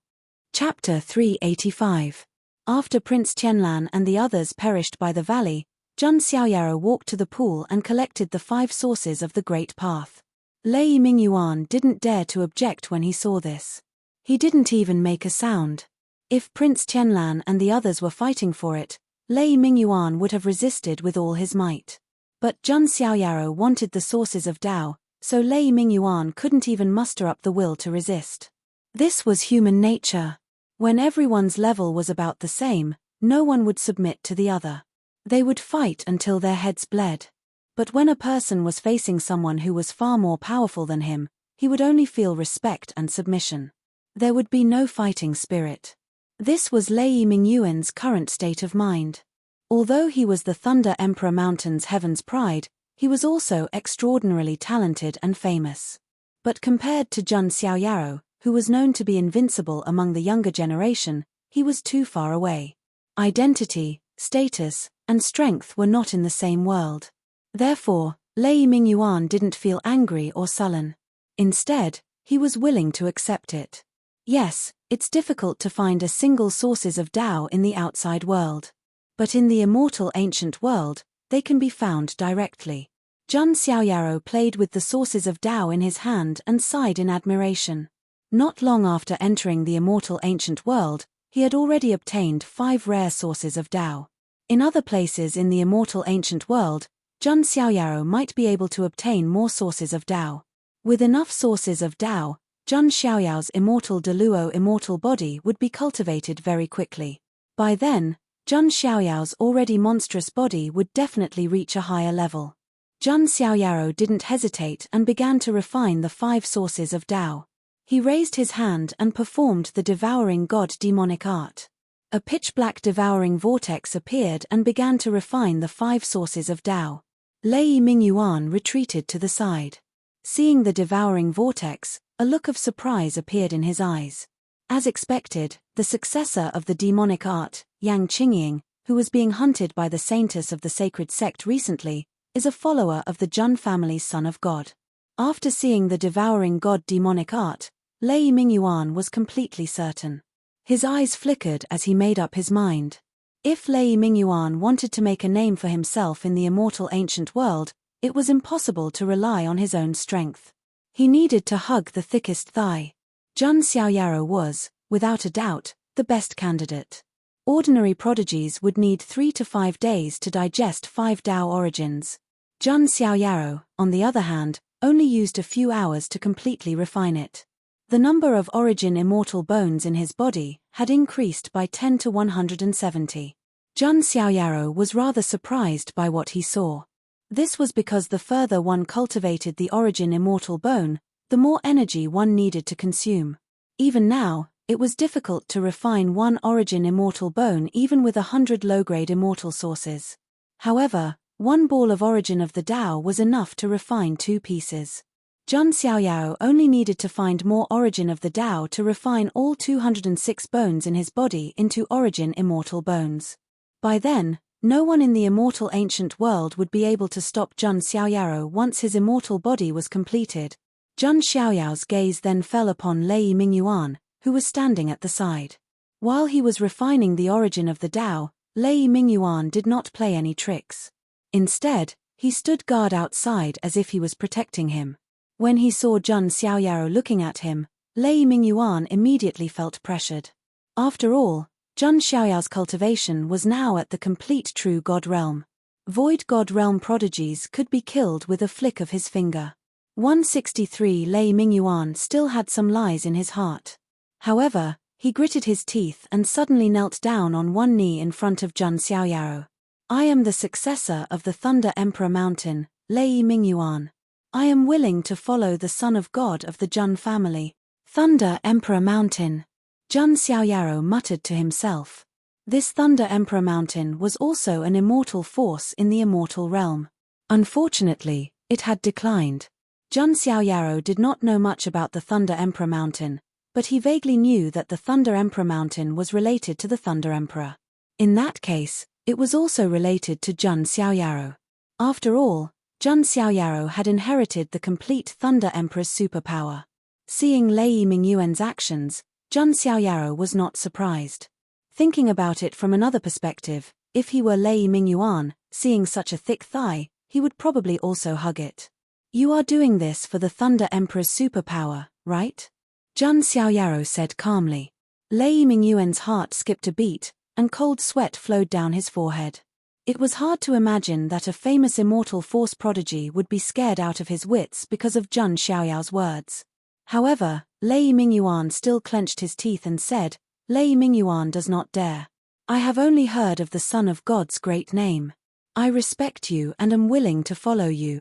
Chapter 385. After Prince Qianlan and the others perished by the valley, Jun Xiaoyaro walked to the pool and collected the 5 sources of the Great Path. Lei Mingyuan didn't dare to object when he saw this. He didn't even make a sound. If Prince Qianlan and the others were fighting for it, Lei Mingyuan would have resisted with all his might. But Jun Xiaoyaro wanted the sources of Tao, so Lei Mingyuan couldn't even muster up the will to resist. This was human nature. When everyone's level was about the same, no one would submit to the other. They would fight until their heads bled. But when a person was facing someone who was far more powerful than him, he would only feel respect and submission. There would be no fighting spirit. This was Lei Mingyuan's current state of mind. Although he was the Thunder Emperor Mountain's heaven's pride, he was also extraordinarily talented and famous. But compared to Jun Xiaoyaro, who was known to be invincible among the younger generation, he was too far away. Identity, status, and strength were not in the same world. Therefore, Lei Mingyuan didn't feel angry or sullen. Instead, he was willing to accept it. Yes, it's difficult to find a single sources of Tao in the outside world. But in the immortal ancient world, they can be found directly. Jun Xiaoyaro played with the sources of Tao in his hand and sighed in admiration. Not long after entering the immortal ancient world, he had already obtained 5 rare sources of Tao. In other places in the immortal ancient world, Jun Xiaoyaro might be able to obtain more sources of Tao. With enough sources of Tao, Jun Xiaoyao's immortal Deluo immortal body would be cultivated very quickly. By then, Jun Xiaoyao's already monstrous body would definitely reach a higher level. Jun Xiaoyaro didn't hesitate and began to refine the 5 sources of Tao. He raised his hand and performed the devouring god demonic art. A pitch-black devouring vortex appeared and began to refine the 5 sources of Tao. Lei Mingyuan retreated to the side. Seeing the devouring vortex, a look of surprise appeared in his eyes. As expected, the successor of the demonic art, Yang Qingying, who was being hunted by the saintess of the sacred sect recently, is a follower of the Jun family's son of God. After seeing the devouring god demonic art, Lei Mingyuan was completely certain. His eyes flickered as he made up his mind. If Lei Mingyuan wanted to make a name for himself in the immortal ancient world, it was impossible to rely on his own strength. He needed to hug the thickest thigh. Zhang Xiaoyaro was, without a doubt, the best candidate. Ordinary prodigies would need 3 to 5 days to digest 5 Dao origins. Zhang Xiaoyaro, on the other hand, only used a few hours to completely refine it. The number of origin immortal bones in his body had increased by 10 to 170. Zhang Xiaoyaro was rather surprised by what he saw. This was because the further one cultivated the origin immortal bone, the more energy one needed to consume. Even now, it was difficult to refine one origin immortal bone even with 100 low-grade immortal sources. However, one ball of origin of the Dao was enough to refine 2 pieces. Zhang Xiaoyao only needed to find more origin of the Dao to refine all 206 bones in his body into origin immortal bones. By then, no one in the immortal ancient world would be able to stop Zhang Xiaoyao once his immortal body was completed. Zhang Xiaoyao's gaze then fell upon Lei Mingyuan, who was standing at the side. While he was refining the origin of the Dao, Lei Mingyuan did not play any tricks. Instead, he stood guard outside as if he was protecting him. When he saw Zhang Xiaoyao looking at him, Lei Mingyuan immediately felt pressured. After all, Zhang Xiaoyao's cultivation was now at the complete true God realm. Void God realm prodigies could be killed with a flick of his finger. 163 Lei Mingyuan still had some lies in his heart. However, he gritted his teeth and suddenly knelt down on one knee in front of Zhang Xiaoyao. I am the successor of the Thunder Emperor Mountain, Lei Mingyuan. I am willing to follow the Son of God of the Zhang family. Thunder Emperor Mountain. Zhang Xiaoyao muttered to himself. This Thunder Emperor Mountain was also an immortal force in the immortal realm. Unfortunately, it had declined. Zhang Xiaoyao did not know much about the Thunder Emperor Mountain, but he vaguely knew that the Thunder Emperor Mountain was related to the Thunder Emperor. In that case, it was also related to Zhang Xiaoyao. After all, Zhang Xiaoyao had inherited the complete Thunder Emperor's superpower. Seeing Lei Mingyuan's actions, Zhang Xiaoyao was not surprised. Thinking about it from another perspective, if he were Lei Mingyuan, seeing such a thick thigh, he would probably also hug it. You are doing this for the Thunder Emperor's superpower, right? Zhang Xiaoyao said calmly. Lei Mingyuan's heart skipped a beat, and cold sweat flowed down his forehead. It was hard to imagine that a famous immortal force prodigy would be scared out of his wits because of Zhang Xiaoyao's words. However, Lei Mingyuan still clenched his teeth and said, Lei Mingyuan does not dare. I have only heard of the Son of God's great name. I respect you and am willing to follow you.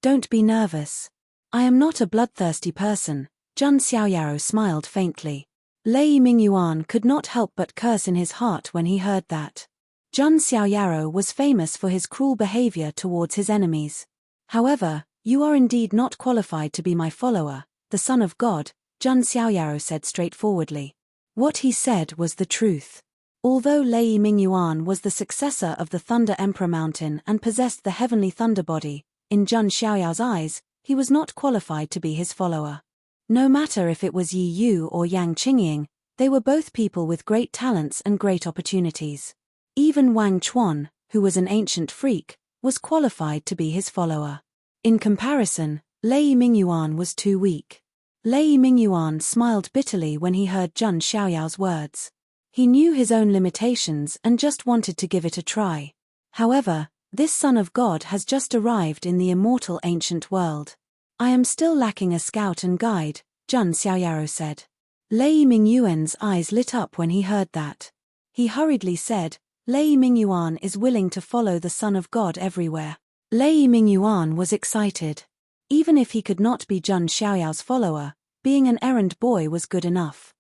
Don't be nervous. I am not a bloodthirsty person. Zhang Xiaoyao smiled faintly. Lei Mingyuan could not help but curse in his heart when he heard that. Zhang Xiaoyao was famous for his cruel behavior towards his enemies. However, you are indeed not qualified to be my follower, the Son of God, Zhang Xiaoyao said straightforwardly. What he said was the truth. Although Lei Mingyuan was the successor of the Thunder Emperor Mountain and possessed the heavenly thunder body, in Zhang Xiaoyao's eyes, he was not qualified to be his follower. No matter if it was Yi Yu or Yang Qingying, they were both people with great talents and great opportunities. Even Wang Chuan, who was an ancient freak, was qualified to be his follower. In comparison, Lei Mingyuan was too weak. Lei Mingyuan smiled bitterly when he heard Zhang Xiaoyao's words. He knew his own limitations and just wanted to give it a try. However, this Son of God has just arrived in the immortal ancient world. I am still lacking a scout and guide, Zhang Xiaoyao said. Lei Mingyuan's eyes lit up when he heard that. He hurriedly said, Lei Mingyuan is willing to follow the Son of God everywhere. Lei Mingyuan was excited. Even if he could not be Zhang Xiaoyao's follower, being an errand boy was good enough.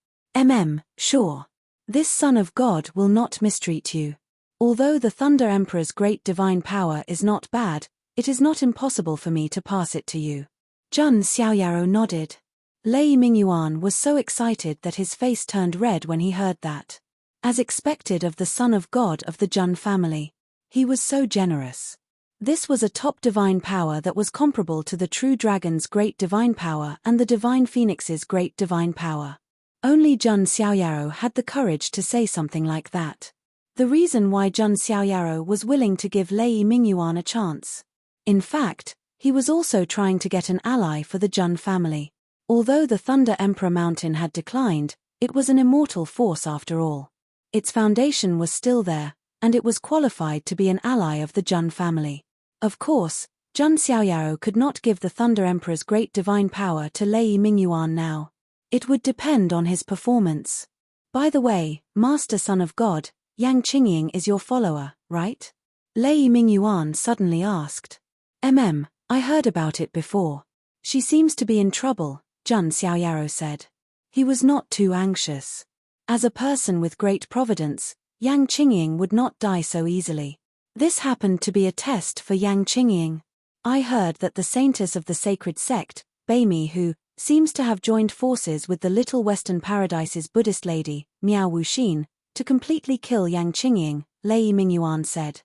Sure. This Son of God will not mistreat you. Although the Thunder Emperor's great divine power is not bad, it is not impossible for me to pass it to you. Zhang Xiaoyao nodded. Lei Mingyuan was so excited that his face turned red when he heard that. As expected of the Son of God of the Zhang family. He was so generous. This was a top divine power that was comparable to the true dragon's great divine power and the divine phoenix's great divine power. Only Jun Xiaoyaro had the courage to say something like that. The reason why Jun Xiaoyaro was willing to give Lei Mingyuan a chance. In fact, he was also trying to get an ally for the Jun family. Although the Thunder Emperor Mountain had declined, it was an immortal force after all. Its foundation was still there, and it was qualified to be an ally of the Jun family. Of course, Jun Xiaoyaro could not give the Thunder Emperor's great divine power to Lei Mingyuan now. It would depend on his performance. By the way, Master Son of God, Yang Qingying is your follower, right? Lei Mingyuan suddenly asked. I heard about it before. She seems to be in trouble, Jun Xiaoyaro said. He was not too anxious. As a person with great providence, Yang Qingying would not die so easily. This happened to be a test for Yang Qingying. I heard that the saintess of the sacred sect, Beimi, who seems to have joined forces with the Little Western Paradise's Buddhist lady, Miao Wuxin, to completely kill Yang Qingying, Lei Mingyuan said.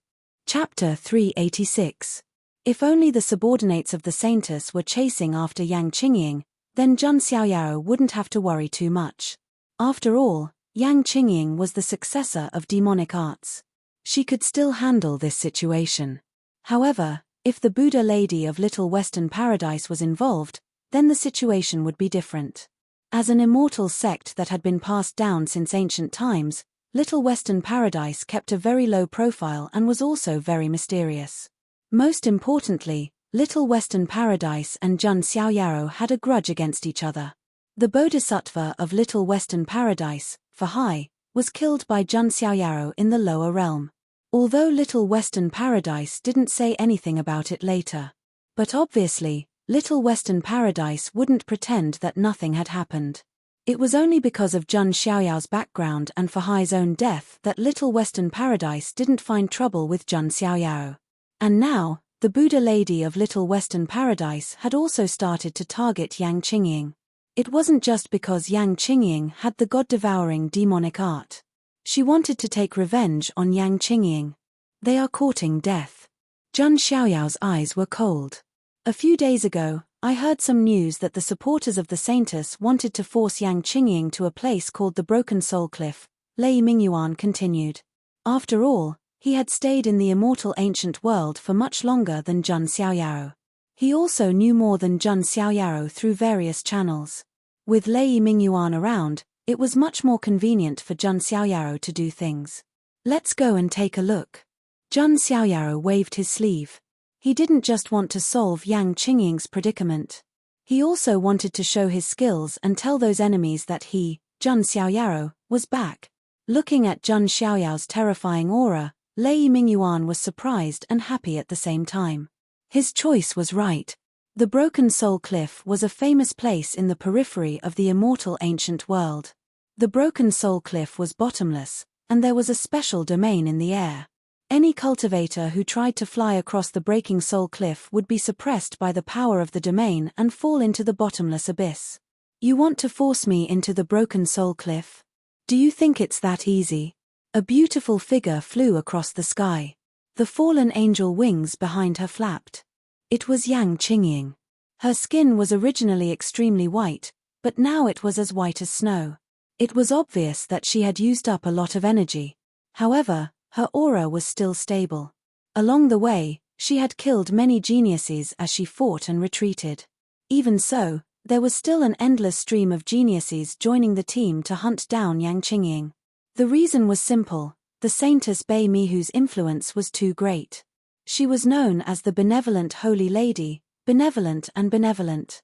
Chapter 386. If only the subordinates of the saintess were chasing after Yang Qingying, then Jun Xiaoyaro wouldn't have to worry too much. After all, Yang Qingying was the successor of demonic arts. She could still handle this situation. However, if the Buddha lady of Little Western Paradise was involved, then the situation would be different. As an immortal sect that had been passed down since ancient times, Little Western Paradise kept a very low profile and was also very mysterious. Most importantly, Little Western Paradise and Jun Xiaoyaro had a grudge against each other. The Bodhisattva of Little Western Paradise, Physique, was killed by Jun Xiaoyaro in the lower realm. Although Little Western Paradise didn't say anything about it later. But obviously, Little Western Paradise wouldn't pretend that nothing had happened. It was only because of Jun Xiaoyao's background and Physique's own death that Little Western Paradise didn't find trouble with Jun Xiaoyao. And now, the Buddha lady of Little Western Paradise had also started to target Yang Qingying. It wasn't just because Yang Qingying had the god-devouring demonic art. She wanted to take revenge on Yang Qingying. They are courting death. Jun Xiaoyao's eyes were cold. A few days ago, I heard some news that the supporters of the saintess wanted to force Yang Qingying to a place called the Broken Soul Cliff, Lei Mingyuan continued. After all, he had stayed in the immortal ancient world for much longer than Jun Xiaoyaro. He also knew more than Jun Xiaoyaro through various channels. With Lei Mingyuan around, it was much more convenient for Jun Xiaoyaro to do things. Let's go and take a look. Jun Xiaoyaro waved his sleeve. He didn't just want to solve Yang Qingying's predicament. He also wanted to show his skills and tell those enemies that he, Jun Xiaoyaro, was back. Looking at Jun Xiaoyao's terrifying aura, Lei Mingyuan was surprised and happy at the same time. His choice was right. The Broken Soul Cliff was a famous place in the periphery of the immortal ancient world. The Broken Soul Cliff was bottomless, and there was a special domain in the air. Any cultivator who tried to fly across the Breaking Soul Cliff would be suppressed by the power of the domain and fall into the bottomless abyss. You want to force me into the Broken Soul Cliff? Do you think it's that easy? A beautiful figure flew across the sky. The fallen angel wings behind her flapped. It was Yang Qingying. Her skin was originally extremely white, but now it was as white as snow. It was obvious that she had used up a lot of energy. However, her aura was still stable. Along the way, she had killed many geniuses as she fought and retreated. Even so, there was still an endless stream of geniuses joining the team to hunt down Yang Qingying. The reason was simple: the Saintess Bei Mihu's influence was too great. She was known as the Benevolent Holy Lady, benevolent and benevolent.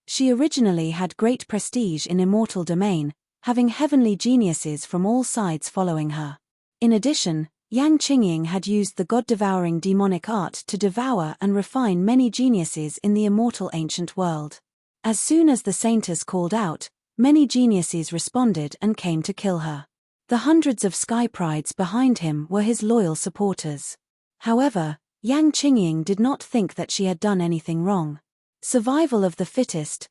She originally had great prestige in Immortal Domain, having heavenly geniuses from all sides following her. In addition, Yang Qingying had used the god-devouring demonic art to devour and refine many geniuses in the immortal ancient world. As soon as the Saintess called out, many geniuses responded and came to kill her. The hundreds of sky prides behind him were his loyal supporters. However, Yang Qingying did not think that she had done anything wrong. Survival of the fittest,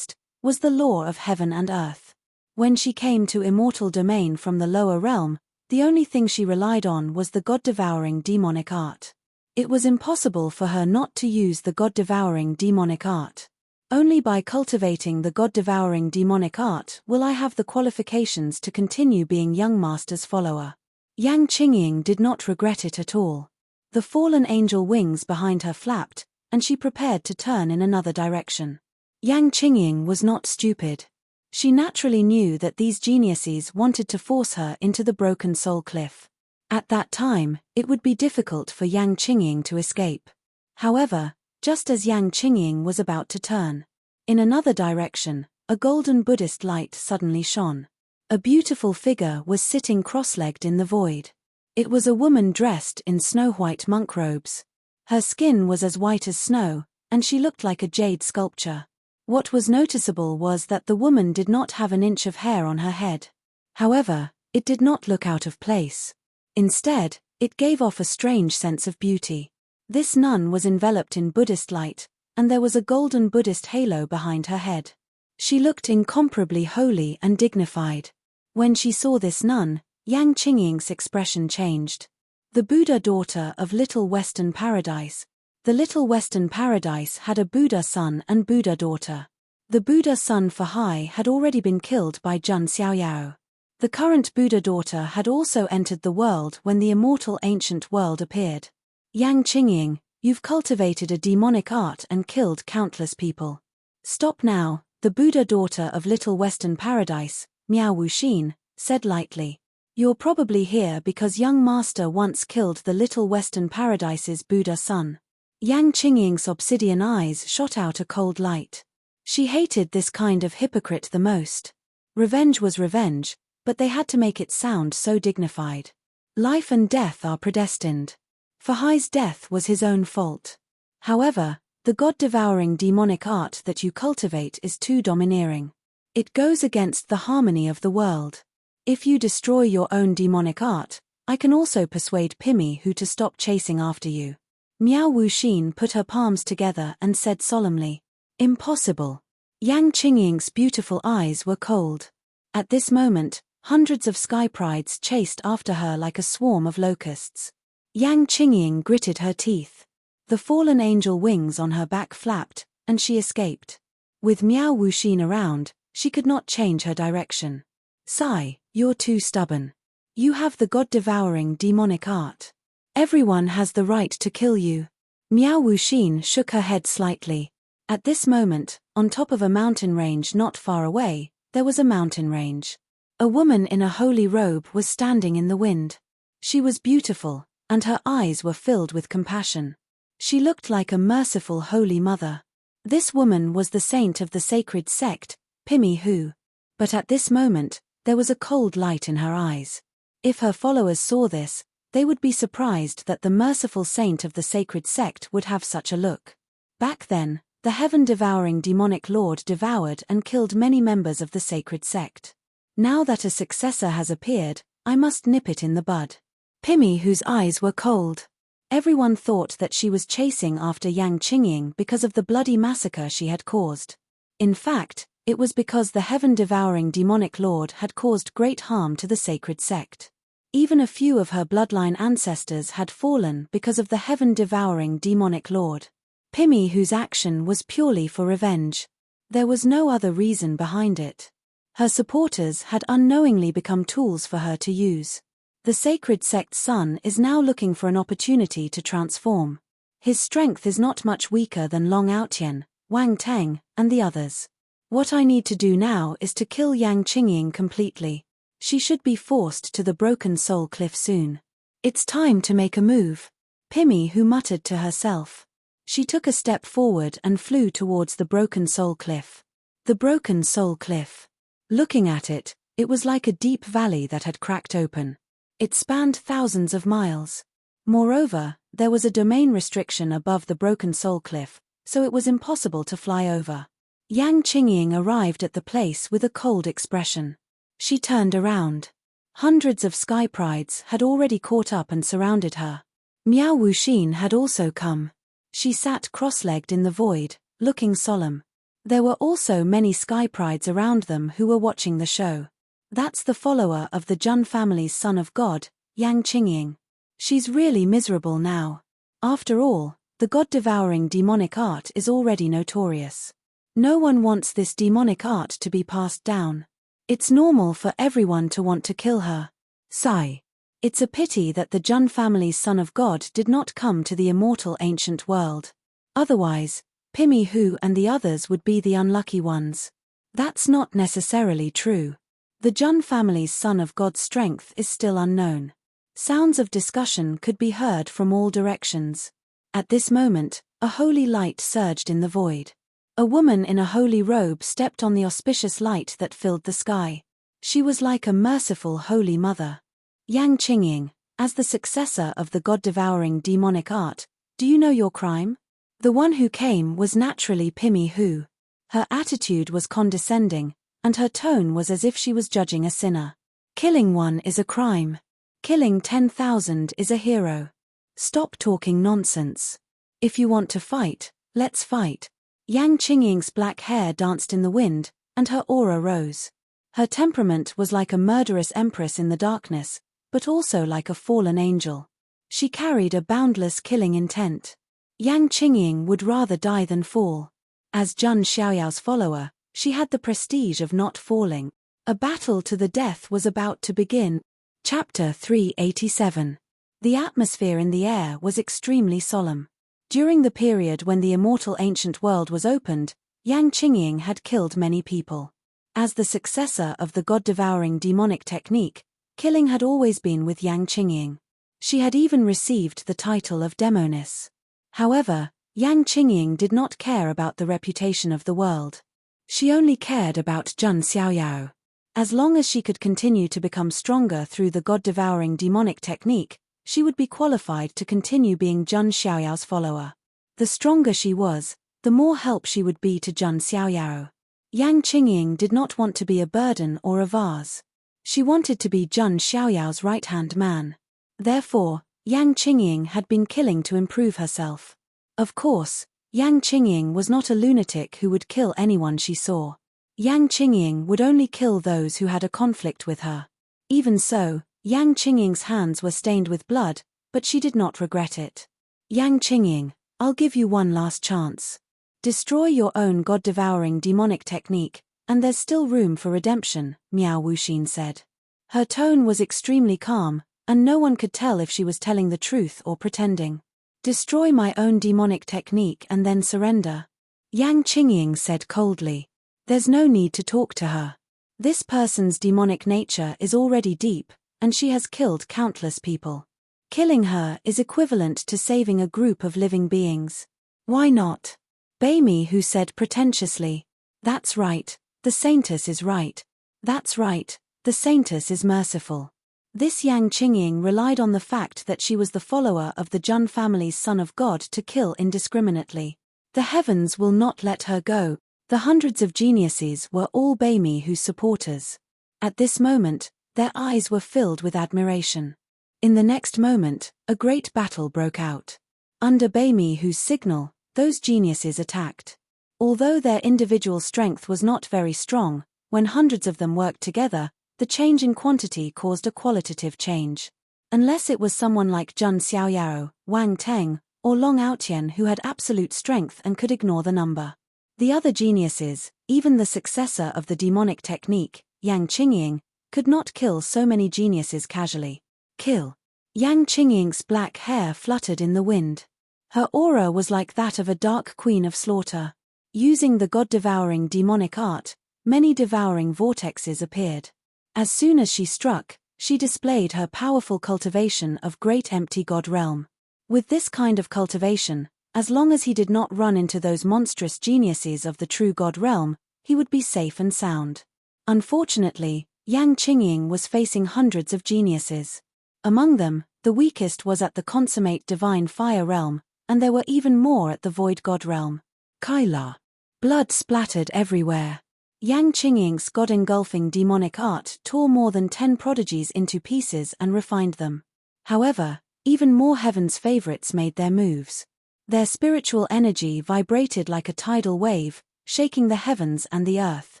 was the law of heaven and earth. When she came to Immortal Domain from the lower realm, the only thing she relied on was the god-devouring demonic art. It was impossible for her not to use the god-devouring demonic art. Only by cultivating the god-devouring demonic art will I have the qualifications to continue being young master's follower. Yang Qingying did not regret it at all. The fallen angel wings behind her flapped, and she prepared to turn in another direction. Yang Qingying was not stupid. She naturally knew that these geniuses wanted to force her into the broken soul cliff. At that time, it would be difficult for Yang Qingying to escape. However, just as Yang Qingying was about to turn in another direction, a golden Buddhist light suddenly shone. A beautiful figure was sitting cross-legged in the void. It was a woman dressed in snow-white monk robes. Her skin was as white as snow, and she looked like a jade sculpture. What was noticeable was that the woman did not have an inch of hair on her head. However, it did not look out of place. Instead, it gave off a strange sense of beauty. This nun was enveloped in Buddhist light, and there was a golden Buddhist halo behind her head. She looked incomparably holy and dignified. When she saw this nun, Yang Qingying's expression changed. The Buddha daughter of Little Western Paradise. The Little Western Paradise had a Buddha son and Buddha daughter. The Buddha son Physique had already been killed by Jun Xiaoyao. The current Buddha daughter had also entered the world when the immortal ancient world appeared. Yang Qingying, you've cultivated a demonic art and killed countless people. Stop now, the Buddha daughter of Little Western Paradise, Miao Wuxin, said lightly. You're probably here because young master once killed the Little Western Paradise's Buddha son. Yang Qingying's obsidian eyes shot out a cold light. She hated this kind of hypocrite the most. Revenge was revenge, but they had to make it sound so dignified. Life and death are predestined. Physie's death was his own fault. However, the god-devouring demonic art that you cultivate is too domineering. It goes against the harmony of the world. If you destroy your own demonic art, I can also persuade Pimmy to stop chasing after you. Miao Wuxin put her palms together and said solemnly. Impossible. Yang Qingying's beautiful eyes were cold. At this moment, hundreds of sky prides chased after her like a swarm of locusts. Yang Qingying gritted her teeth. The fallen angel wings on her back flapped, and she escaped. With Miao Wuxin around, she could not change her direction. Sigh, you're too stubborn. You have the god-devouring demonic art. Everyone has the right to kill you. Miao Wuxin shook her head slightly. At this moment, on top of a mountain range not far away, there was a mountain range. A woman in a holy robe was standing in the wind. She was beautiful, and her eyes were filled with compassion. She looked like a merciful holy mother. This woman was the saint of the sacred sect, Pimmy. But at this moment, there was a cold light in her eyes. If her followers saw this, they would be surprised that the merciful saint of the sacred sect would have such a look. Back then, the heaven-devouring demonic lord devoured and killed many members of the sacred sect. Now that a successor has appeared, I must nip it in the bud. Pimmy's eyes were cold. Everyone thought that she was chasing after Yang Qingying because of the bloody massacre she had caused. In fact, it was because the heaven-devouring demonic lord had caused great harm to the sacred sect. Even a few of her bloodline ancestors had fallen because of the heaven-devouring demonic lord. Pimmy's action was purely for revenge. There was no other reason behind it. Her supporters had unknowingly become tools for her to use. The sacred sect's son is now looking for an opportunity to transform. His strength is not much weaker than Long Outian, Wang Teng, and the others. What I need to do now is to kill Yang Qingying completely. She should be forced to the broken soul cliff soon. It's time to make a move. Pimmy muttered to herself. She took a step forward and flew towards the broken soul cliff. The broken soul cliff. Looking at it, it was like a deep valley that had cracked open. It spanned thousands of miles. Moreover, there was a domain restriction above the broken soul cliff, so it was impossible to fly over. Yang Qingying arrived at the place with a cold expression. She turned around. Hundreds of sky prides had already caught up and surrounded her. Miao Wuxin had also come. She sat cross-legged in the void, looking solemn. There were also many sky prides around them who were watching the show. That's the follower of the Jun family's son of God, Yang Qingying. She's really miserable now. After all, the god-devouring demonic art is already notorious. No one wants this demonic art to be passed down. It's normal for everyone to want to kill her. Sigh. It's a pity that the Jun family's son of God did not come to the immortal ancient world. Otherwise, Pimi Hu and the others would be the unlucky ones. That's not necessarily true. The Jun family's son of God's strength is still unknown. Sounds of discussion could be heard from all directions. At this moment, a holy light surged in the void. A woman in a holy robe stepped on the auspicious light that filled the sky. She was like a merciful holy mother. Yang Qingying, as the successor of the god-devouring demonic art, do you know your crime? The one who came was naturally Pimi Hu. Her attitude was condescending, and her tone was as if she was judging a sinner. Killing one is a crime. Killing 10,000 is a hero. Stop talking nonsense. If you want to fight, let's fight. Yang Qingying's black hair danced in the wind, and her aura rose. Her temperament was like a murderous empress in the darkness, but also like a fallen angel. She carried a boundless killing intent. Yang Qingying would rather die than fall. As Jun Xiaoyao's follower, she had the prestige of not falling. A battle to the death was about to begin. Chapter 387. The atmosphere in the air was extremely solemn. During the period when the immortal ancient world was opened, Yang Qingying had killed many people. As the successor of the god-devouring demonic technique, killing had always been with Yang Qingying. She had even received the title of demoness. However, Yang Qingying did not care about the reputation of the world. She only cared about Jun Xiaoyao. As long as she could continue to become stronger through the god-devouring demonic technique, she would be qualified to continue being Jun Xiaoyao's follower. The stronger she was, the more help she would be to Jun Xiaoyao. Yang Qingying did not want to be a burden or a vase. She wanted to be Jun Xiaoyao's right-hand man. Therefore, Yang Qingying had been killing to improve herself. Of course, Yang Qingying was not a lunatic who would kill anyone she saw. Yang Qingying would only kill those who had a conflict with her. Even so, Yang Qingying's hands were stained with blood, but she did not regret it. Yang Qingying, I'll give you one last chance. Destroy your own god-devouring demonic technique, and there's still room for redemption, Miao Wuxin said. Her tone was extremely calm, and no one could tell if she was telling the truth or pretending. Destroy my own demonic technique and then surrender. Yang Qingying said coldly. There's no need to talk to her. This person's demonic nature is already deep, and she has killed countless people. Killing her is equivalent to saving a group of living beings. Why not? Beimi Hu said pretentiously. That's right, the saintess is right. That's right, the saintess is merciful. This Yang Qingying relied on the fact that she was the follower of the Jun family's son of God to kill indiscriminately. The heavens will not let her go. The hundreds of geniuses were all Beimi Hu's supporters. At this moment, their eyes were filled with admiration. In the next moment, a great battle broke out. Under Beimi Hu's signal, those geniuses attacked. Although their individual strength was not very strong, when hundreds of them worked together, the change in quantity caused a qualitative change. Unless it was someone like Jun Xiaoyao, Wang Teng, or Long Outian who had absolute strength and could ignore the number. The other geniuses, even the successor of the demonic technique, Yang Qingying, could not kill so many geniuses casually. Kill. Yang Qingying's black hair fluttered in the wind. Her aura was like that of a dark queen of slaughter. Using the god-devouring demonic art, many devouring vortexes appeared. As soon as she struck, she displayed her powerful cultivation of great empty god realm. With this kind of cultivation, as long as he did not run into those monstrous geniuses of the true god realm, he would be safe and sound. Unfortunately, Yang Qingying was facing hundreds of geniuses. Among them, the weakest was at the consummate divine fire realm, and there were even more at the void god realm. Kaila. Blood splattered everywhere. Yang Qingying's god-engulfing demonic art tore more than 10 prodigies into pieces and refined them. However, even more heaven's favorites made their moves. Their spiritual energy vibrated like a tidal wave, shaking the heavens and the earth.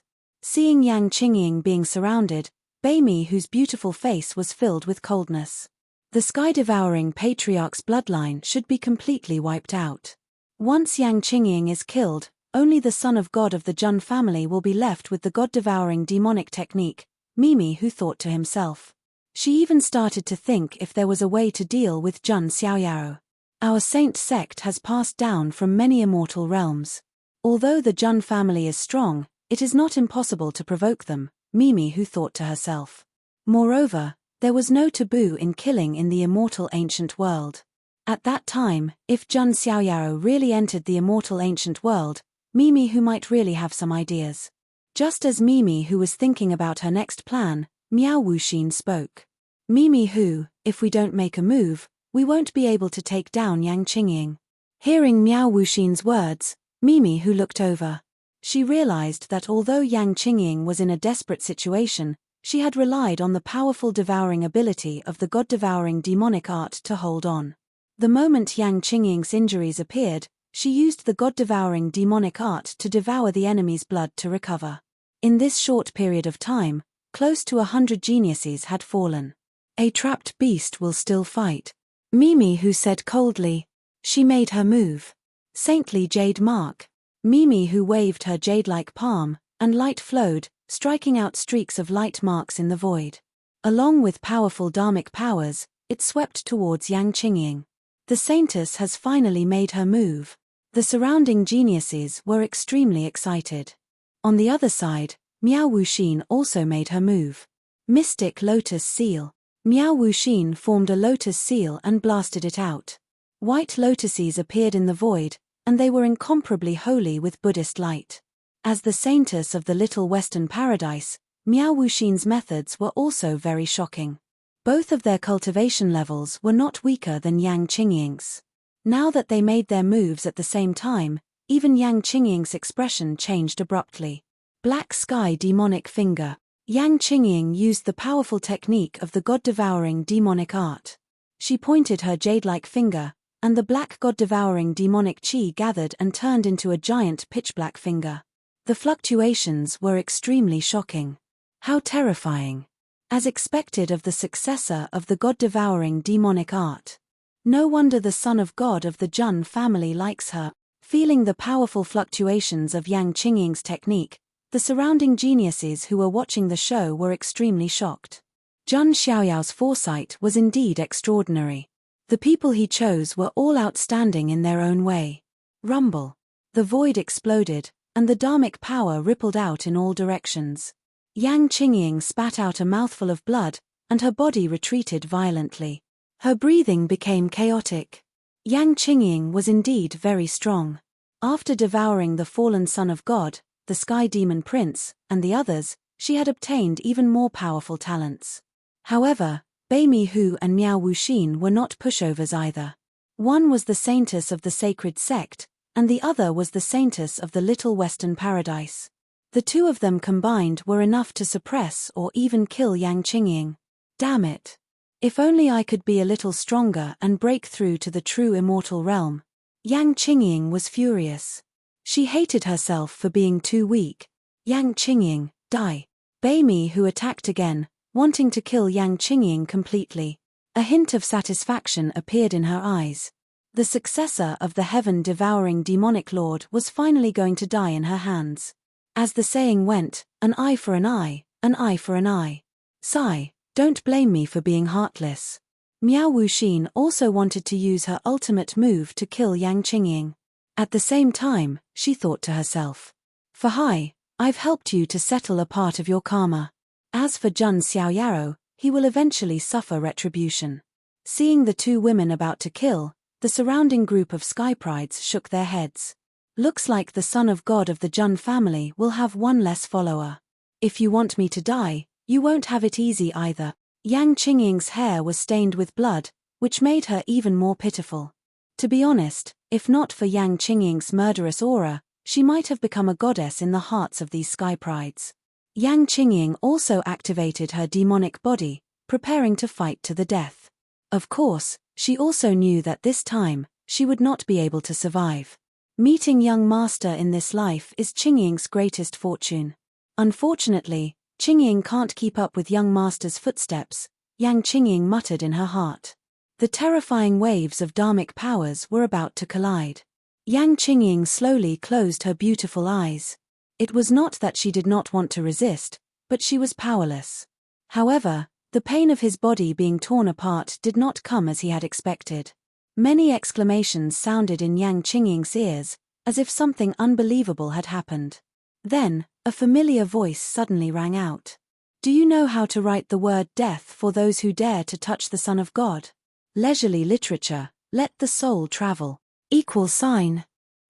Seeing Yang Qingying being surrounded, Beimi Hu's beautiful face was filled with coldness. The sky-devouring patriarch's bloodline should be completely wiped out. Once Yang Qingying is killed, only the son of God of the Jun family will be left with the god-devouring demonic technique, Mimi Hu thought to himself. She even started to think if there was a way to deal with Jun Xiaoyao. Our saint sect has passed down from many immortal realms. Although the Jun family is strong, it is not impossible to provoke them, Mimi Hu thought to herself. Moreover, there was no taboo in killing in the immortal ancient world. At that time, if Jun Xiaoyao really entered the immortal ancient world, Mimi Hu might really have some ideas. Just as Mimi Hu was thinking about her next plan, Miao Wuxin spoke. Mimi Hu, if we don't make a move, we won't be able to take down Yang Qingying. Hearing Miao Wuxin's words, Mimi Hu looked over. She realized that although Yang Qingying was in a desperate situation, she had relied on the powerful devouring ability of the god-devouring demonic art to hold on. The moment Yang Qingying's injuries appeared, she used the god-devouring demonic art to devour the enemy's blood to recover. In this short period of time, close to 100 geniuses had fallen. A trapped beast will still fight, Mimi Hu said coldly. She made her move. Saintly jade mark. Mimi Hu waved her jade-like palm, and light flowed, striking out streaks of light marks in the void. Along with powerful dharmic powers, it swept towards Yang Qingying. The saintess has finally made her move. The surrounding geniuses were extremely excited. On the other side, Miao Wuxin also made her move. Mystic lotus seal. Miao Wuxin formed a lotus seal and blasted it out. White lotuses appeared in the void, and they were incomparably holy with Buddhist light. As the saintess of the Little Western Paradise, Miao Wuxin's methods were also very shocking. Both of their cultivation levels were not weaker than Yang Qingying's. Now that they made their moves at the same time, even Yang Qingying's expression changed abruptly. Black sky demonic finger. Yang Qingying used the powerful technique of the god-devouring demonic art. She pointed her jade-like finger, and the black god-devouring demonic qi gathered and turned into a giant pitch-black finger. The fluctuations were extremely shocking. How terrifying. As expected of the successor of the god-devouring demonic art. No wonder the son of God of the Jun family likes her. Feeling the powerful fluctuations of Yang Qingying's technique, the surrounding geniuses who were watching the show were extremely shocked. Jun Xiaoyao's foresight was indeed extraordinary. The people he chose were all outstanding in their own way. Rumble. The void exploded, and the dharmic power rippled out in all directions. Yang Qingying spat out a mouthful of blood, and her body retreated violently. Her breathing became chaotic. Yang Qingying was indeed very strong. After devouring the fallen son of God, the Sky Demon Prince, and the others, she had obtained even more powerful talents. However, Beimi Hu and Miao Wuxin were not pushovers either. One was the saintess of the sacred sect, and the other was the saintess of the Little Western Paradise. The two of them combined were enough to suppress or even kill Yang Qingying. Damn it. If only I could be a little stronger and break through to the true immortal realm. Yang Qingying was furious. She hated herself for being too weak. Yang Qingying, die. Beimi Hu attacked again, wanting to kill Yang Qingying completely. A hint of satisfaction appeared in her eyes. The successor of the heaven-devouring demonic lord was finally going to die in her hands. As the saying went, an eye for an eye, an eye for an eye. Sigh, don't blame me for being heartless. Miao Wuxin also wanted to use her ultimate move to kill Yang Qingying. At the same time, she thought to herself. Fahai, I've helped you to settle a part of your karma. As for Jun Xiaoyao, he will eventually suffer retribution. Seeing the two women about to kill, the surrounding group of sky prides shook their heads. Looks like the son of God of the Jun family will have one less follower. If you want me to die, you won't have it easy either. Yang Qingying's hair was stained with blood, which made her even more pitiful. To be honest, if not for Yang Qingying's murderous aura, she might have become a goddess in the hearts of these sky prides. Yang Qingying also activated her demonic body, preparing to fight to the death. Of course, she also knew that this time, she would not be able to survive. Meeting young master in this life is Qingying's greatest fortune. Unfortunately, Qingying can't keep up with young master's footsteps, Yang Qingying muttered in her heart. The terrifying waves of dharmic powers were about to collide. Yang Qingying slowly closed her beautiful eyes. It was not that she did not want to resist, but she was powerless. However, the pain of his body being torn apart did not come as he had expected. Many exclamations sounded in Yang Qingying's ears, as if something unbelievable had happened. Then, a familiar voice suddenly rang out. Do you know how to write the word death for those who dare to touch the Son of God? Leisurely literature, let the soul travel.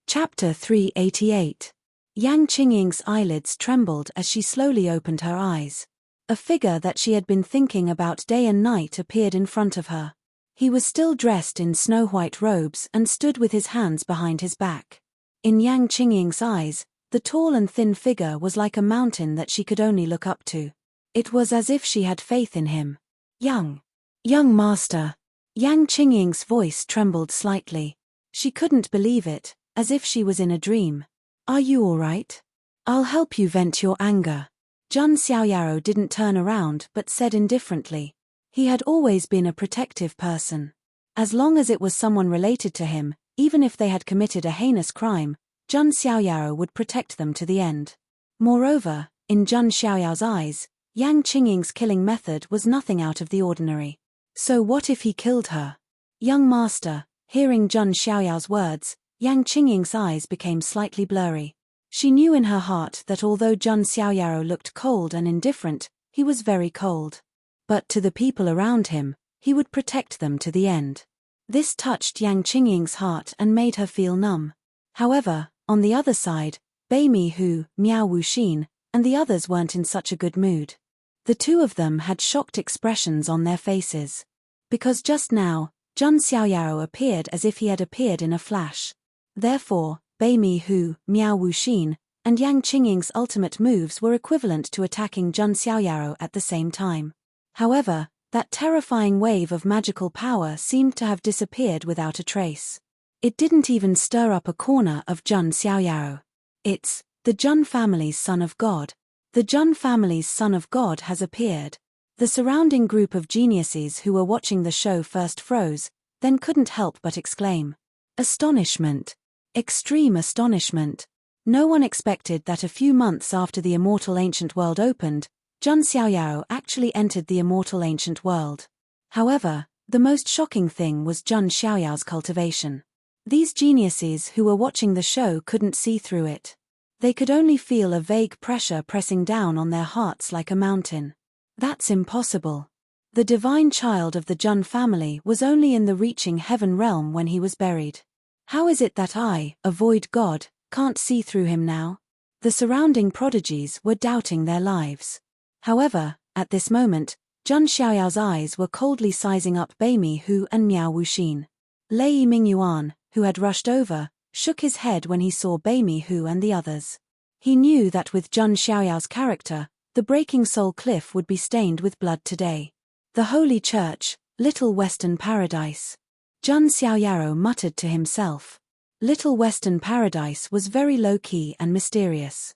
Chapter 388. Yang Qingying's eyelids trembled as she slowly opened her eyes. A figure that she had been thinking about day and night appeared in front of her. He was still dressed in snow-white robes and stood with his hands behind his back. In Yang Qingying's eyes, the tall and thin figure was like a mountain that she could only look up to. It was as if she had faith in him. Young master. Yang Qingying's voice trembled slightly. She couldn't believe it, as if she was in a dream. Are you all right? I'll help you vent your anger. Zhang Xiaoyao didn't turn around but said indifferently. He had always been a protective person. As long as it was someone related to him, even if they had committed a heinous crime, Zhang Xiaoyao would protect them to the end. Moreover, in Zhang Xiaoyao's eyes, Yang Qingying's killing method was nothing out of the ordinary. So what if he killed her? Young master, hearing Zhang Xiaoyao's words, Yang Qingying's eyes became slightly blurry. She knew in her heart that although Zhang Xiaoyao looked cold and indifferent, he was very cold. But to the people around him, he would protect them to the end. This touched Yang Qingying's heart and made her feel numb. However, on the other side, Bei Mi Hu, Miao Wuxin, and the others weren't in such a good mood. The two of them had shocked expressions on their faces. Because just now, Zhang Xiaoyao appeared as if he had appeared in a flash. Therefore, Bei Mi Hu, Miao Wuxin, and Yang Qingying's ultimate moves were equivalent to attacking Zhang Xiaoyao at the same time. However, that terrifying wave of magical power seemed to have disappeared without a trace. It didn't even stir up a corner of Zhang Xiaoyao. It's the Zhang family's son of God. The Zhang family's son of God has appeared. The surrounding group of geniuses who were watching the show first froze, then couldn't help but exclaim. Astonishment. Extreme astonishment. No one expected that a few months after the immortal ancient world opened, Zhang Xiaoyao actually entered the immortal ancient world. However, the most shocking thing was Zhang Xiaoyao's cultivation. These geniuses who were watching the show couldn't see through it. They could only feel a vague pressure pressing down on their hearts like a mountain. That's impossible. The divine child of the Zhang family was only in the reaching heaven realm when he was buried. How is it that I, a void god, can't see through him now? The surrounding prodigies were doubting their lives. However, at this moment, Zhang Xiaoyao's eyes were coldly sizing up Bei Mi Hu and Miao Wuxin. Lei Mingyuan, who had rushed over, shook his head when he saw Bei Mi Hu and the others. He knew that with Zhang Xiaoyao's character, the Breaking Soul Cliff would be stained with blood today. The Holy Church, Little Western Paradise. Zhang Xiaoyao muttered to himself. Little Western Paradise was very low-key and mysterious.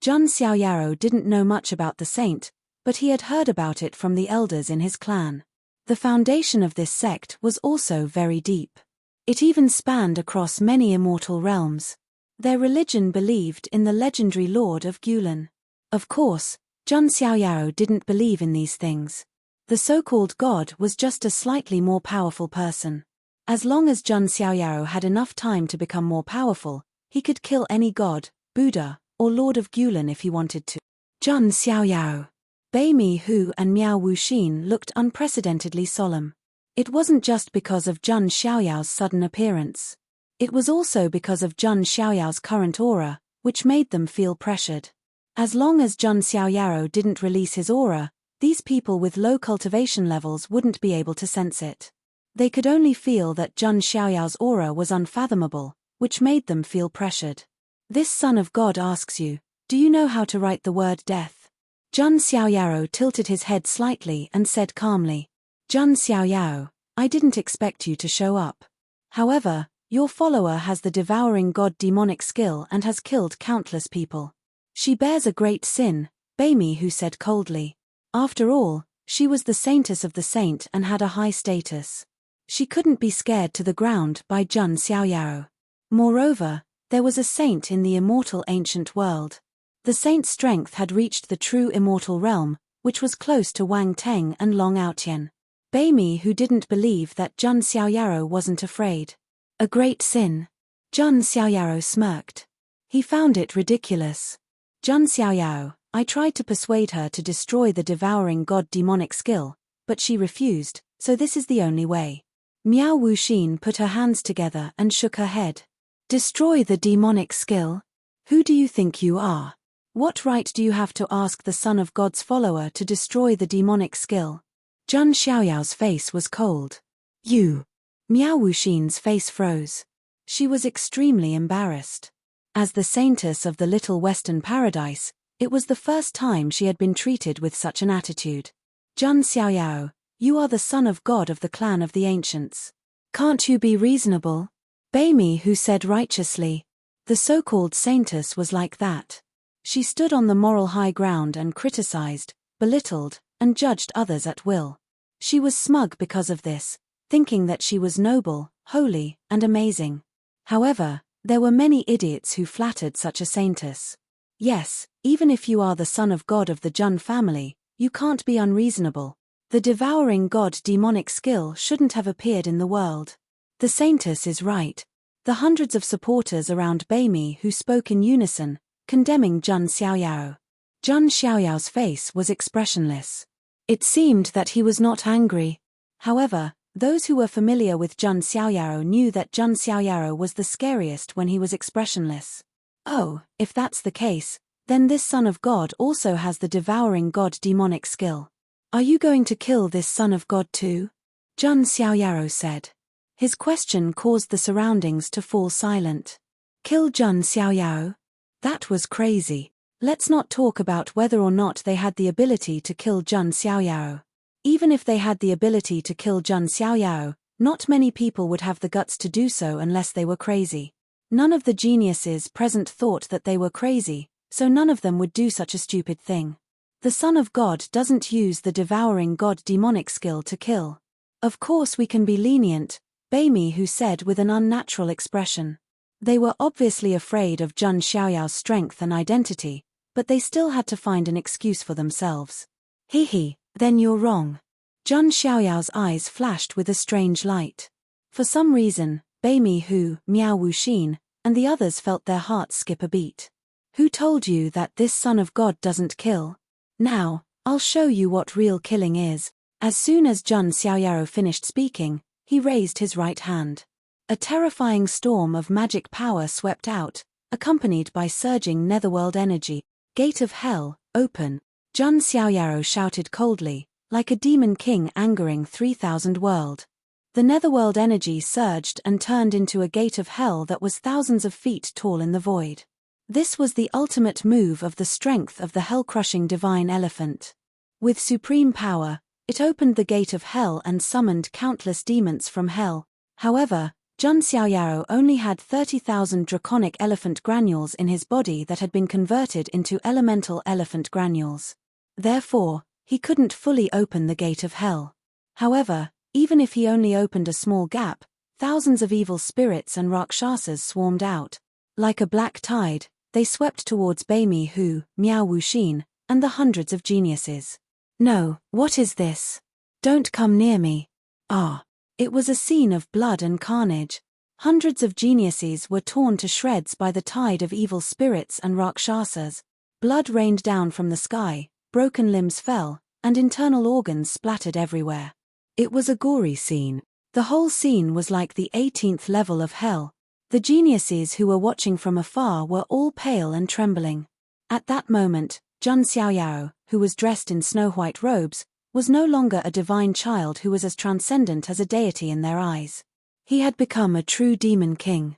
Zhang Xiaoyao didn't know much about the saint, but he had heard about it from the elders in his clan. The foundation of this sect was also very deep. It even spanned across many immortal realms. Their religion believed in the legendary Lord of Gulen. Of course, Zhang Xiaoyao didn't believe in these things. The so-called god was just a slightly more powerful person. As long as Zhang Xiaoyao had enough time to become more powerful, he could kill any god, Buddha, or Lord of Gulen if he wanted to. Zhang Xiaoyao. Bei Mi Hu and Miao Wuxin looked unprecedentedly solemn. It wasn't just because of Zhang Xiaoyao's sudden appearance. It was also because of Zhang Xiaoyao's current aura, which made them feel pressured. As long as Zhang Xiaoyao didn't release his aura, these people with low cultivation levels wouldn't be able to sense it. They could only feel that Zhang Xiaoyao's aura was unfathomable, which made them feel pressured. This son of God asks you, do you know how to write the word death? Zhang Xiaoyao tilted his head slightly and said calmly, Zhang Xiaoyao, I didn't expect you to show up. However, your follower has the devouring god demonic skill and has killed countless people. She bears a great sin, Bei Mi Hu said coldly. After all, she was the saintess of the saint and had a high status. She couldn't be scared to the ground by Zhang Xiaoyao. Moreover, there was a saint in the immortal ancient world. The saint's strength had reached the true immortal realm, which was close to Wang Teng and Long Outyen. Beimi who didn't believe that Jun Xiaoyaro wasn't afraid. A great sin. Jun Xiaoyaro smirked. He found it ridiculous. Jun Xiaoyao, I tried to persuade her to destroy the devouring god demonic skill, but she refused, so this is the only way. Miao Wuxin put her hands together and shook her head. Destroy the demonic skill? Who do you think you are? What right do you have to ask the Son of God's follower to destroy the demonic skill? Jun Xiaoyao's face was cold. You. Miao Wuxin's face froze. She was extremely embarrassed. As the saintess of the Little Western Paradise, it was the first time she had been treated with such an attitude. Jun Xiaoyao, you are the son of God of the clan of the ancients. Can't you be reasonable? Beimi who said righteously. The so-called saintess was like that. She stood on the moral high ground and criticized, belittled, and judged others at will. She was smug because of this, thinking that she was noble, holy, and amazing. However, there were many idiots who flattered such a saintess. Yes, even if you are the son of God of the Jun family, you can't be unreasonable. The devouring god demonic skill shouldn't have appeared in the world. The saintess is right. The hundreds of supporters around Beimi who spoke in unison, condemning Jun Xiaoyao. Jun Xiaoyao's face was expressionless. It seemed that he was not angry. However, those who were familiar with Jun Xiaoyao knew that Jun Xiaoyao was the scariest when he was expressionless. Oh, if that's the case, then this son of God also has the devouring god demonic skill. Are you going to kill this son of God too? Jun Xiaoyao said. His question caused the surroundings to fall silent. Kill Jun Xiaoyao? That was crazy. Let's not talk about whether or not they had the ability to kill Jun Xiaoyao. Even if they had the ability to kill Jun Xiaoyao, not many people would have the guts to do so unless they were crazy. None of the geniuses present thought that they were crazy, so none of them would do such a stupid thing. The Son of God doesn't use the devouring god demonic skill to kill. Of course we can be lenient, Beimi who said with an unnatural expression. They were obviously afraid of Jun Xiaoyao's strength and identity, but they still had to find an excuse for themselves. He, then you're wrong. Jun Xiaoyao's eyes flashed with a strange light. For some reason, Beimi Hu, Miao Wuxin, and the others felt their hearts skip a beat. Who told you that this son of God doesn't kill? Now, I'll show you what real killing is. As soon as Jun Xiaoyao finished speaking, he raised his right hand. A terrifying storm of magic power swept out, accompanied by surging netherworld energy. Gate of hell, open. Jun Xiaoyao shouted coldly, like a demon king angering 3,000 world. The netherworld energy surged and turned into a gate of hell that was thousands of feet tall in the void. This was the ultimate move of the strength of the hell-crushing divine elephant. With supreme power, it opened the gate of hell and summoned countless demons from hell. However, Jun Xiaoyao only had 30,000 draconic elephant granules in his body that had been converted into elemental elephant granules. Therefore, he couldn't fully open the gate of hell. However, even if he only opened a small gap, thousands of evil spirits and rakshasas swarmed out. Like a black tide, they swept towards Beimi Hu, Miao Wuxin, and the hundreds of geniuses. No, what is this? Don't come near me. Ah. It was a scene of blood and carnage. Hundreds of geniuses were torn to shreds by the tide of evil spirits and rakshasas. Blood rained down from the sky, broken limbs fell, and internal organs splattered everywhere. It was a gory scene. The whole scene was like the 18th level of hell. The geniuses who were watching from afar were all pale and trembling. At that moment, Jun Xiaoyao, who was dressed in snow-white robes, was no longer a divine child who was as transcendent as a deity in their eyes. He had become a true demon king.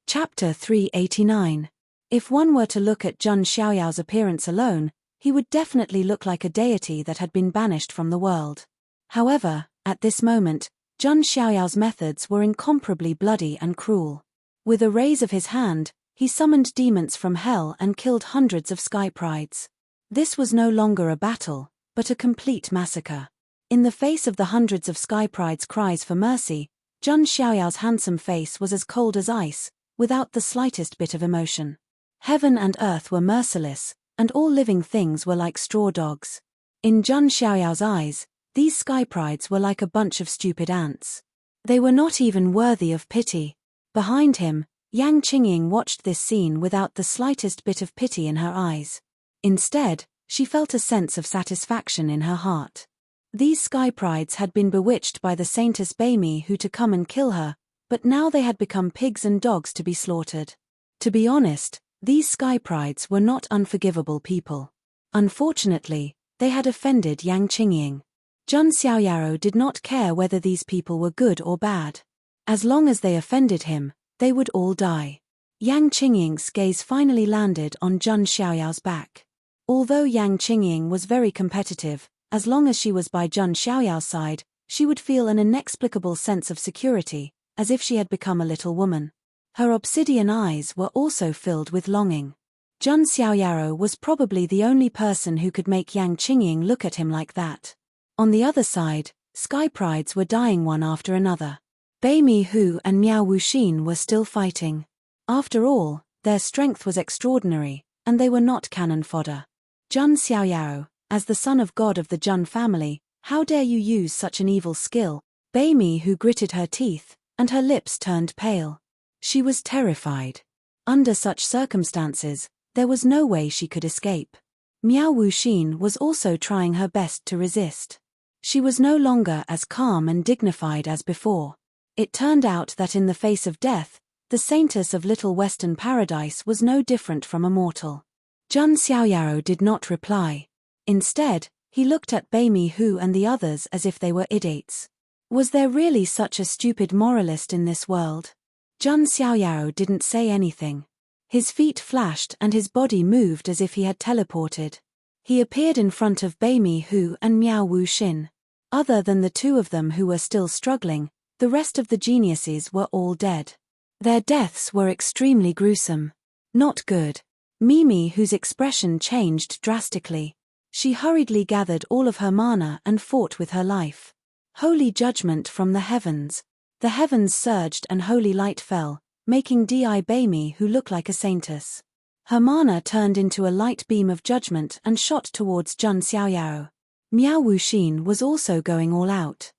Chapter 389. If one were to look at Jun Xiaoyao's appearance alone, he would definitely look like a deity that had been banished from the world. However, at this moment, Jun Xiaoyao's methods were incomparably bloody and cruel. With a raise of his hand, he summoned demons from hell and killed hundreds of sky prides. This was no longer a battle, but a complete massacre. In the face of the hundreds of sky pride's cries for mercy, Jun Xiaoyao's handsome face was as cold as ice, without the slightest bit of emotion. Heaven and earth were merciless, and all living things were like straw dogs. In Zhang Xiaoyao's eyes, these sky prides were like a bunch of stupid ants. They were not even worthy of pity. Behind him, Yang Qingying watched this scene without the slightest bit of pity in her eyes. Instead, she felt a sense of satisfaction in her heart. These sky prides had been bewitched by the saintess Beimi Hu to come and kill her, but now they had become pigs and dogs to be slaughtered. To be honest, these sky prides were not unforgivable people. Unfortunately, they had offended Yang Qingying. Zhang Xiaoyao did not care whether these people were good or bad. As long as they offended him, they would all die. Yang Qingying's gaze finally landed on Zhang Xiaoyao's back. Although Yang Qingying was very competitive, as long as she was by Zhang Xiaoyao's side, she would feel an inexplicable sense of security, as if she had become a little woman. Her obsidian eyes were also filled with longing. Zhang Xiaoyao was probably the only person who could make Yang Qingying look at him like that. On the other side, sky prides were dying one after another. Beimi Hu and Miao Wuxin were still fighting. After all, their strength was extraordinary, and they were not cannon fodder. Zhang Xiaoyao, as the son of God of the Zhang family, how dare you use such an evil skill? Beimi Hu gritted her teeth, and her lips turned pale. She was terrified. Under such circumstances, there was no way she could escape. Miao Wuxin was also trying her best to resist. She was no longer as calm and dignified as before. It turned out that in the face of death, the saintess of Little Western Paradise was no different from a mortal. Zhang Xiaoyao did not reply. Instead, he looked at Beimi Hu and the others as if they were idiots. Was there really such a stupid moralist in this world? Zhang Xiaoyao didn't say anything. His feet flashed and his body moved as if he had teleported. He appeared in front of Beimi Hu and Miao Wuxin. Other than the two of them who were still struggling, the rest of the geniuses were all dead. Their deaths were extremely gruesome. Not good. Mimi Hu's expression changed drastically. She hurriedly gathered all of her mana and fought with her life. Holy judgment from the heavens. The heavens surged and holy light fell, making Di Beimi Hu look like a saintess. Her mana turned into a light beam of judgment and shot towards Zhang Xiaoyao. Miao Wuxin was also going all out.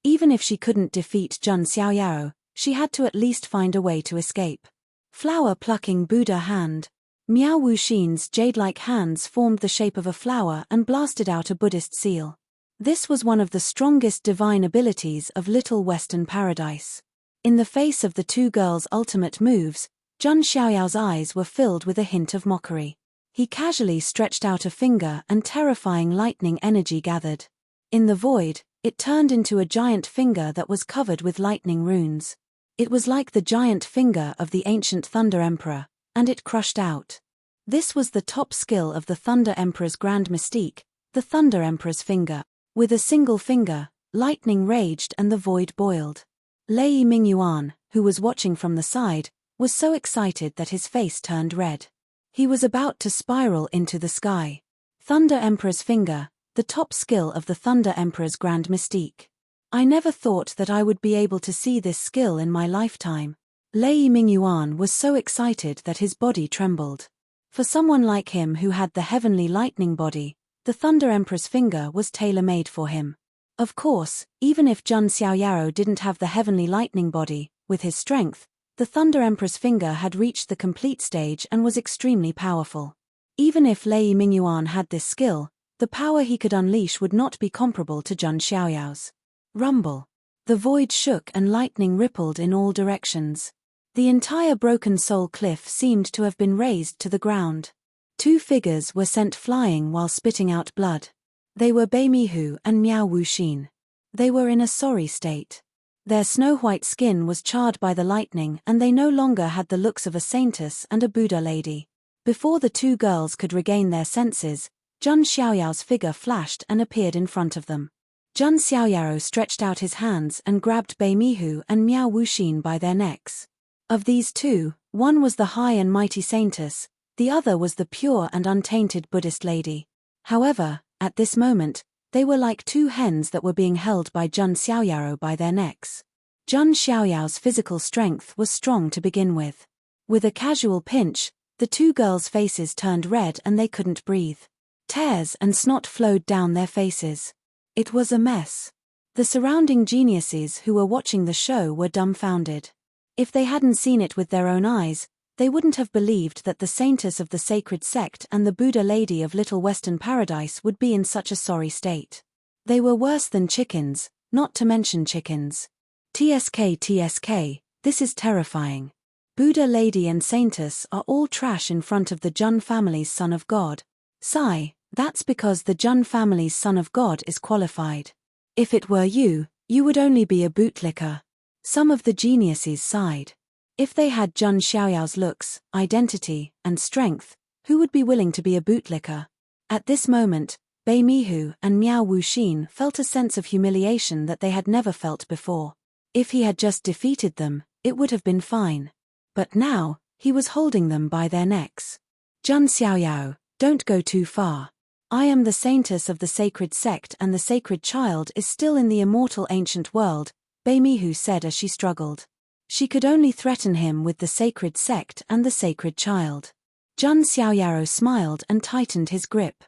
Even if she couldn't defeat Zhang Xiaoyao, she had to at least find a way to escape. Flower-plucking Buddha hand. Miao Wuxin's jade-like hands formed the shape of a flower and blasted out a Buddhist seal. This was one of the strongest divine abilities of Little Western Paradise. In the face of the two girls' ultimate moves, Zhang Xiaoyao's eyes were filled with a hint of mockery. He casually stretched out a finger and terrifying lightning energy gathered. In the void, it turned into a giant finger that was covered with lightning runes. It was like the giant finger of the ancient Thunder Emperor, and it crushed out. This was the top skill of the Thunder Emperor's grand mystique, the Thunder Emperor's finger. With a single finger, lightning raged and the void boiled. Lei Mingyuan, who was watching from the side, was so excited that his face turned red. He was about to spiral into the sky. Thunder Emperor's finger, the top skill of the Thunder Emperor's grand mystique. I never thought that I would be able to see this skill in my lifetime. Lei Mingyuan was so excited that his body trembled. For someone like him who had the heavenly lightning body, the Thunder Emperor's finger was tailor-made for him. Of course, even if Zhang Xiaoyao didn't have the heavenly lightning body, with his strength, the Thunder Emperor's finger had reached the complete stage and was extremely powerful. Even if Lei Mingyuan had this skill, the power he could unleash would not be comparable to Zhang Xiaoyao's. Rumble. The void shook and lightning rippled in all directions. The entire Broken Soul Cliff seemed to have been razed to the ground. Two figures were sent flying while spitting out blood. They were Beimi Hu and Miao Wuxin. They were in a sorry state. Their snow-white skin was charred by the lightning and they no longer had the looks of a saintess and a Buddha lady. Before the two girls could regain their senses, Zhang Xiaoyao's figure flashed and appeared in front of them. Zhang Xiaoyao stretched out his hands and grabbed Beimi Hu and Miao Wuxin by their necks. Of these two, one was the high and mighty saintess, the other was the pure and untainted Buddhist lady. However, at this moment, they were like two hens that were being held by Zhang Xiaoyao by their necks. Zhang Xiaoyao's physical strength was strong to begin with. With a casual pinch, the two girls' faces turned red and they couldn't breathe. Tears and snot flowed down their faces. It was a mess. The surrounding geniuses who were watching the show were dumbfounded. If they hadn't seen it with their own eyes, they wouldn't have believed that the saintess of the sacred sect and the Buddha lady of Little Western Paradise would be in such a sorry state. They were worse than chickens, not to mention chickens. TSK, this is terrifying. Buddha lady and saintess are all trash in front of the Jun family's son of God. Sigh, that's because the Jun family's son of God is qualified. If it were you, you would only be a bootlicker. Some of the geniuses sighed. If they had Jun Xiaoyao's looks, identity, and strength, who would be willing to be a bootlicker? At this moment, Bei Mihu and Miao Wuxin felt a sense of humiliation that they had never felt before. If he had just defeated them, it would have been fine. But now, he was holding them by their necks. Jun Xiaoyao, don't go too far. I am the saintess of the sacred sect and the sacred child is still in the immortal ancient world, Bei Mihu said as she struggled. She could only threaten him with the sacred sect and the sacred child. Jun Xiaoyao smiled and tightened his grip.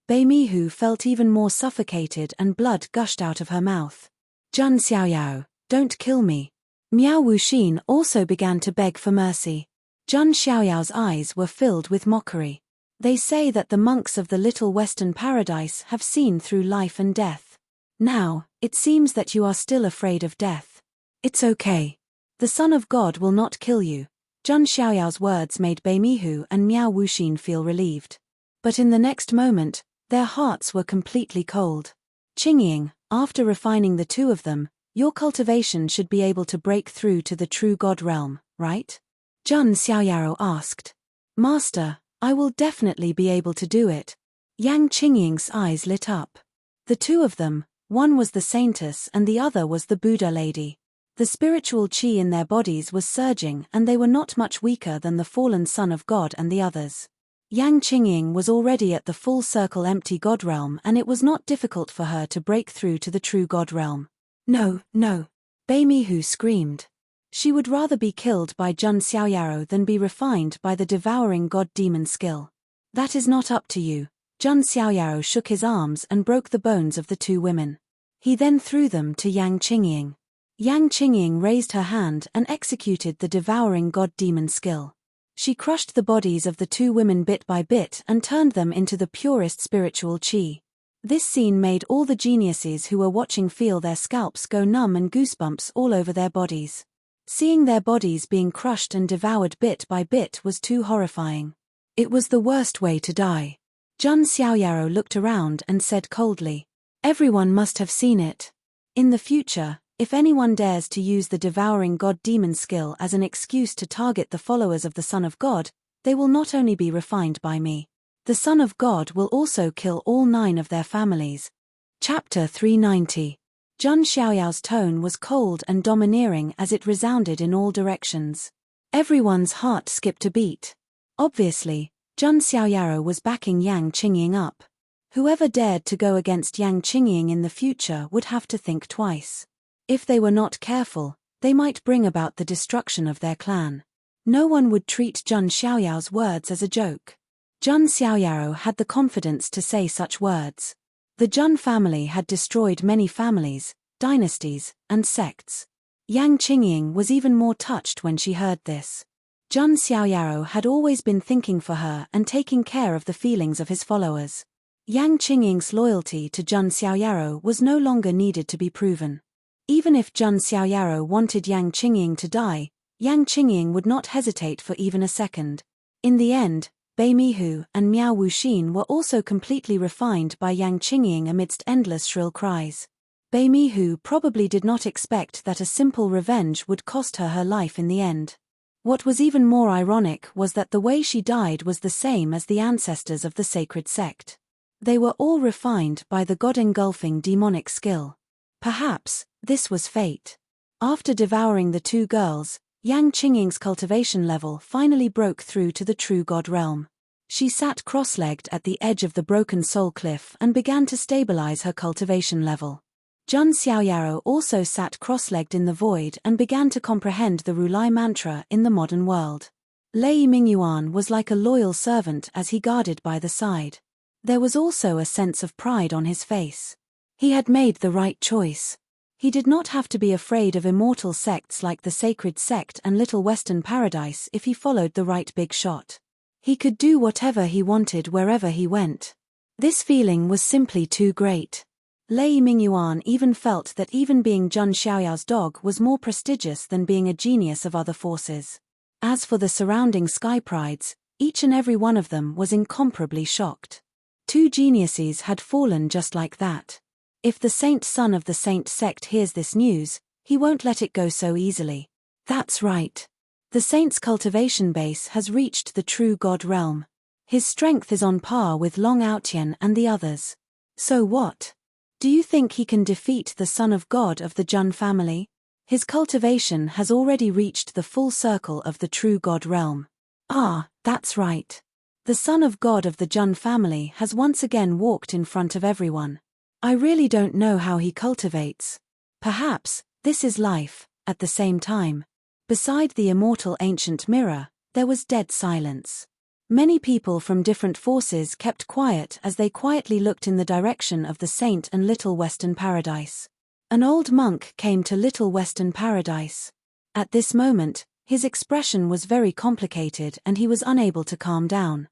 Bei Mihu felt even more suffocated and blood gushed out of her mouth. Jun Xiaoyao, don't kill me. Miao Wuxin also began to beg for mercy. Jun Xiaoyao's eyes were filled with mockery. They say that the monks of the Little Western Paradise have seen through life and death. Now, it seems that you are still afraid of death. It's okay. The Son of God will not kill you. Jun Xiaoyao's words made Bei Mihu and Miao Wuxin feel relieved. But in the next moment, their hearts were completely cold. Qingying, after refining the two of them, your cultivation should be able to break through to the true God realm, right? Jun Xiaoyao asked. Master, I will definitely be able to do it. Yang Qingying's eyes lit up. The two of them, one was the saintess and the other was the Buddha lady. The spiritual qi in their bodies was surging and they were not much weaker than the fallen Son of God and the others. Yang Qingying was already at the full circle empty God realm and it was not difficult for her to break through to the true God realm. No. Bei Mihu screamed. She would rather be killed by Jun Xiaoyao than be refined by the devouring god demon skill. That is not up to you. Jun Xiaoyao shook his arms and broke the bones of the two women. He then threw them to Yang Qingying. Yang Qingying raised her hand and executed the devouring god demon skill. She crushed the bodies of the two women bit by bit and turned them into the purest spiritual qi. This scene made all the geniuses who were watching feel their scalps go numb and goosebumps all over their bodies. Seeing their bodies being crushed and devoured bit by bit was too horrifying. It was the worst way to die. Jun Xiaoyao looked around and said coldly, everyone must have seen it. In the future, if anyone dares to use the devouring god demon skill as an excuse to target the followers of the Son of God, they will not only be refined by me. The Son of God will also kill all 9 of their families. Chapter 390. Jun Xiaoyao's tone was cold and domineering as it resounded in all directions. Everyone's heart skipped a beat. Obviously, Jun Xiaoyao was backing Yang Qingying up. Whoever dared to go against Yang Qingying in the future would have to think twice. If they were not careful, they might bring about the destruction of their clan. No one would treat Jun Xiaoyao's words as a joke. Jun Xiaoyao had the confidence to say such words. The Jun family had destroyed many families, dynasties, and sects. Yang Qingying was even more touched when she heard this. Jun Xiaoyao had always been thinking for her and taking care of the feelings of his followers. Yang Qingying's loyalty to Jun Xiaoyao was no longer needed to be proven. Even if Jun Xiaoyao wanted Yang Qingying to die, Yang Qingying would not hesitate for even a second. In the end, Bei Mihu and Miao Wuxin were also completely refined by Yang Qingying amidst endless shrill cries. Bei Mihu probably did not expect that a simple revenge would cost her her life in the end. What was even more ironic was that the way she died was the same as the ancestors of the sacred sect. They were all refined by the god-engulfing demonic skill. Perhaps, this was fate. After devouring the two girls, Yang Qingying's cultivation level finally broke through to the true god realm. She sat cross-legged at the edge of the broken soul cliff and began to stabilize her cultivation level. Jun Xiaoyao also sat cross-legged in the void and began to comprehend the Rulai mantra in the modern world. Lei Mingyuan was like a loyal servant as he guarded by the side. There was also a sense of pride on his face. He had made the right choice. He did not have to be afraid of immortal sects like the Sacred Sect and Little Western Paradise if he followed the right big shot. He could do whatever he wanted wherever he went. This feeling was simply too great. Lei Mingyuan even felt that even being Zhun Xiaoyao's dog was more prestigious than being a genius of other forces. As for the surrounding sky prides, each and every one of them was incomparably shocked. Two geniuses had fallen just like that. If the saint son of the saint sect hears this news, he won't let it go so easily. That's right. The saint's cultivation base has reached the true God realm. His strength is on par with Long Outyen and the others. So what? Do you think he can defeat the son of God of the Zhun family? His cultivation has already reached the full circle of the true God realm. Ah, that's right. The son of God of the Zhun family has once again walked in front of everyone. I really don't know how he cultivates. Perhaps, this is life, at the same time. Beside the immortal ancient mirror, there was dead silence. Many people from different forces kept quiet as they quietly looked in the direction of the saint and Little Western Paradise. An old monk came to Little Western Paradise. At this moment, his expression was very complicated and he was unable to calm down.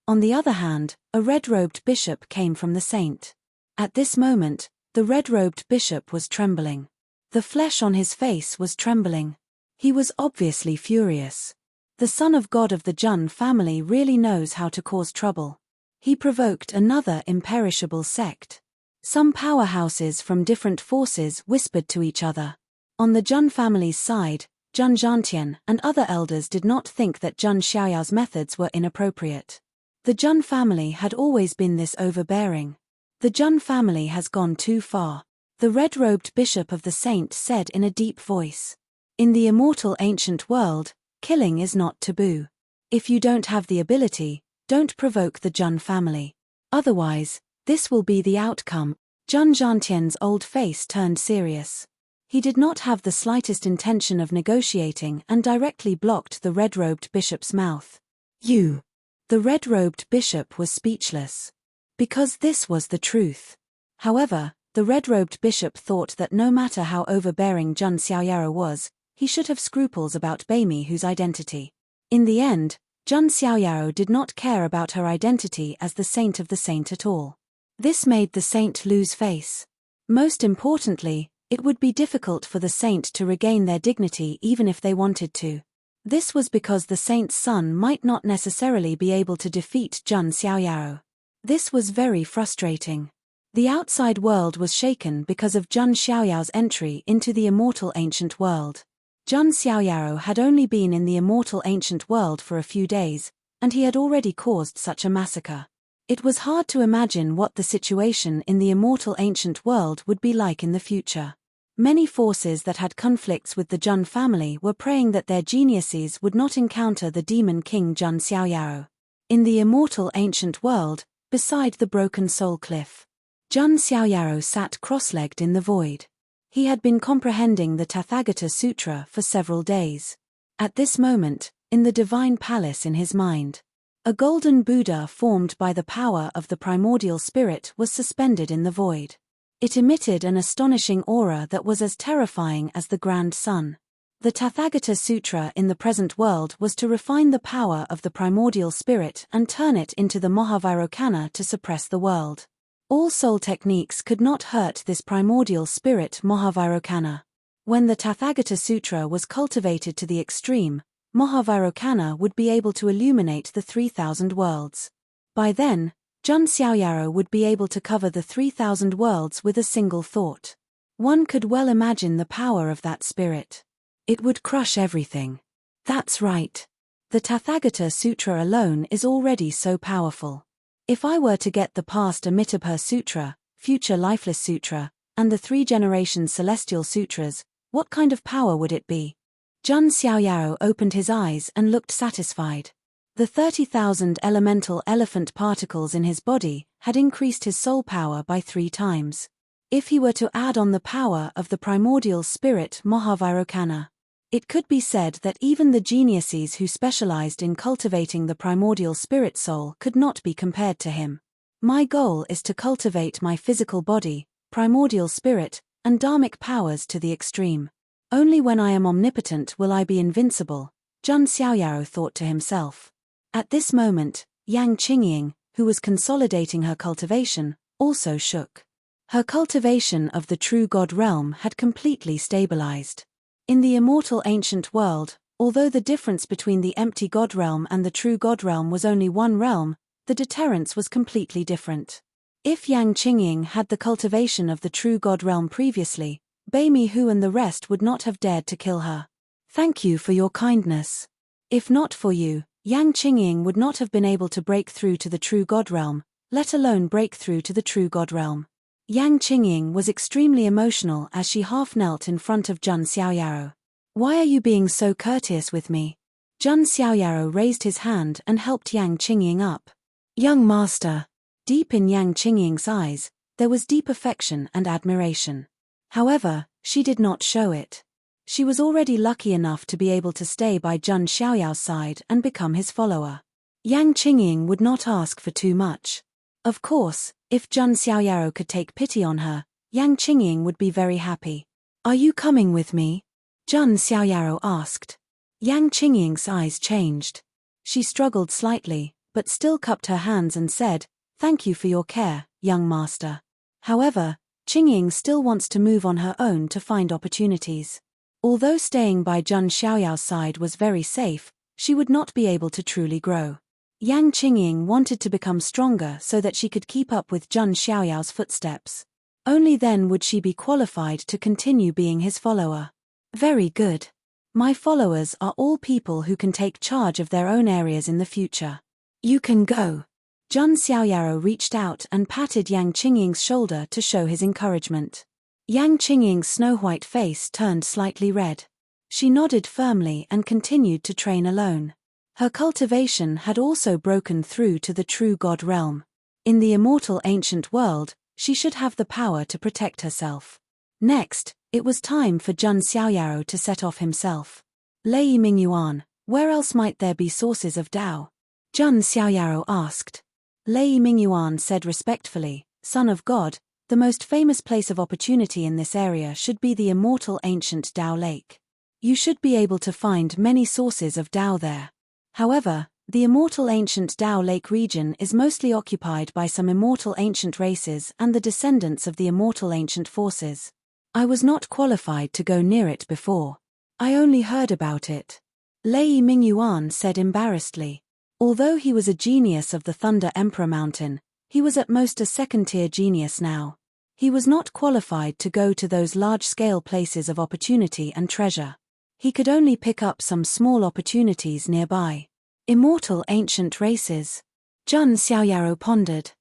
On the other hand, a red-robed bishop came from the saint. At this moment, the red-robed bishop was trembling. The flesh on his face was trembling. He was obviously furious. The son of God of the Zhun family really knows how to cause trouble. He provoked another imperishable sect. Some powerhouses from different forces whispered to each other. On the Zhun family's side, Zhun Zhantian and other elders did not think that Zhun Xiaoyao's methods were inappropriate. The Zhun family had always been this overbearing. The Zhun family has gone too far. The red-robed bishop of the saint said in a deep voice. In the immortal ancient world, killing is not taboo. If you don't have the ability, don't provoke the Zhun family. Otherwise, this will be the outcome. Zhun Zhantian's old face turned serious. He did not have the slightest intention of negotiating and directly blocked the red-robed bishop's mouth. You! The red-robed bishop was speechless. Because this was the truth. However, the red-robed bishop thought that no matter how overbearing Zhun Xiaoyaro was, he should have scruples about Beimihu's identity. In the end, Zhun Xiaoyaro did not care about her identity as the saint of the saint at all. This made the saint lose face. Most importantly, it would be difficult for the saint to regain their dignity even if they wanted to. This was because the saint's son might not necessarily be able to defeat Zhun Xiaoyaro. This was very frustrating. The outside world was shaken because of Zhun Xiaoyao's entry into the immortal ancient world. Zhun Xiaoyaro had only been in the immortal ancient world for a few days, and he had already caused such a massacre. It was hard to imagine what the situation in the immortal ancient world would be like in the future. Many forces that had conflicts with the Zhun family were praying that their geniuses would not encounter the demon king Zhun Xiaoyaro. In the immortal ancient world, beside the broken soul cliff, Zhun Xiaoyaro sat cross-legged in the void. He had been comprehending the Tathagata Sutra for several days. At this moment, in the divine palace in his mind, a golden Buddha formed by the power of the primordial spirit was suspended in the void. It emitted an astonishing aura that was as terrifying as the grand sun. The Tathagata Sutra in the present world was to refine the power of the primordial spirit and turn it into the Mahavirokana to suppress the world. All soul techniques could not hurt this primordial spirit Mahavirokana. When the Tathagata Sutra was cultivated to the extreme, Mahavirokana would be able to illuminate the 3,000 worlds. By then, Zhun Xiaoyaro would be able to cover the 3,000 worlds with a single thought. One could well imagine the power of that spirit. It would crush everything. That's right. The Tathagata Sutra alone is already so powerful. If I were to get the past Amitabha Sutra, future Lifeless Sutra, and the 3 generations Celestial Sutras, what kind of power would it be? Zhun Xiaoyaro opened his eyes and looked satisfied. The 30,000 elemental elephant particles in his body had increased his soul power by 3 times. If he were to add on the power of the primordial spirit Mahavirokana, It could be said that even the geniuses who specialized in cultivating the primordial spirit soul could not be compared to him. My goal is to cultivate my physical body, primordial spirit, and dharmic powers to the extreme. Only when I am omnipotent will I be invincible, Zhang Xiaoyao thought to himself. At this moment, Yang Qingying, who was consolidating her cultivation, also shook. Her cultivation of the true God realm had completely stabilized. In the immortal ancient world, although the difference between the empty God realm and the true God realm was only one realm, the deterrence was completely different. If Yang Qingying had the cultivation of the true God realm previously, Bai Mihu and the rest would not have dared to kill her. Thank you for your kindness. If not for you, Yang Qingying would not have been able to break through to the true God realm, let alone break through to the true God realm. Yang Qingying was extremely emotional as she half knelt in front of Zhang Xiaoyao. Why are you being so courteous with me? Zhang Xiaoyao raised his hand and helped Yang Qingying up. Young master. Deep in Yang Qingying's eyes, there was deep affection and admiration. However, she did not show it. She was already lucky enough to be able to stay by Zhang Xiaoyao's side and become his follower. Yang Qingying would not ask for too much. Of course, if Zhang Xiaoyao could take pity on her, Yang Qingying would be very happy. Are you coming with me? Zhang Xiaoyao asked. Yang Qingying's eyes changed. She struggled slightly, but still cupped her hands and said, "Thank you for your care, young master." However, Qingying still wants to move on her own to find opportunities. Although staying by Zhang Xiaoyao's side was very safe, she would not be able to truly grow. Yang Qingying wanted to become stronger so that she could keep up with Zhang Xiaoyao's footsteps. Only then would she be qualified to continue being his follower. Very good. My followers are all people who can take charge of their own areas in the future. You can go. Zhang Xiaoyao reached out and patted Yang Qingying's shoulder to show his encouragement. Yang Qingying's snow-white face turned slightly red. She nodded firmly and continued to train alone. Her cultivation had also broken through to the true God realm. In the immortal ancient world, she should have the power to protect herself. Next, it was time for Zhang Xiaoyao to set off himself. Lei Mingyuan, where else might there be sources of Tao? Zhang Xiaoyao asked. Lei Mingyuan said respectfully, Son of God, the most famous place of opportunity in this area should be the immortal ancient Tao Lake. You should be able to find many sources of Tao there. However, the immortal ancient Tao Lake region is mostly occupied by some immortal ancient races and the descendants of the immortal ancient forces. I was not qualified to go near it before. I only heard about it. Lei Mingyuan said embarrassedly. Although he was a genius of the Thunder Emperor Mountain, he was at most a second-tier genius now. He was not qualified to go to those large-scale places of opportunity and treasure. He could only pick up some small opportunities nearby. Immortal ancient races. Zhang Xiaoyao pondered.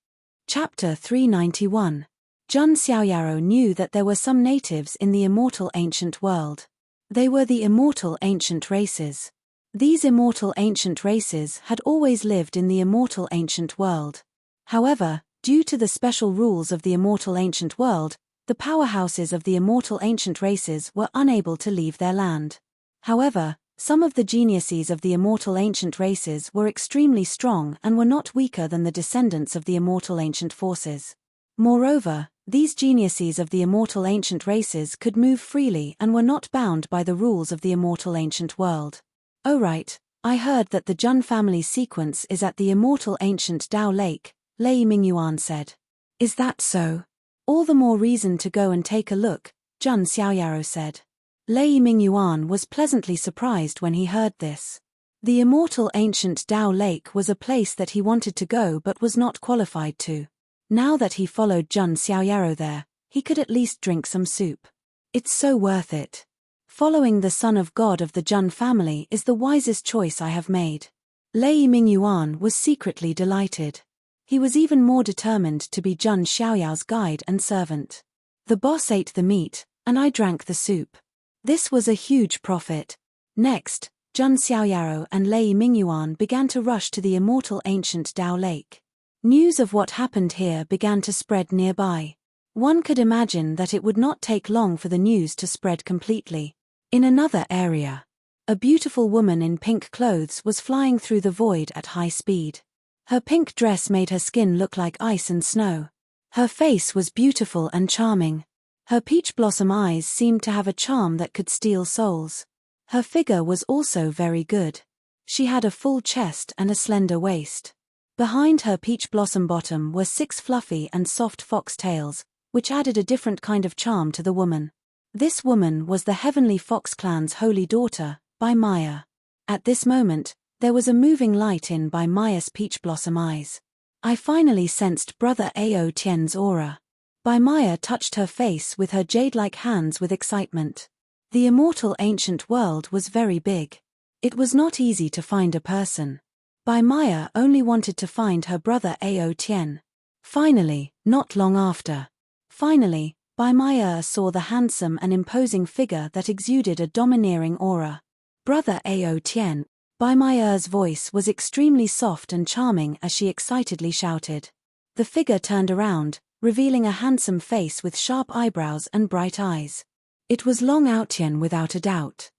Chapter 391. Zhang Xiaoyao knew that there were some natives in the immortal ancient world. They were the immortal ancient races. These immortal ancient races had always lived in the immortal ancient world. However, due to the special rules of the immortal ancient world, the powerhouses of the immortal ancient races were unable to leave their land. However, some of the geniuses of the immortal ancient races were extremely strong and were not weaker than the descendants of the immortal ancient forces. Moreover, these geniuses of the immortal ancient races could move freely and were not bound by the rules of the immortal ancient world. Oh right, I heard that the Jun family's sequence is at the immortal ancient Tao Lake, Lei Mingyuan said. Is that so? All the more reason to go and take a look, Zhang Xiaoyao said. Lei Mingyuan was pleasantly surprised when he heard this. The immortal ancient Tao Lake was a place that he wanted to go but was not qualified to. Now that he followed Zhang Xiaoyao there, he could at least drink some soup. It's so worth it. Following the son of God of the Jun family is the wisest choice I have made. Lei Mingyuan was secretly delighted. He was even more determined to be Zhang Xiaoyao's guide and servant. The boss ate the meat, and I drank the soup. This was a huge profit. Next, Zhang Xiaoyao and Lei Mingyuan began to rush to the immortal ancient Tao Lake. News of what happened here began to spread nearby. One could imagine that it would not take long for the news to spread completely. In another area, a beautiful woman in pink clothes was flying through the void at high speed. Her pink dress made her skin look like ice and snow. Her face was beautiful and charming. Her peach blossom eyes seemed to have a charm that could steal souls. Her figure was also very good. She had a full chest and a slender waist. Behind her peach blossom bottom were 6 fluffy and soft fox tails, which added a different kind of charm to the woman. This woman was the Heavenly Fox Clan's holy daughter, Bai Maya. At this moment, there was a moving light in Bai Maya's peach blossom eyes. I finally sensed Brother Ao Tian's aura. Bai Maya touched her face with her jade-like hands with excitement. The immortal ancient world was very big. It was not easy to find a person. Bai Maya only wanted to find her brother Ao Tian. Finally, not long after. Finally, Bai Maya saw the handsome and imposing figure that exuded a domineering aura. Brother Ao Tian. Bai Maya's voice was extremely soft and charming as she excitedly shouted. The figure turned around, revealing a handsome face with sharp eyebrows and bright eyes. It was Long Outian without a doubt.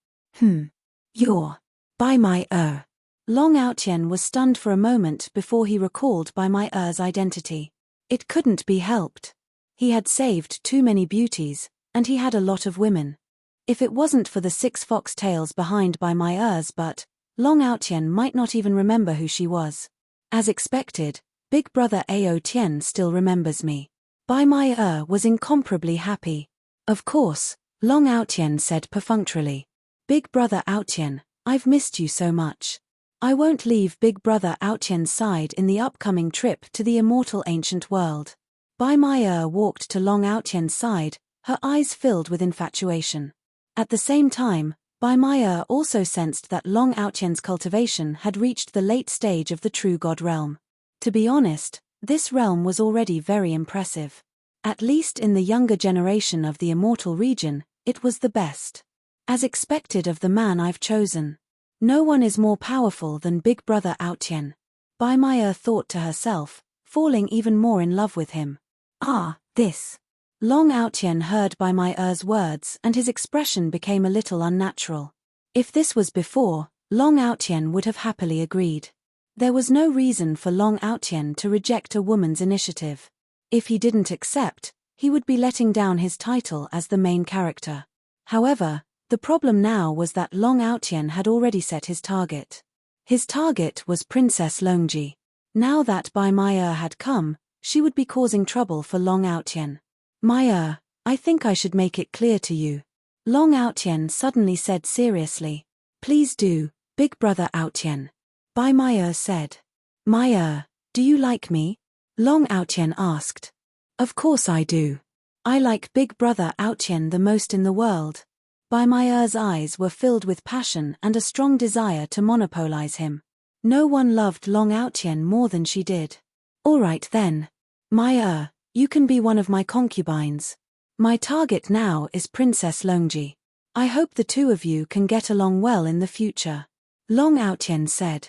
You're Bai Maya. Long Outian was stunned for a moment before he recalled Bai Maya's identity. It couldn't be helped. He had saved too many beauties, and he had a lot of women. If it wasn't for the 6 fox tails behind Bai Maya's butt, Long Outian might not even remember who she was. As expected, Big Brother Ao Tian still remembers me. Bai Maya was incomparably happy. Of course, Long Outian said perfunctorily. Big Brother Outian, I've missed you so much. I won't leave Big Brother Outian's side in the upcoming trip to the immortal ancient world. Bai Maya walked to Long Outian's side, her eyes filled with infatuation. At the same time, Bai Maya also sensed that Long Outian's cultivation had reached the late stage of the true god realm. To be honest, this realm was already very impressive. At least in the younger generation of the immortal region, it was the best. As expected of the man I've chosen. No one is more powerful than Big Brother Outian. Bai Maya thought to herself, falling even more in love with him. This. Long Outian heard Bai Maya's words and his expression became a little unnatural. If this was before, Long Outian would have happily agreed. There was no reason for Long Outian to reject a woman's initiative. If he didn't accept, he would be letting down his title as the main character. However, the problem now was that Long Outian had already set his target. His target was Princess Longji. Now that Bai Maya had come, she would be causing trouble for Long Outian. Maya, I think I should make it clear to you. Long Outian suddenly said seriously. Please do, Big Brother Outian. Bai Maya said. Maya, do you like me? Long Outian asked. Of course I do. I like Big Brother Outian the most in the world. Bai Maya's eyes were filled with passion and a strong desire to monopolize him. No one loved Long Outian more than she did. All right then. Maya, you can be one of my concubines. My target now is Princess Longji. I hope the two of you can get along well in the future. Long Outian said.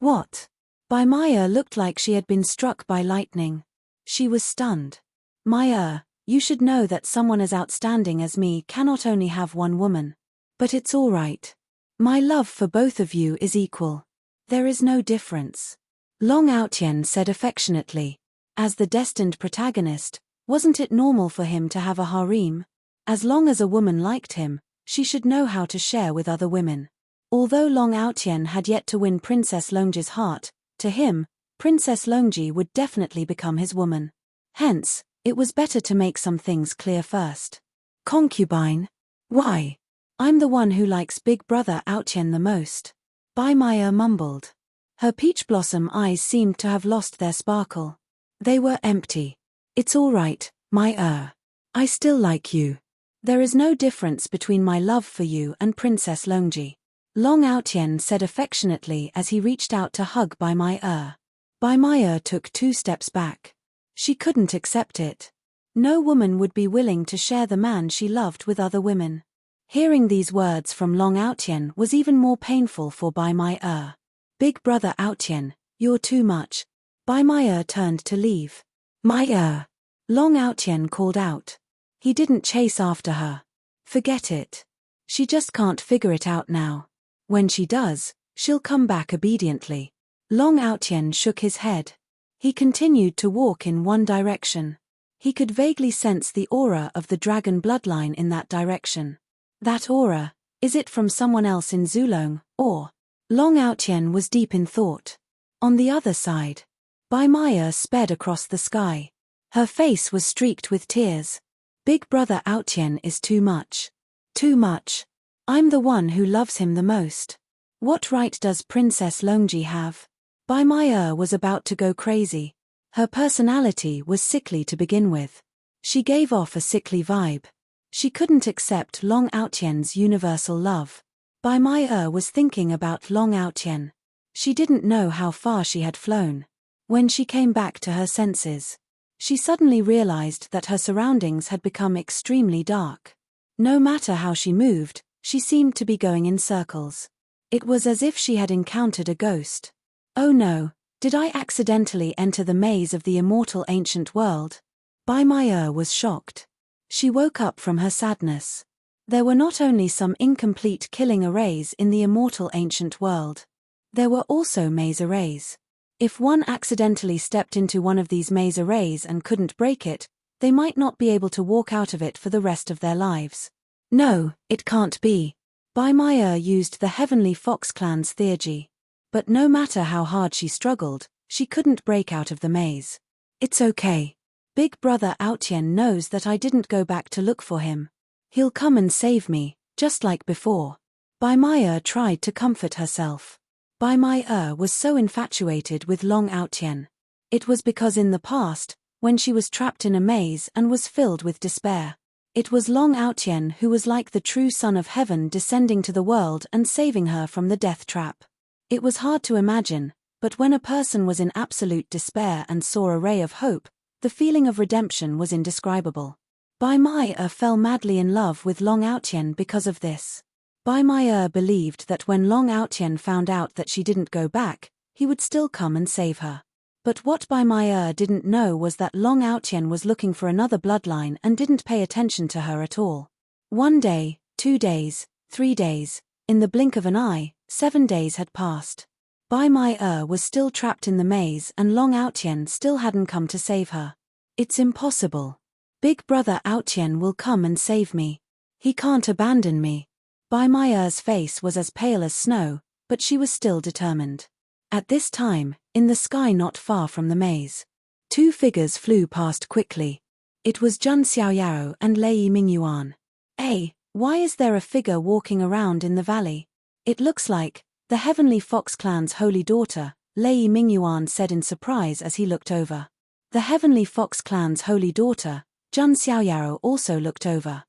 What? Bai Maya looked like she had been struck by lightning. She was stunned. Maya, you should know that someone as outstanding as me cannot only have one woman. But it's all right. My love for both of you is equal. There is no difference. Long Outian said affectionately. As the destined protagonist, wasn't it normal for him to have a harem? As long as a woman liked him, she should know how to share with other women. Although Long Outian had yet to win Princess Longji's heart, to him, Princess Longji would definitely become his woman. Hence, it was better to make some things clear first. Concubine? Why? I'm the one who likes Big Brother Outian the most. Bai Maya mumbled. Her peach blossom eyes seemed to have lost their sparkle. They were empty. It's all right, Maya. I still like you. There is no difference between my love for you and Princess Longji. Long Outian said affectionately as he reached out to hug Bai Maya. Bai Maya took 2 steps back. She couldn't accept it. No woman would be willing to share the man she loved with other women. Hearing these words from Long Outian was even more painful for Bai Maya. Big Brother Outian, you're too much. Bai Maya turned to leave. Maya! Long Outian called out. He didn't chase after her. Forget it. She just can't figure it out now. When she does, she'll come back obediently. Long Outyen shook his head. He continued to walk in one direction. He could vaguely sense the aura of the dragon bloodline in that direction. That aura, is it from someone else in Zulong, or? Long Outyen was deep in thought. On the other side, Bai Maya sped across the sky. Her face was streaked with tears. Big brother Outyen is too much. Too much. I'm the one who loves him the most. What right does Princess Longji have? Bai Maya was about to go crazy. Her personality was sickly to begin with. She gave off a sickly vibe. She couldn't accept Long Outyen's universal love. Bai Maya was thinking about Long Outyen. She didn't know how far she had flown. When she came back to her senses, she suddenly realized that her surroundings had become extremely dark. No matter how she moved, she seemed to be going in circles. It was as if she had encountered a ghost. Oh no, did I accidentally enter the maze of the immortal ancient world? Bai Maya was shocked. She woke up from her sadness. There were not only some incomplete killing arrays in the immortal ancient world. There were also maze arrays. If one accidentally stepped into one of these maze arrays and couldn't break it, they might not be able to walk out of it for the rest of their lives. No, it can't be. Bai Maya used the Heavenly Fox Clan's theurgy. But no matter how hard she struggled, she couldn't break out of the maze. It's okay. Big brother Outyen knows that I didn't go back to look for him. He'll come and save me, just like before. Bai Maya tried to comfort herself. Bai Maya was so infatuated with Long Outyen. It was because in the past, when she was trapped in a maze and was filled with despair, it was Long Outyen who was like the true son of heaven descending to the world and saving her from the death trap. It was hard to imagine, but when a person was in absolute despair and saw a ray of hope, the feeling of redemption was indescribable. Bai Maya fell madly in love with Long Outyen because of this. Bai Maya believed that when Long Outyen found out that she didn't go back, he would still come and save her. But what Bai Maya didn't know was that Long Outyen was looking for another bloodline and didn't pay attention to her at all. 1 day, 2 days, 3 days, in the blink of an eye, 7 days had passed. Bai Maya was still trapped in the maze and Long Outyen still hadn't come to save her. It's impossible. Big brother Outyen will come and save me. He can't abandon me. Bai Maya's face was as pale as snow, but she was still determined. At this time, in the sky not far from the maze, 2 figures flew past quickly. It was Jun Xiaoyao and Lei Mingyuan. Hey, why is there a figure walking around in the valley? It looks like the Heavenly Fox Clan's holy daughter, Lei Mingyuan said in surprise as he looked over. The Heavenly Fox Clan's holy daughter, Jun Xiaoyao, also looked over.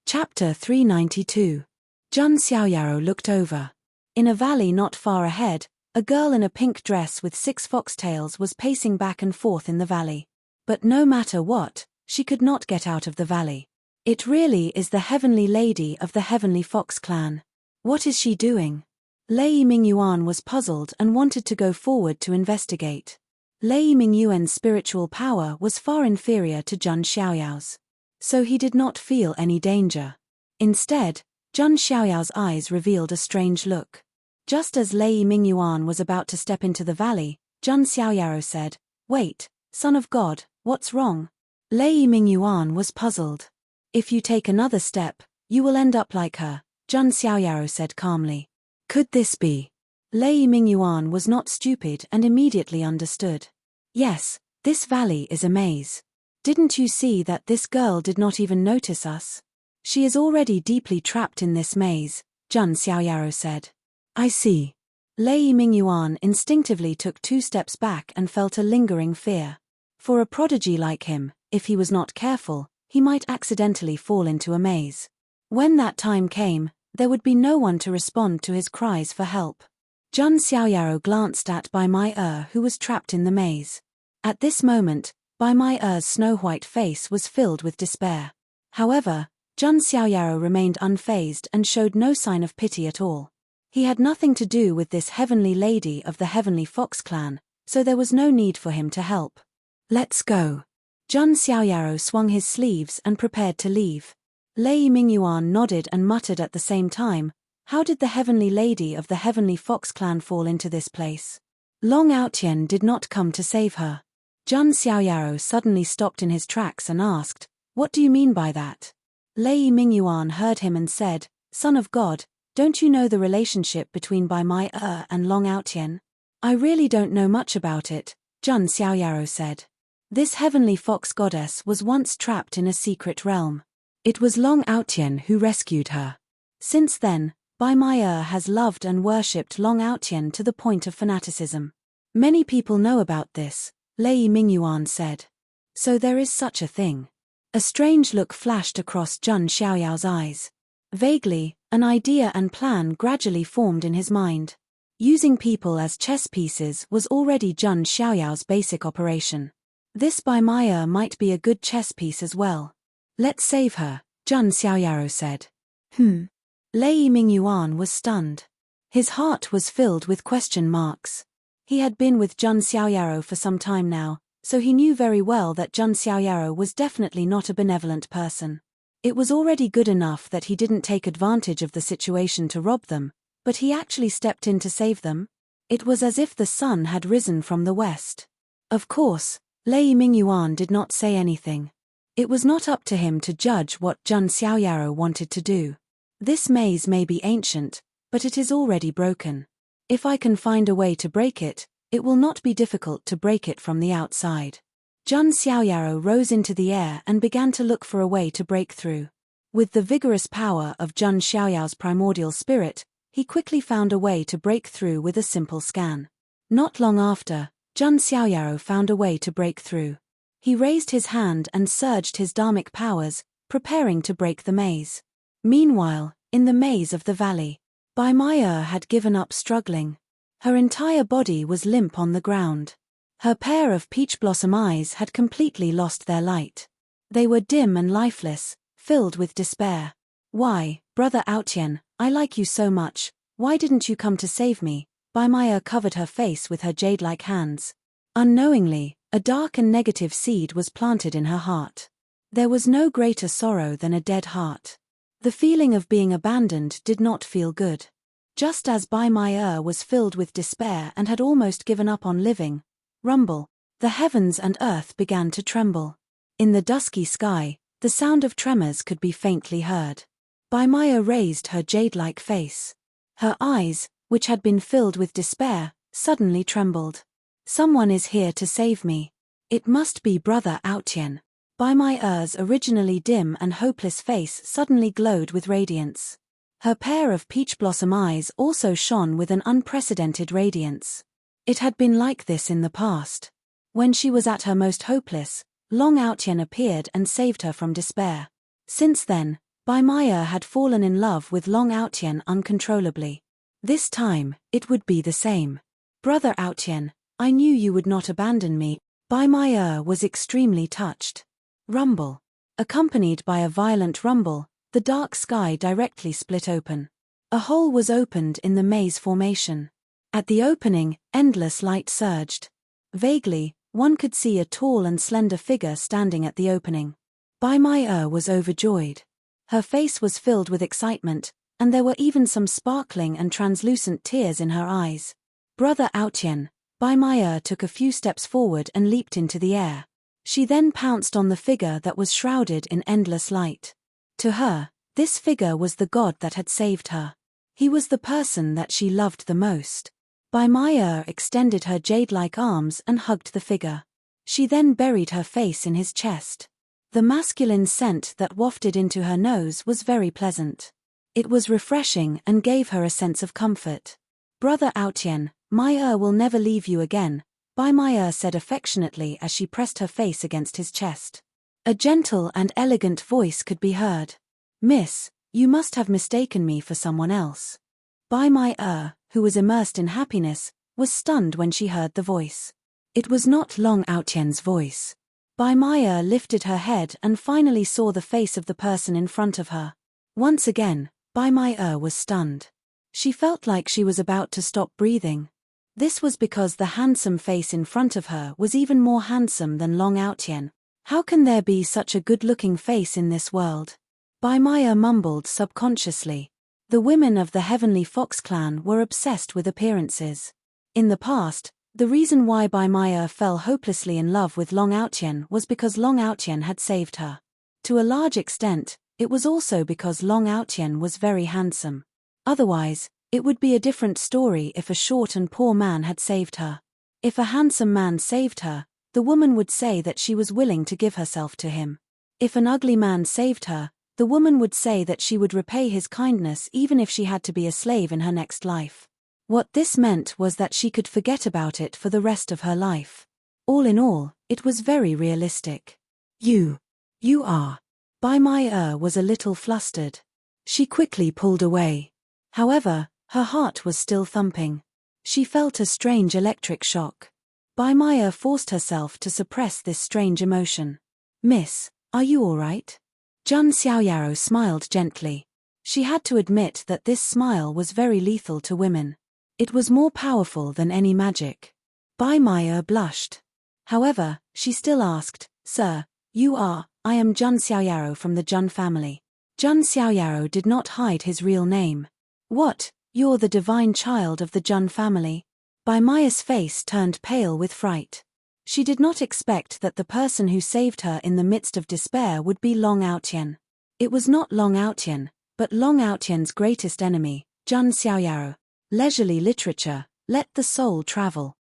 Chapter 392. Jun Xiaoyao looked over. In a valley not far ahead, a girl in a pink dress with 6 foxtails was pacing back and forth in the valley. But no matter what, she could not get out of the valley. It really is the Heavenly Lady of the Heavenly Fox Clan. What is she doing? Lei Mingyuan was puzzled and wanted to go forward to investigate. Lei Mingyuan's spiritual power was far inferior to Jun Xiaoyao's. So he did not feel any danger. Instead, Jun Xiaoyao's eyes revealed a strange look. Just as Lei Mingyuan was about to step into the valley, Jun Xiaoyao said, "Wait, son of God, what's wrong?" Lei Mingyuan was puzzled. "If you take another step, you will end up like her," Jun Xiaoyao said calmly. Could this be? Lei Mingyuan was not stupid and immediately understood. Yes, this valley is a maze. Didn't you see that this girl did not even notice us? She is already deeply trapped in this maze, Jun Xiaoyao said. I see. Lei Mingyuan instinctively took 2 steps back and felt a lingering fear. For a prodigy like him, if he was not careful, he might accidentally fall into a maze. When that time came, there would be no one to respond to his cries for help. Jun Xiaoyao glanced at Bai Mei who was trapped in the maze. At this moment, Bai Mei's snow-white face was filled with despair. However, Jun Xiaoyao remained unfazed and showed no sign of pity at all. He had nothing to do with this heavenly lady of the Heavenly Fox Clan, so there was no need for him to help. Let's go. Jun Xiaoyao swung his sleeves and prepared to leave. Lei Mingyuan nodded and muttered at the same time, how did the heavenly lady of the heavenly fox clan fall into this place? Long Outyen did not come to save her. Jun Xiaoyaro suddenly stopped in his tracks and asked, what do you mean by that? Lei Mingyuan heard him and said, Son of God, don't you know the relationship between Bai Mai and Long Outyen? I really don't know much about it, Jun Xiaoyaro said. This heavenly fox goddess was once trapped in a secret realm. It was Long Outyen who rescued her. Since then, Bai Mai has loved and worshipped Long Outyen to the point of fanaticism. Many people know about this, Lei Mingyuan said. So there is such a thing. A strange look flashed across Jun Xiaoyao's eyes. Vaguely, an idea and plan gradually formed in his mind. Using people as chess pieces was already Jun Xiaoyao's basic operation. This Bai Mai might be a good chess piece as well. Let's save her, Jun Xiaoyaro said. Lei Mingyuan was stunned. His heart was filled with question marks. He had been with Jun Xiaoyaro for some time now, so he knew very well that Jun Xiaoyaro was definitely not a benevolent person. It was already good enough that he didn't take advantage of the situation to rob them, but he actually stepped in to save them. It was as if the sun had risen from the west. Of course, Lei Mingyuan did not say anything. It was not up to him to judge what Jun Xiaoyaro wanted to do. This maze may be ancient, but it is already broken. If I can find a way to break it, it will not be difficult to break it from the outside. Jun Xiaoyaro rose into the air and began to look for a way to break through. With the vigorous power of Jun Xiaoyao's primordial spirit, he quickly found a way to break through with a simple scan. Not long after, Jun Xiaoyaro found a way to break through. He raised his hand and surged his dharmic powers, preparing to break the maze. Meanwhile, in the maze of the valley, Bai Mai had given up struggling. Her entire body was limp on the ground. Her pair of peach blossom eyes had completely lost their light. They were dim and lifeless, filled with despair. Why, Brother Outyen, I like you so much, why didn't you come to save me? Bai Mai covered her face with her jade-like hands. Unknowingly, a dark and negative seed was planted in her heart. There was no greater sorrow than a dead heart. The feeling of being abandoned did not feel good. Just as Bai Mai was filled with despair and had almost given up on living, rumble, the heavens and earth began to tremble. In the dusky sky, the sound of tremors could be faintly heard. Bai Mai raised her jade-like face. Her eyes, which had been filled with despair, suddenly trembled. Someone is here to save me. It must be Brother Outyen. Bai Mai originally dim and hopeless face suddenly glowed with radiance. Her pair of peach blossom eyes also shone with an unprecedented radiance. It had been like this in the past. When she was at her most hopeless, Long Outyen appeared and saved her from despair. Since then, Bai Mai had fallen in love with Long Outyen uncontrollably. This time, it would be the same. Brother Outyen, I knew you would not abandon me. Bai Mai was extremely touched. Rumble. Accompanied by a violent rumble, the dark sky directly split open. A hole was opened in the maze formation. At the opening, endless light surged. Vaguely, one could see a tall and slender figure standing at the opening. Bai Mai was overjoyed. Her face was filled with excitement, and there were even some sparkling and translucent tears in her eyes. Brother Outyen, Bai Mai took a few steps forward and leaped into the air. She then pounced on the figure that was shrouded in endless light. To her, this figure was the god that had saved her. He was the person that she loved the most. Bai Mai extended her jade-like arms and hugged the figure. She then buried her face in his chest. The masculine scent that wafted into her nose was very pleasant. It was refreshing and gave her a sense of comfort. Brother Outyen, Mai will never leave you again, Bai Mai said affectionately as she pressed her face against his chest. A gentle and elegant voice could be heard. Miss, you must have mistaken me for someone else. Bai Mai, who was immersed in happiness, was stunned when she heard the voice. It was not Long Outyen's voice. Bai Mai lifted her head and finally saw the face of the person in front of her. Once again, Bai Mai was stunned. She felt like she was about to stop breathing. This was because the handsome face in front of her was even more handsome than Long Outyen. How can there be such a good-looking face in this world? Bai Maya mumbled subconsciously. The women of the Heavenly Fox clan were obsessed with appearances. In the past, the reason why Bai Maya fell hopelessly in love with Long Outyen was because Long Outyen had saved her. To a large extent, it was also because Long Outyen was very handsome. Otherwise, it would be a different story if a short and poor man had saved her. If a handsome man saved her, the woman would say that she was willing to give herself to him. If an ugly man saved her, the woman would say that she would repay his kindness even if she had to be a slave in her next life. What this meant was that she could forget about it for the rest of her life. All in all, it was very realistic. You are. Bai Maya was a little flustered. She quickly pulled away. However, her heart was still thumping. She felt a strange electric shock. Bai Maya forced herself to suppress this strange emotion. Miss, are you all right? Jun Xiaoyaro smiled gently. She had to admit that this smile was very lethal to women. It was more powerful than any magic. Bai Maya blushed. However, she still asked, Sir, I am Jun Xiaoyaro from the Jun family. Jun Xiaoyaro did not hide his real name. What, you're the divine child of the Jun family? Bai Maya's face turned pale with fright. She did not expect that the person who saved her in the midst of despair would be Long Outyen. It was not Long Outyen, but Long Outyen's greatest enemy, Jun Xiaoyaro. Leisurely literature, let the soul travel.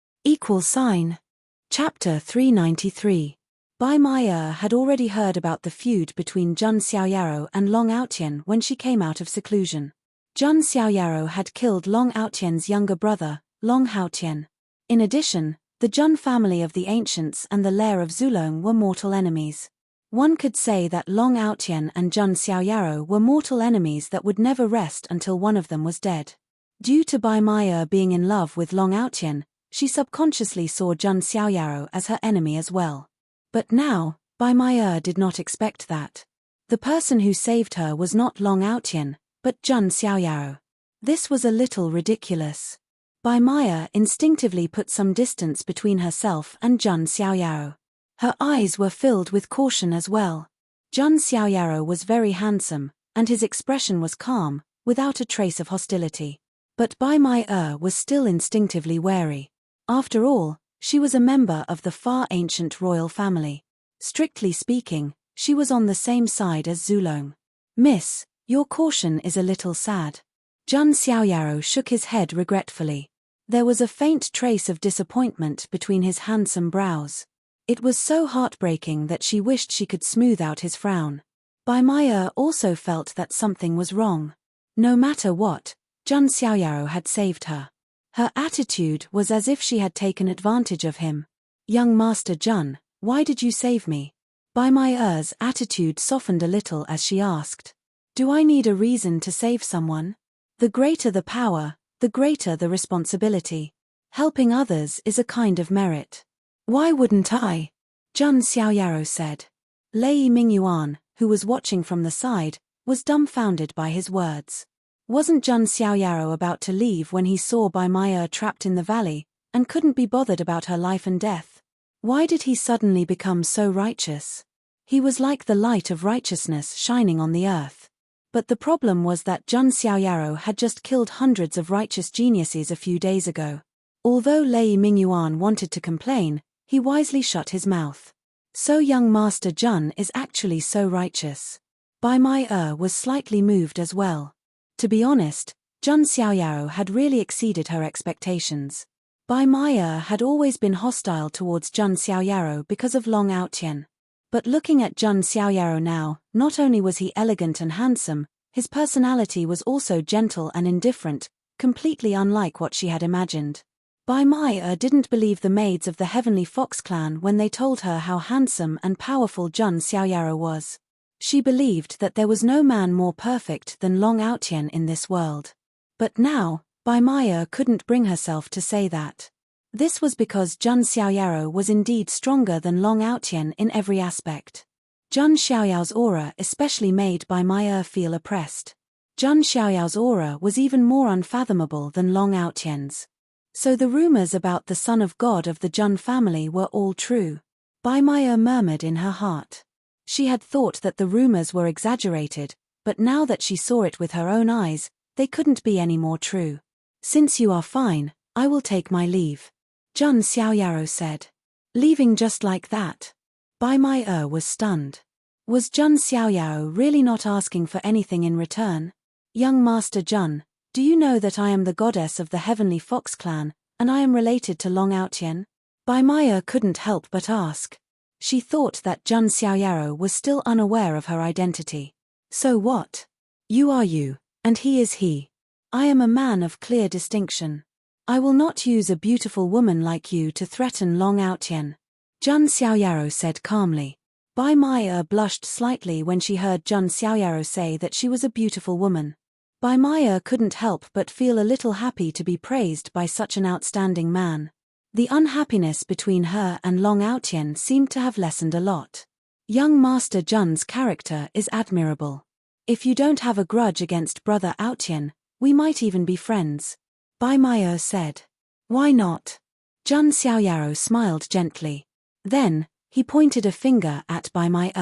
Chapter 393. Bai Maya had already heard about the feud between Jun Xiaoyaro and Long Outyen when she came out of seclusion. Jun Xiaoyaro had killed Long Outyen's younger brother, Long Haotien. In addition, the Jun family of the ancients and the lair of Zulong were mortal enemies. One could say that Long Outyen and Jun Xiaoyaro were mortal enemies that would never rest until one of them was dead. Due to Bai Maya being in love with Long Outyen, she subconsciously saw Jun Xiaoyaro as her enemy as well. But now, Bai Maya did not expect that. The person who saved her was not Long Outyen, but Jun Xiaoyaro. This was a little ridiculous. Bai Maya instinctively put some distance between herself and Jun Xiaoyaro. Her eyes were filled with caution as well. Jun Xiaoyaro was very handsome, and his expression was calm, without a trace of hostility. But Bai Maya was still instinctively wary. After all, she was a member of the far ancient royal family. Strictly speaking, she was on the same side as Zulong. Miss, your caution is a little sad. Jun Xiaoyaro shook his head regretfully. There was a faint trace of disappointment between his handsome brows. It was so heartbreaking that she wished she could smooth out his frown. Bai Maya also felt that something was wrong. No matter what, Jun Xiaoyaro had saved her. Her attitude was as if she had taken advantage of him. Young Master Jun, why did you save me? Bai Maya's attitude softened a little as she asked. Do I need a reason to save someone? The greater the power, the greater the responsibility. Helping others is a kind of merit. Why wouldn't I? Jun Xiaoyaro said. Lei Mingyuan, who was watching from the side, was dumbfounded by his words. Wasn't Jun Xiaoyaro about to leave when he saw Bai Maya trapped in the valley, and couldn't be bothered about her life and death? Why did he suddenly become so righteous? He was like the light of righteousness shining on the earth. But the problem was that Jun Xiaoyaro had just killed hundreds of righteous geniuses a few days ago. Although Lei Mingyuan wanted to complain, he wisely shut his mouth. So young Master Jun is actually so righteous. Bai Maya was slightly moved as well. To be honest, Jun Xiaoyaro had really exceeded her expectations. Bai Maya had always been hostile towards Jun Xiaoyaro because of Long Outyen. But looking at Jun Xiaoyaro now, not only was he elegant and handsome, his personality was also gentle and indifferent, completely unlike what she had imagined. Bai Maya didn't believe the maids of the Heavenly Fox clan when they told her how handsome and powerful Jun Xiaoyaro was. She believed that there was no man more perfect than Long Outyen in this world. But now, Bai Maya couldn't bring herself to say that. This was because Jun Xiaoyaro was indeed stronger than Long Outyen in every aspect. Jun Xiaoyao's aura especially made Bai Maya feel oppressed. Jun Xiaoyao's aura was even more unfathomable than Long Outyen's. So the rumors about the son of God of the Jun family were all true. Bai Maya murmured in her heart. She had thought that the rumors were exaggerated, but now that she saw it with her own eyes, they couldn't be any more true. Since you are fine, I will take my leave. Jun Xiaoyaro said. Leaving just like that? Bai Mai was stunned. Was Jun Xiaoyaro really not asking for anything in return? Young Master Jun, do you know that I am the goddess of the Heavenly Fox clan, and I am related to Long Outyen? Bai Mai couldn't help but ask. She thought that Jun Xiaoyaro was still unaware of her identity. So what? You are you, and he is he. I am a man of clear distinction. I will not use a beautiful woman like you to threaten Long Outyen. Jun Xiaoyaro said calmly. Bai Mai blushed slightly when she heard Jun Xiaoyaro say that she was a beautiful woman. Bai Mai couldn't help but feel a little happy to be praised by such an outstanding man. The unhappiness between her and Long Outyen seemed to have lessened a lot. Young Master Jun's character is admirable. If you don't have a grudge against Brother Outyen, we might even be friends. Bai Mai said. Why not? Jun Xiaoyaro smiled gently. Then, he pointed a finger at Bai Mai.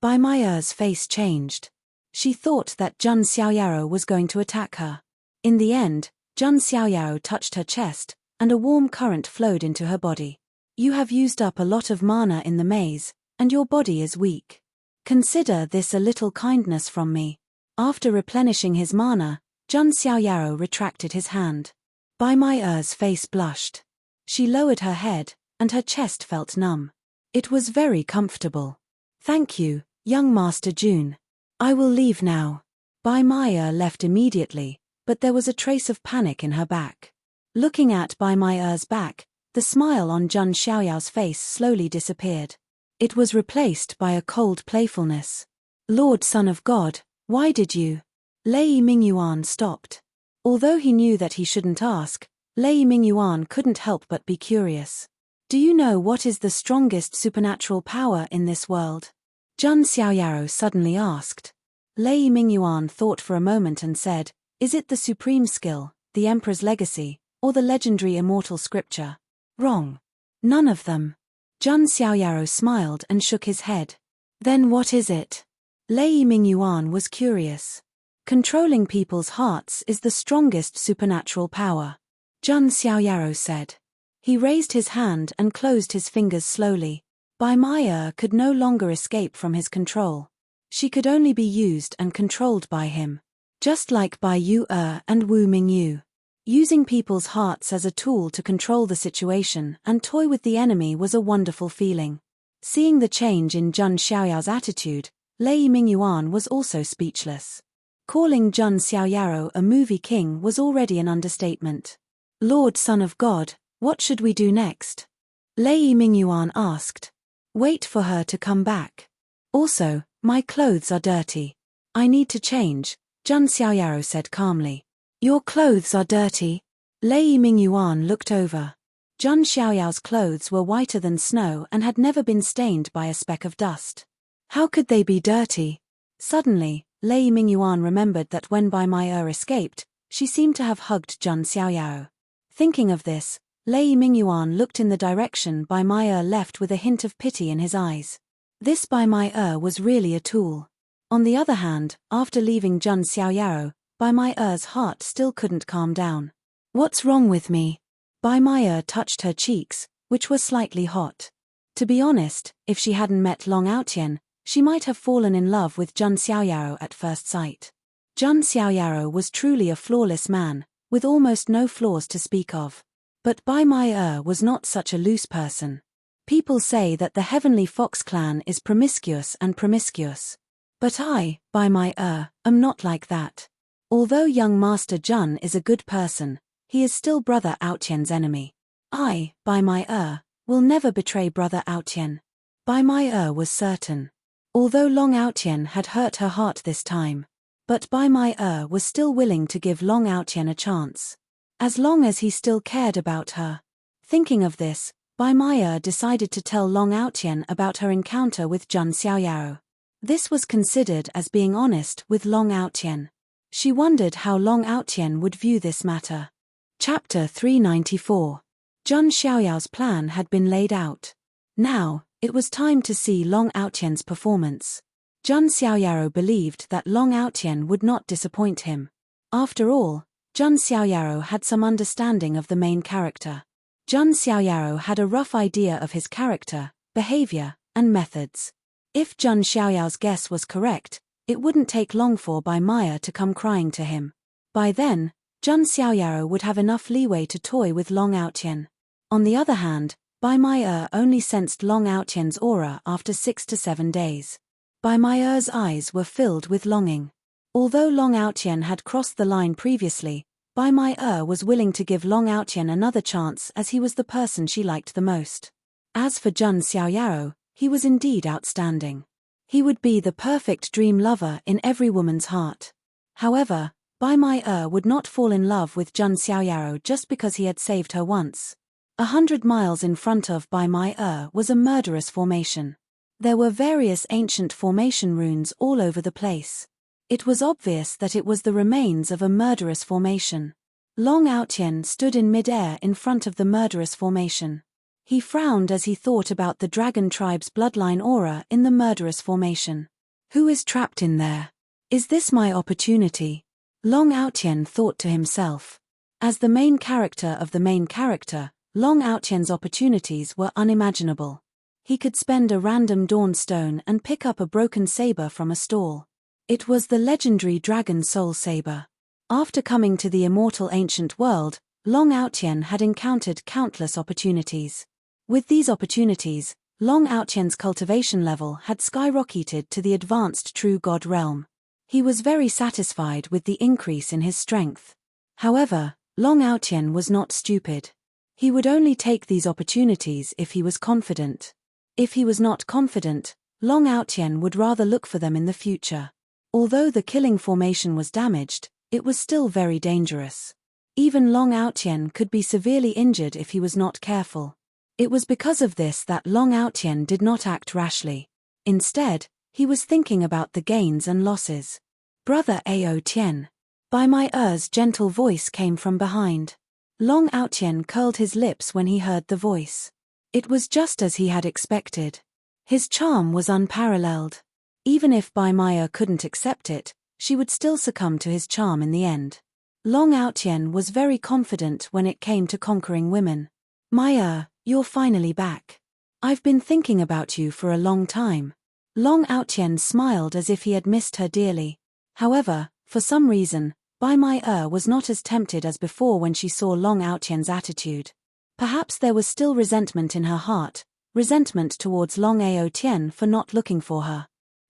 Bai Mai's face changed. She thought that Jun Xiaoyaro was going to attack her. In the end, Jun Xiaoyaro touched her chest, and a warm current flowed into her body. You have used up a lot of mana in the maze, and your body is weak. Consider this a little kindness from me. After replenishing his mana, Jun Xiaoyaro retracted his hand. Bai Mai's face blushed. She lowered her head, and her chest felt numb. It was very comfortable. Thank you, young Master Jun. I will leave now. Bai Mai left immediately, but there was a trace of panic in her back. Looking at Bai Mai's back, the smile on Jun Xiaoyao's face slowly disappeared. It was replaced by a cold playfulness. Lord Son of God, why did you? Lei Mingyuan stopped. Although he knew that he shouldn't ask, Lei Mingyuan couldn't help but be curious. Do you know what is the strongest supernatural power in this world? Jun Xiaoyaro suddenly asked. Lei Mingyuan thought for a moment and said, is it the supreme skill, the Emperor's legacy, or the legendary immortal scripture? Wrong. None of them. Jun Xiaoyaro smiled and shook his head. Then what is it? Lei Mingyuan was curious. Controlling people's hearts is the strongest supernatural power. Jun Xiaoyaro said. He raised his hand and closed his fingers slowly. Bai Mai could no longer escape from his control. She could only be used and controlled by him. Just like Bai Yu and Wu Mingyu. Using people's hearts as a tool to control the situation and toy with the enemy was a wonderful feeling. Seeing the change in Jun Xiaoyao's attitude, Lei Mingyuan was also speechless. Calling Jun Xiaoyaro a movie king was already an understatement. Lord Son of God, what should we do next? Lei Mingyuan asked. Wait for her to come back. Also, my clothes are dirty. I need to change, Jun Xiaoyaro said calmly. Your clothes are dirty? Lei Mingyuan looked over. Jun Xiaoyao's clothes were whiter than snow and had never been stained by a speck of dust. How could they be dirty? Suddenly, Lei Mingyuan remembered that when Bai Mai escaped, she seemed to have hugged Jun Xiaoyao. Thinking of this, Lei Mingyuan looked in the direction Bai Mai left with a hint of pity in his eyes. This Bai Mai was really a tool. On the other hand, after leaving Jun Xiaoyao, Bai Mai's heart still couldn't calm down. What's wrong with me? Bai Mai touched her cheeks, which were slightly hot. To be honest, if she hadn't met Long Outyen, she might have fallen in love with Jun Xiaoyao at first sight. Jun Xiaoyao was truly a flawless man, with almost no flaws to speak of. But Bai Mai was not such a loose person. People say that the Heavenly Fox clan is promiscuous and promiscuous. But I, Bai Mai, am not like that. Although young Master Jun is a good person, he is still Brother Outyen's enemy. I, Bai Mai, will never betray Brother Outyen. Bai Mai was certain. Although Long Outyen had hurt her heart this time. But Bai Mai was still willing to give Long Outyen a chance. As long as he still cared about her. Thinking of this, Bai Mai decided to tell Long Outyen about her encounter with Jun Xiaoyao. This was considered as being honest with Long Outyen. She wondered how Long Outyen would view this matter. Chapter 394. Jun Xiaoyao's plan had been laid out. Now, it was time to see Long Outyen's performance. Jun Xiaoyaro believed that Long Aotian would not disappoint him. After all, Jun Xiaoyaro had some understanding of the main character. Jun Xiaoyaro had a rough idea of his character, behavior, and methods. If Jun Xiaoyao's guess was correct, it wouldn't take long for Bai Maya to come crying to him. By then, Jun Xiaoyaro would have enough leeway to toy with Long Aotian. On the other hand, Bai Maya only sensed Long Aotian's aura after 6 to 7 days. Bai Maya's eyes were filled with longing. Although Long Aotian had crossed the line previously, Bai Maya was willing to give Long Aotian another chance as he was the person she liked the most. As for Jun Xiaoyaro, he was indeed outstanding. He would be the perfect dream lover in every woman's heart. However, Bai Maya would not fall in love with Jun Xiaoyaro just because he had saved her once. 100 miles in front of Bai Maya was a murderous formation. There were various ancient formation runes all over the place. It was obvious that it was the remains of a murderous formation. Long Aotian stood in mid-air in front of the murderous formation. He frowned as he thought about the dragon tribe's bloodline aura in the murderous formation. Who is trapped in there? Is this my opportunity? Long Aotian thought to himself. As the main character of the main character, Long Aotian's opportunities were unimaginable. He could spend a random dawn stone and pick up a broken saber from a stall. It was the legendary dragon soul saber. After coming to the immortal ancient world, Long Aotian had encountered countless opportunities. With these opportunities, Long Aotian's cultivation level had skyrocketed to the advanced true god realm. He was very satisfied with the increase in his strength. However, Long Aotian was not stupid. He would only take these opportunities if he was confident. If he was not confident, Long Aotian would rather look for them in the future. Although the killing formation was damaged, it was still very dangerous. Even Long Aotian could be severely injured if he was not careful. It was because of this that Long Aotian did not act rashly. Instead, he was thinking about the gains and losses. Brother Aotian. Bai Maya's gentle voice came from behind. Long Aotian curled his lips when he heard the voice. It was just as he had expected. His charm was unparalleled. Even if Bai Maya couldn't accept it, she would still succumb to his charm in the end. Long Aotian was very confident when it came to conquering women. Maya, you're finally back. I've been thinking about you for a long time. Long Aotian smiled as if he had missed her dearly. However, for some reason, Bai Maya was not as tempted as before when she saw Long Aotian's attitude. Perhaps there was still resentment in her heart, resentment towards Long Aotian for not looking for her.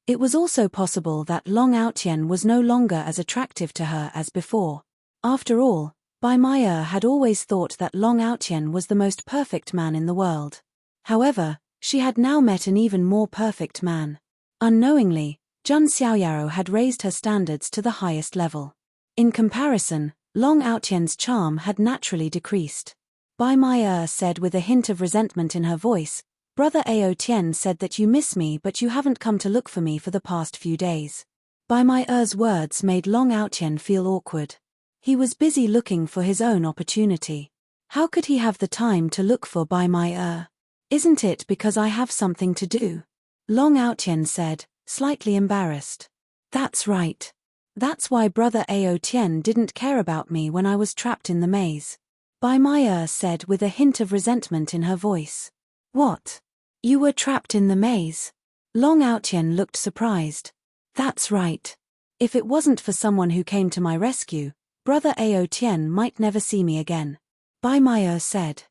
It was also possible that Long Aotian was no longer as attractive to her as before. After all, Bai Maya had always thought that Long Aotian was the most perfect man in the world. However, she had now met an even more perfect man. Unknowingly, Jun Xiaoyaro had raised her standards to the highest level. In comparison, Long Aotian's charm had naturally decreased. Bai Maya said with a hint of resentment in her voice, Brother Aotian said that you miss me but you haven't come to look for me for the past few days. Bai Maya's words made Long Aotian feel awkward. He was busy looking for his own opportunity. How could he have the time to look for Bai Maya? Isn't it because I have something to do? Long Aotian said, slightly embarrassed. That's right. That's why Brother Aotian didn't care about me when I was trapped in the maze. Bai Maya said with a hint of resentment in her voice. What? You were trapped in the maze? Long Aotian looked surprised. That's right. If it wasn't for someone who came to my rescue, Brother Aotian might never see me again. Bai Maya said.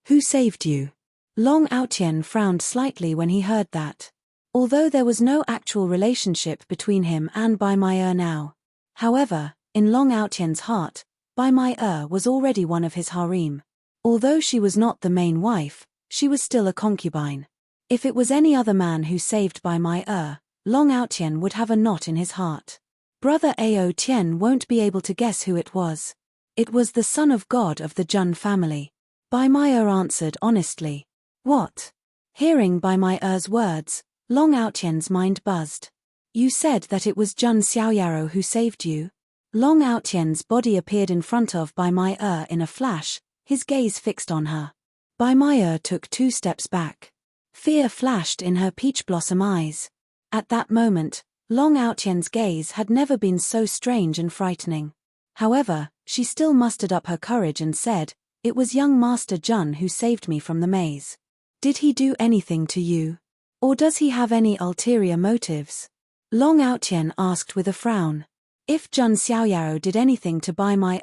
Who saved you? Long Aotian frowned slightly when he heard that. Although there was no actual relationship between him and Bai Maya now. However, in Long Aotian's heart, Bai Maya was already one of his harem. Although she was not the main wife, she was still a concubine. If it was any other man who saved Bai Maya, Long Aotian would have a knot in his heart. Brother Aotian won't be able to guess who it was. It was the son of God of the Jun family. Bai Maya answered honestly. What? Hearing Bai Maya's words, Long Aotian's mind buzzed. You said that it was Jun Xiaoyaro who saved you? Long Aotian's body appeared in front of Bai Maya in a flash, his gaze fixed on her. Bai Maya took 2 steps back. Fear flashed in her peach blossom eyes. At that moment, Long Aotian's gaze had never been so strange and frightening. However, she still mustered up her courage and said, "It was young Master Jun who saved me from the maze. Did he do anything to you? Or does he have any ulterior motives?" Long Aotian asked with a frown. If Jun Xiaoyao did anything to Bai Mai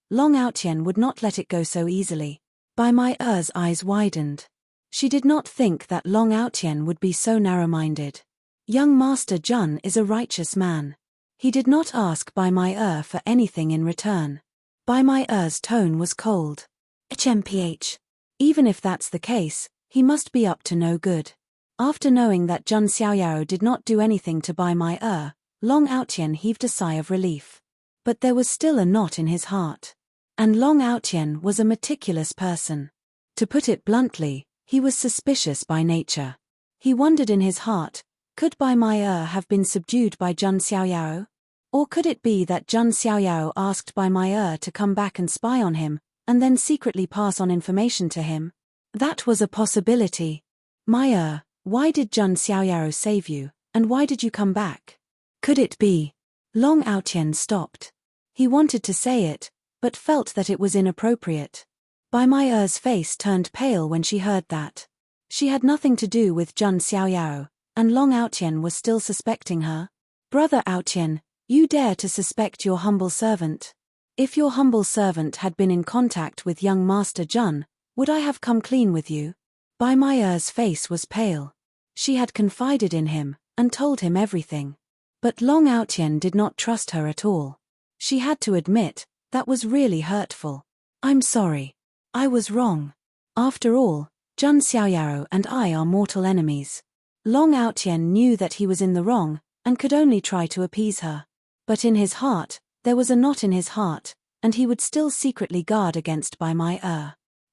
Long Aotian would not let it go so easily. Bai Mai eyes widened. She did not think that Long Aotian would be so narrow-minded. Young Master Jun is a righteous man. He did not ask Bai Mai for anything in return. Bai Mai tone was cold. HMPH. Even if that's the case, he must be up to no good. After knowing that Jun Xiaoyao did not do anything to Bai Mai Long Aotian heaved a sigh of relief. But there was still a knot in his heart. And Long Aotian was a meticulous person. To put it bluntly, he was suspicious by nature. He wondered in his heart, could Bai Mai have been subdued by Jun Xiaoyao? Or could it be that Jun Xiaoyao asked Bai Mai to come back and spy on him, and then secretly pass on information to him? That was a possibility. Mai why did Jun Xiaoyao save you, and why did you come back? Could it be? Long Aotian stopped. He wanted to say it, but felt that it was inappropriate. Bai Mai's face turned pale when she heard that. She had nothing to do with Jun Xiaoyao, and Long Aotian was still suspecting her. Brother Aotian, you dare to suspect your humble servant? If your humble servant had been in contact with young Master Jun, would I have come clean with you? Bai Mai's face was pale. She had confided in him, and told him everything. But Long Aotian did not trust her at all. She had to admit, that was really hurtful. I'm sorry. I was wrong. After all, Jun Xiaoyao and I are mortal enemies. Long Aotian knew that he was in the wrong, and could only try to appease her. But in his heart, there was a knot in his heart, and he would still secretly guard against Bai Mai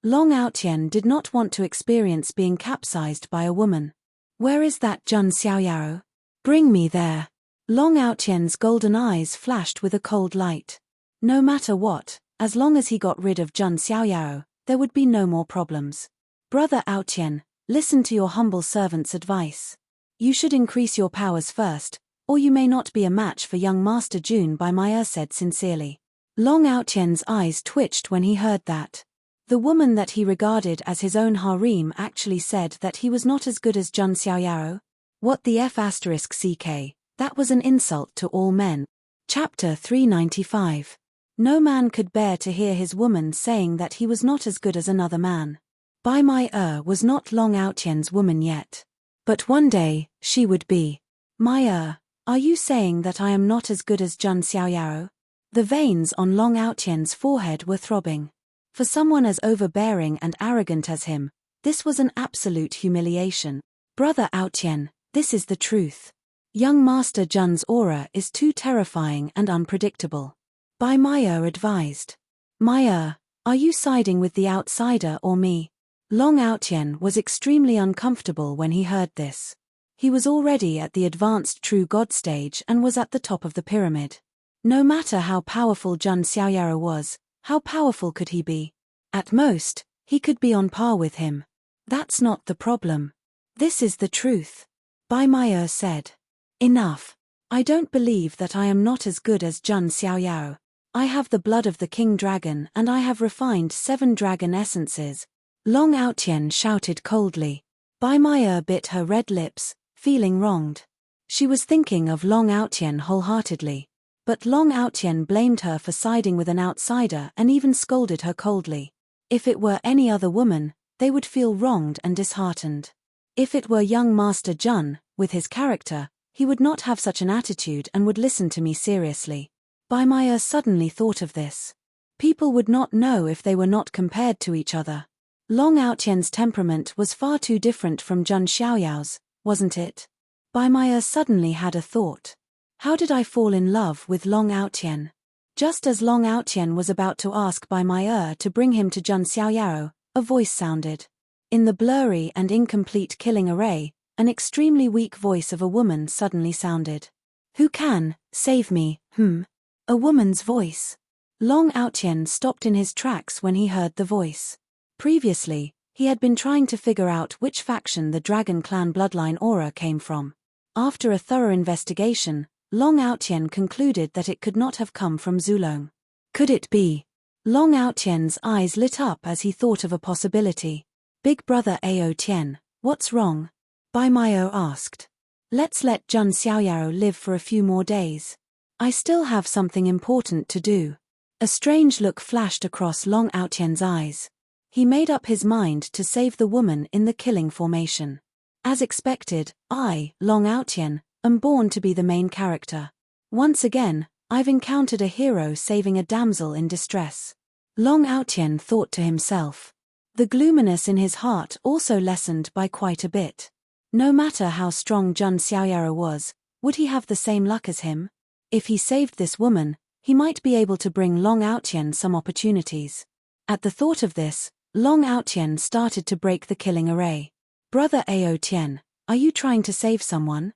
Long Aotian did not want to experience being capsized by a woman. Where is that Jun Xiaoyao? Bring me there. Long Aotian's golden eyes flashed with a cold light. No matter what, as long as he got rid of Jun Xiaoyao, there would be no more problems. Brother Aotian, listen to your humble servant's advice. You should increase your powers first, or you may not be a match for young Master Jun, Bai Mai said sincerely. Long Aotian's eyes twitched when he heard that. The woman that he regarded as his own harem actually said that he was not as good as Jun Xiaoyao. What the F***ck, that was an insult to all men. Chapter 395. No man could bear to hear his woman saying that he was not as good as another man. Bai Mai was not Long Aotian's woman yet. But one day, she would be. Mai are you saying that I am not as good as Jun Xiaoyao? The veins on Long Aotian's forehead were throbbing. For someone as overbearing and arrogant as him, this was an absolute humiliation. Brother Aotian, this is the truth. Young Master Jun's aura is too terrifying and unpredictable. Bai Mai advised. Mai are you siding with the outsider or me? Long Aotian was extremely uncomfortable when he heard this. He was already at the advanced true god stage and was at the top of the pyramid. No matter how powerful Jun Xiaoyao was, how powerful could he be? At most, he could be on par with him. That's not the problem. This is the truth. Bai Mai said. Enough. I don't believe that I am not as good as Jun Xiaoyao. I have the blood of the king dragon and I have refined 7 dragon essences. Long Aotian shouted coldly. Bai Mai bit her red lips, feeling wronged. She was thinking of Long Aotian wholeheartedly. But Long Aotian blamed her for siding with an outsider and even scolded her coldly. If it were any other woman, they would feel wronged and disheartened. If it were young Master Jun, with his character, he would not have such an attitude and would listen to me seriously. Bai Mai suddenly thought of this. People would not know if they were not compared to each other. Long Aotian's temperament was far too different from Jun Xiaoyao's, wasn't it? Bai Mai suddenly had a thought. How did I fall in love with Long Aotian? Just as Long Aotian was about to ask Bai Mai to bring him to Jun Xiaoyao, a voice sounded. In the blurry and incomplete killing array, an extremely weak voice of a woman suddenly sounded. Who can save me? A woman's voice. Long Aotian stopped in his tracks when he heard the voice. Previously, he had been trying to figure out which faction the Dragon Clan bloodline aura came from. After a thorough investigation, Long Aotian concluded that it could not have come from Zulong. Could it be? Long Aotian's eyes lit up as he thought of a possibility. Big brother Ao Tian, what's wrong? Bai Maio asked. Let's let Jun Xiaoyao live for a few more days. I still have something important to do. A strange look flashed across Long Aotian's eyes. He made up his mind to save the woman in the killing formation. As expected, I, Long Aotian, am born to be the main character. Once again, I've encountered a hero saving a damsel in distress. Long Aotian thought to himself. The gloominess in his heart also lessened by quite a bit. No matter how strong Jun Xiaoyao was, would he have the same luck as him? If he saved this woman, he might be able to bring Long Aotian some opportunities. At the thought of this, Long Aotian started to break the killing array. Brother Ao Tian, are you trying to save someone?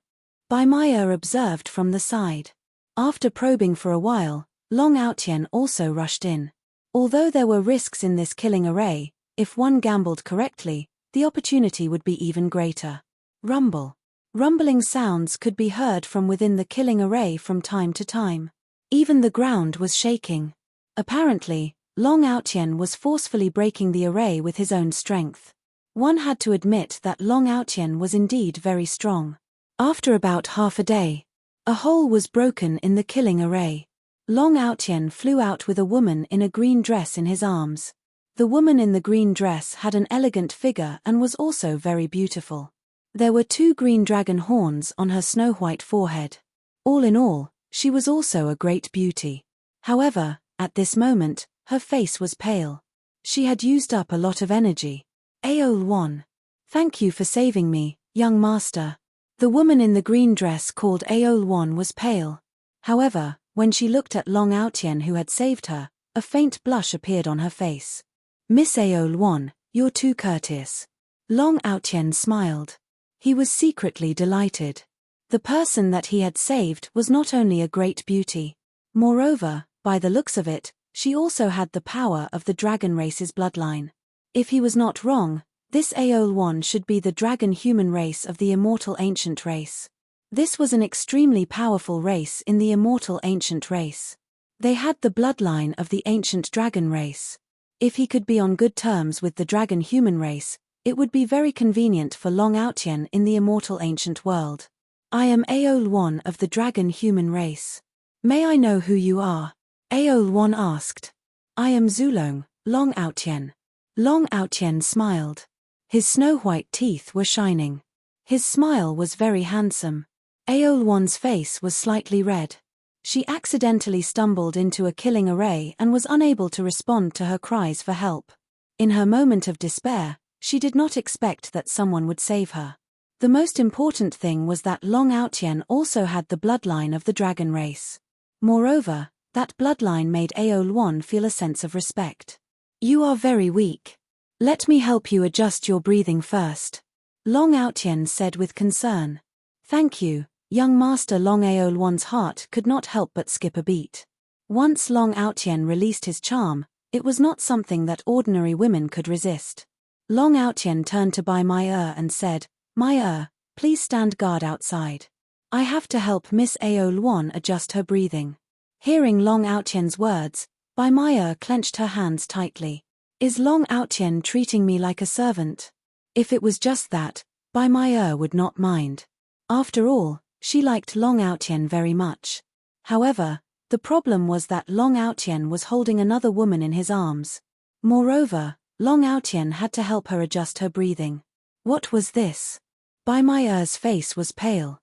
Bai Maio observed from the side. After probing for a while, Long Aotian also rushed in. Although there were risks in this killing array, if one gambled correctly, the opportunity would be even greater. Rumble. Rumbling sounds could be heard from within the killing array from time to time. Even the ground was shaking. Apparently, Long Aotian was forcefully breaking the array with his own strength. One had to admit that Long Aotian was indeed very strong. After about half a day, a hole was broken in the killing array. Long Aotian flew out with a woman in a green dress in his arms. The woman in the green dress had an elegant figure and was also very beautiful. There were 2 green dragon horns on her snow-white forehead. All in all, she was also a great beauty. However, at this moment, her face was pale. She had used up a lot of energy. Aol 1. Thank you for saving me, young master. The woman in the green dress called Aol 1 was pale. However, when she looked at Long Aotian who had saved her, a faint blush appeared on her face. Miss Aol 1, you're too courteous. Long Aotian smiled. He was secretly delighted. The person that he had saved was not only a great beauty. Moreover, by the looks of it, she also had the power of the dragon race's bloodline. If he was not wrong, this Aol 1 should be the dragon human race of the immortal ancient race. This was an extremely powerful race in the immortal ancient race. They had the bloodline of the ancient dragon race. If he could be on good terms with the dragon human race, it would be very convenient for Long Aotian in the immortal ancient world. I am Aol 1 of the dragon human race. May I know who you are? Aol 1 asked. I am Zulong, Long Aotian. Long Aotian smiled. His snow-white teeth were shining. His smile was very handsome. Aol 1's face was slightly red. She accidentally stumbled into a killing array and was unable to respond to her cries for help. In her moment of despair, she did not expect that someone would save her. The most important thing was that Long Aotian also had the bloodline of the dragon race. Moreover, that bloodline made Aol 1 feel a sense of respect. You are very weak. Let me help you adjust your breathing first. Long Aotian said with concern. Thank you, young master. Long Aol 1's heart could not help but skip a beat. Once Long Aotian released his charm, it was not something that ordinary women could resist. Long Aotian turned to Bai Maio and said, Maio, please stand guard outside. I have to help Miss Aol 1 adjust her breathing. Hearing Long Aotian's words, Bai Maio clenched her hands tightly. Is Long Aotian treating me like a servant? If it was just that, Bai Maio would not mind. After all, she liked Long Aotian very much. However, the problem was that Long Aotian was holding another woman in his arms. Moreover, Long Aotian had to help her adjust her breathing. What was this? Bai Maio's face was pale.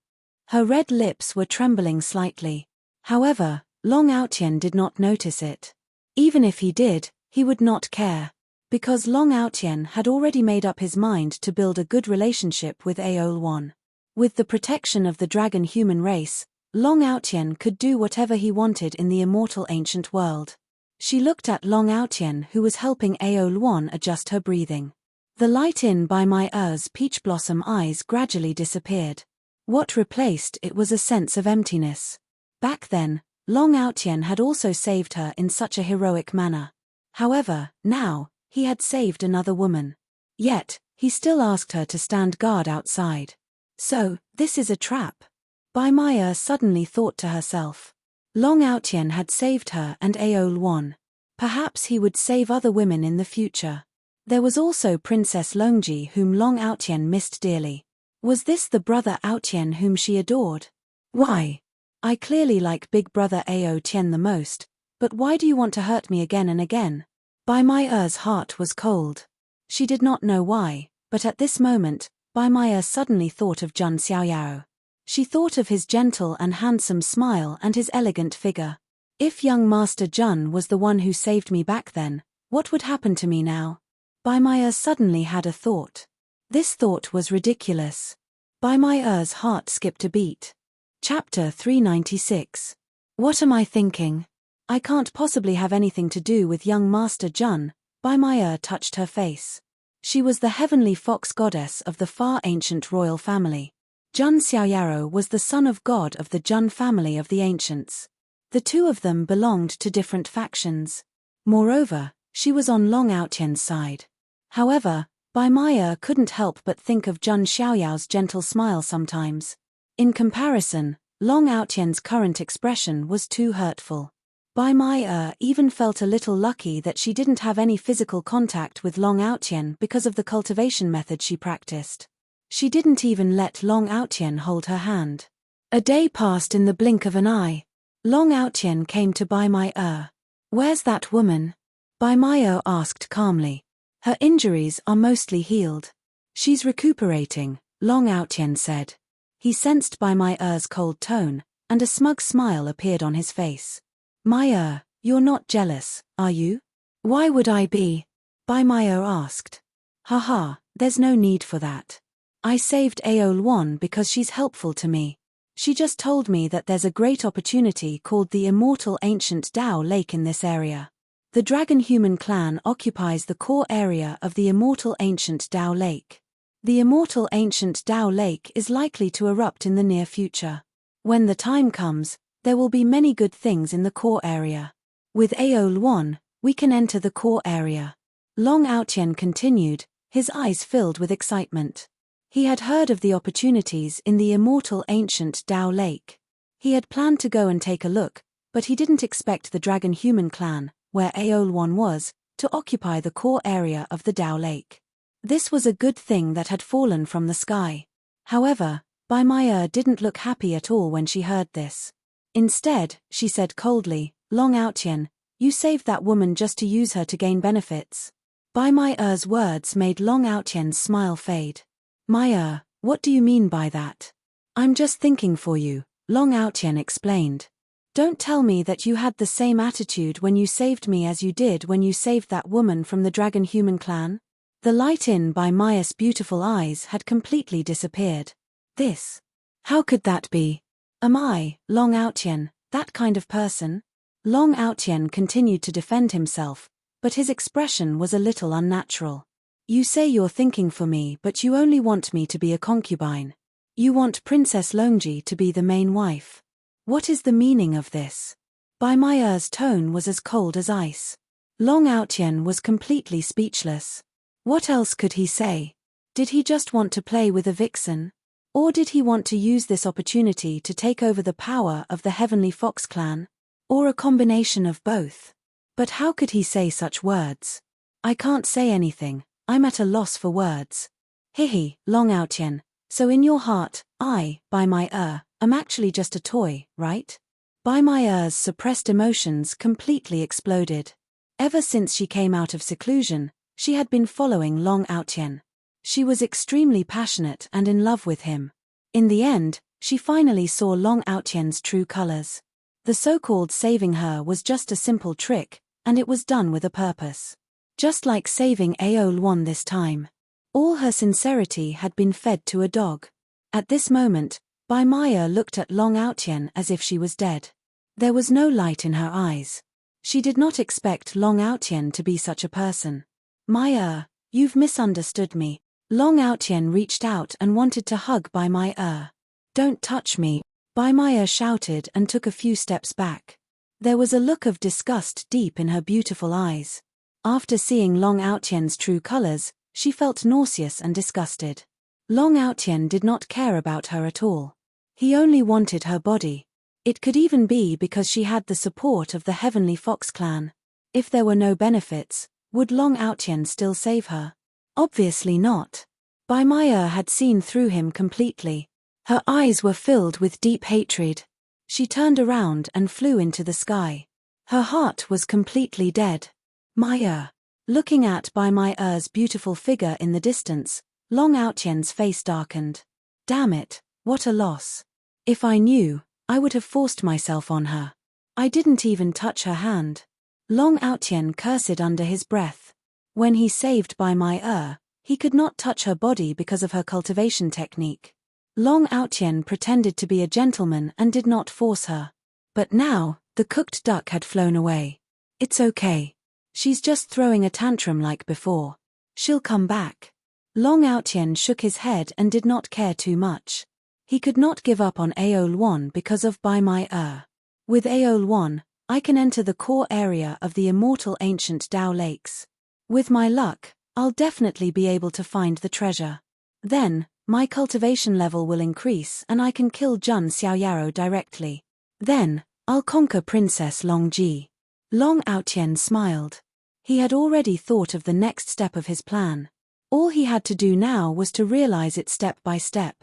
Her red lips were trembling slightly. However, Long Aotian did not notice it. Even if he did, he would not care. Because Long Aotian had already made up his mind to build a good relationship with Aol 1. With the protection of the dragon human race, Long Aotian could do whatever he wanted in the immortal ancient world. She looked at Long Aotian who was helping Aol 1 adjust her breathing. The light in Bai Maio's peach blossom eyes gradually disappeared. What replaced it was a sense of emptiness. Back then, Long Aotian had also saved her in such a heroic manner. However, now, he had saved another woman. Yet, he still asked her to stand guard outside. So, this is a trap. Bai Maya suddenly thought to herself. Long Aotian had saved her and Aol won. Perhaps he would save other women in the future. There was also Princess Longji whom Long Aotian missed dearly. Was this the brother Aotian whom she adored? Why? I clearly like big brother Aotian the most, but why do you want to hurt me again and again? Bai Maya's heart was cold. She did not know why, but at this moment, Bai Maya suddenly thought of Jun Xiaoyao. She thought of his gentle and handsome smile and his elegant figure. If young Master Jun was the one who saved me back then, what would happen to me now? Bai Maya suddenly had a thought. This thought was ridiculous. Bai Maya's heart skipped a beat. Chapter 396. What am I thinking? I can't possibly have anything to do with young Master Jun. Bai Maya touched her face. She was the heavenly fox goddess of the far ancient royal family. Jun Xiaoyaro was the son of God of the Jun family of the ancients. The two of them belonged to different factions. Moreover, she was on Long Aotian's side. However, Bai Maya couldn't help but think of Jun Xiaoyao's gentle smile sometimes. In comparison, Long Aotian's current expression was too hurtful. Bai Maya even felt a little lucky that she didn't have any physical contact with Long Aotian because of the cultivation method she practiced. She didn't even let Long Aotian hold her hand. A day passed in the blink of an eye. Long Aotian came to Bai Maya. Where's that woman? Bai Maya asked calmly. Her injuries are mostly healed. She's recuperating, Long Aotian said. He sensed Bai Maya's cold tone, and a smug smile appeared on his face. Maya, you're not jealous, are you? Why would I be? Bai Maya asked. Haha, there's no need for that. I saved Aol Wan because she's helpful to me. She just told me that there's a great opportunity called the Immortal Ancient Dao Lake in this area. The Dragon-Human clan occupies the core area of the Immortal Ancient Dao Lake. The Immortal Ancient Dao Lake is likely to erupt in the near future. When the time comes, there will be many good things in the core area. With Aol Wan, we can enter the core area. Long Aotian continued, his eyes filled with excitement. He had heard of the opportunities in the Immortal Ancient Dao Lake. He had planned to go and take a look, but he didn't expect the Dragon-Human clan, where Aol Wan was, to occupy the core area of the Dao Lake. This was a good thing that had fallen from the sky. However, Bai Maya didn't look happy at all when she heard this. Instead, she said coldly, Long Aotian, you saved that woman just to use her to gain benefits. Bai Maya's words made Long Aotian's smile fade. Maya, what do you mean by that? I'm just thinking for you, Long Aotian explained. Don't tell me that you had the same attitude when you saved me as you did when you saved that woman from the Dragon-Human clan. The light in Bai Maya's beautiful eyes had completely disappeared. This. How could that be? Am I, Long Aotian, that kind of person? Long Aotian continued to defend himself, but his expression was a little unnatural. You say you're thinking for me, but you only want me to be a concubine. You want Princess Longji to be the main wife. What is the meaning of this? Bai Maya's tone was as cold as ice. Long Aotian was completely speechless. What else could he say? Did he just want to play with a vixen? Or did he want to use this opportunity to take over the power of the Heavenly Fox clan? Or a combination of both? But how could he say such words? I can't say anything. I'm at a loss for words. Hihi, Long Aotian, so in your heart, I, Bai Maya, am actually just a toy, right? Bai Maya's suppressed emotions completely exploded. Ever since she came out of seclusion, she had been following Long Aotian. She was extremely passionate and in love with him. In the end, she finally saw Long Aotian's true colors. The so-called saving her was just a simple trick, and it was done with a purpose. Just like saving Aol Wan this time. All her sincerity had been fed to a dog. At this moment, Bai Maya looked at Long Aotian as if she was dead. There was no light in her eyes. She did not expect Long Aotian to be such a person. Maya, you've misunderstood me. Long Aotian reached out and wanted to hug Bai Maya. Don't touch me, Bai Maya shouted and took a few steps back. There was a look of disgust deep in her beautiful eyes. After seeing Long Aotian's true colors, she felt nauseous and disgusted. Long Aotian did not care about her at all. He only wanted her body. It could even be because she had the support of the Heavenly Fox clan. If there were no benefits, would Long Outyen still save her? Obviously not. Bai Maya had seen through him completely. Her eyes were filled with deep hatred. She turned around and flew into the sky. Her heart was completely dead. Maya. Looking at Bai Maya's beautiful figure in the distance, Long Outyen's face darkened. Damn it, what a loss. If I knew, I would have forced myself on her. I didn't even touch her hand. Long Outyen cursed under his breath. When he saved Bai Maya, he could not touch her body because of her cultivation technique. Long Outyen pretended to be a gentleman and did not force her. But now, the cooked duck had flown away. It's okay. She's just throwing a tantrum like before. She'll come back. Long Outyen shook his head and did not care too much. He could not give up on Aeol-1 because of Bai Maya. With Aeol-1, I can enter the core area of the immortal ancient Dao lakes. With my luck, I'll definitely be able to find the treasure. Then, my cultivation level will increase and I can kill Jun Xiaoyaro directly. Then, I'll conquer Princess Longji. Long Outyen smiled. He had already thought of the next step of his plan. All he had to do now was to realize it step by step.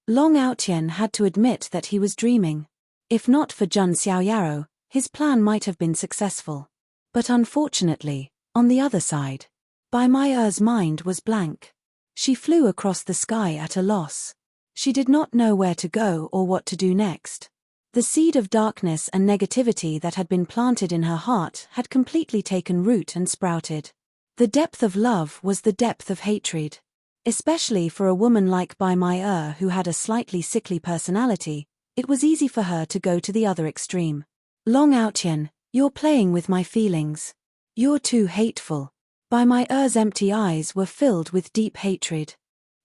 Long Outyen had to admit that he was dreaming. If not for Jun Xiaoyaro, his plan might have been successful. But unfortunately, on the other side, Bai Maya's mind was blank. She flew across the sky at a loss. She did not know where to go or what to do next. The seed of darkness and negativity that had been planted in her heart had completely taken root and sprouted. The depth of love was the depth of hatred. Especially for a woman like Bai Maya who had a slightly sickly personality, it was easy for her to go to the other extreme. Long Outyen, you're playing with my feelings. You're too hateful. Bai Maya's empty eyes were filled with deep hatred.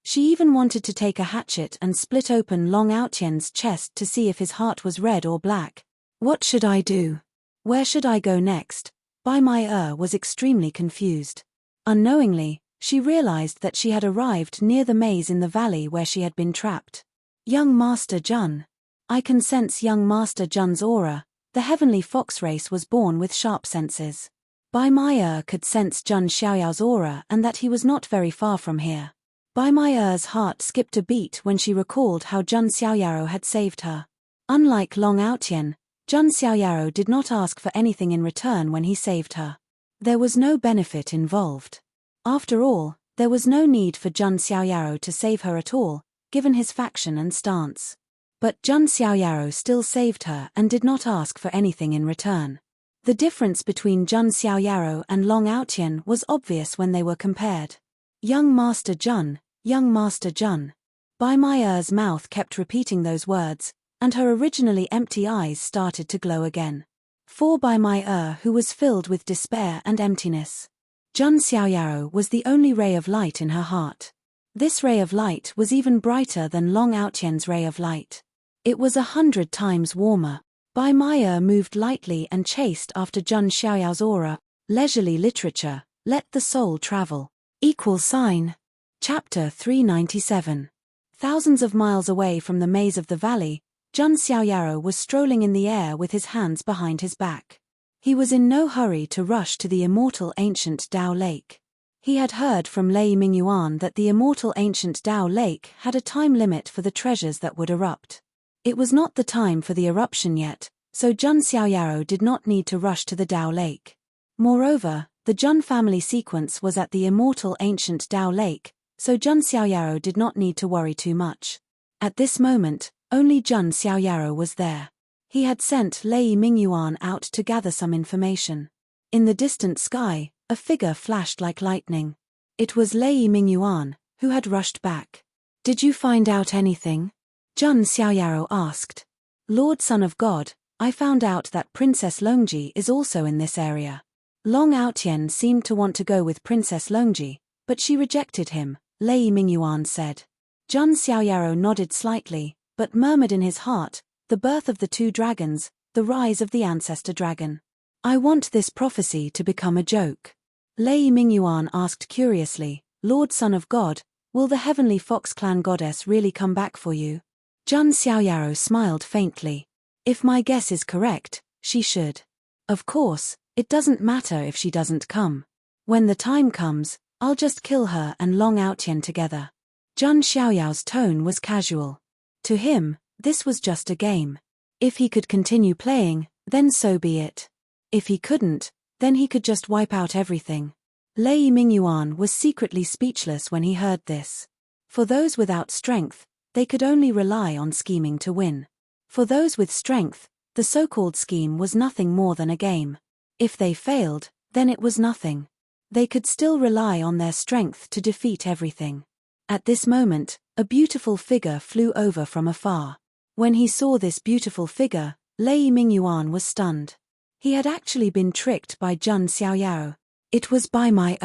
She even wanted to take a hatchet and split open Long Outyen's chest to see if his heart was red or black. What should I do? Where should I go next? Bai Maya was extremely confused. Unknowingly, she realized that she had arrived near the maze in the valley where she had been trapped. Young Master Jun. I can sense young Master Jun's aura. The heavenly fox race was born with sharp senses. Bai Maya could sense Jun Xiaoyao's aura and that he was not very far from here. Bai Maya's heart skipped a beat when she recalled how Jun Xiaoyaro had saved her. Unlike Long Outyen, Jun Xiaoyaro did not ask for anything in return when he saved her. There was no benefit involved. After all, there was no need for Jun Xiaoyaro to save her at all, given his faction and stance. But Jun Xiaoyaro still saved her and did not ask for anything in return. The difference between Jun Xiaoyaro and Long Outyen was obvious when they were compared. Young Master Jun, young Master Jun. Bai Maya's mouth kept repeating those words, and her originally empty eyes started to glow again. For Bai Maya who was filled with despair and emptiness. Jun Xiaoyaro was the only ray of light in her heart. This ray of light was even brighter than Long Outyen's ray of light. It was 100 times warmer. Bai Maya moved lightly and chased after Jun Xiaoyao's aura. Leisurely literature, let the soul travel. Chapter 397. Thousands of miles away from the maze of the valley, Jun Xiaoyaro was strolling in the air with his hands behind his back. He was in no hurry to rush to the immortal ancient Dao Lake. He had heard from Lei Mingyuan that the immortal ancient Dao Lake had a time limit for the treasures that would erupt. It was not the time for the eruption yet, so Jun Xiaoyaro did not need to rush to the Dao Lake. Moreover, the Jun family sequence was at the immortal ancient Dao Lake, so Jun Xiaoyaro did not need to worry too much. At this moment, only Jun Xiaoyaro was there. He had sent Lei Mingyuan out to gather some information. In the distant sky, a figure flashed like lightning. It was Lei Mingyuan, who had rushed back. Did you find out anything? Jun Xiaoyaro asked. Lord Son of God, I found out that Princess Longji is also in this area. Long Outyen seemed to want to go with Princess Longji, but she rejected him, Lei Mingyuan said. Jun Xiaoyaro nodded slightly, but murmured in his heart, the birth of the two dragons, the rise of the ancestor dragon. I want this prophecy to become a joke. Lei Mingyuan asked curiously, Lord Son of God, will the heavenly fox clan goddess really come back for you? Jun Xiaoyaro smiled faintly. If my guess is correct, she should. Of course, it doesn't matter if she doesn't come. When the time comes, I'll just kill her and Long Outyen together. Jun Xiaoyao's tone was casual. To him, this was just a game. If he could continue playing, then so be it. If he couldn't, then he could just wipe out everything. Lei Mingyuan was secretly speechless when he heard this. For those without strength, they could only rely on scheming to win. For those with strength, the so-called scheme was nothing more than a game. If they failed, then it was nothing. They could still rely on their strength to defeat everything. At this moment, a beautiful figure flew over from afar. When he saw this beautiful figure, Lei Mingyuan was stunned. He had actually been tricked by Jun Xiaoyao. It was Bai Mai.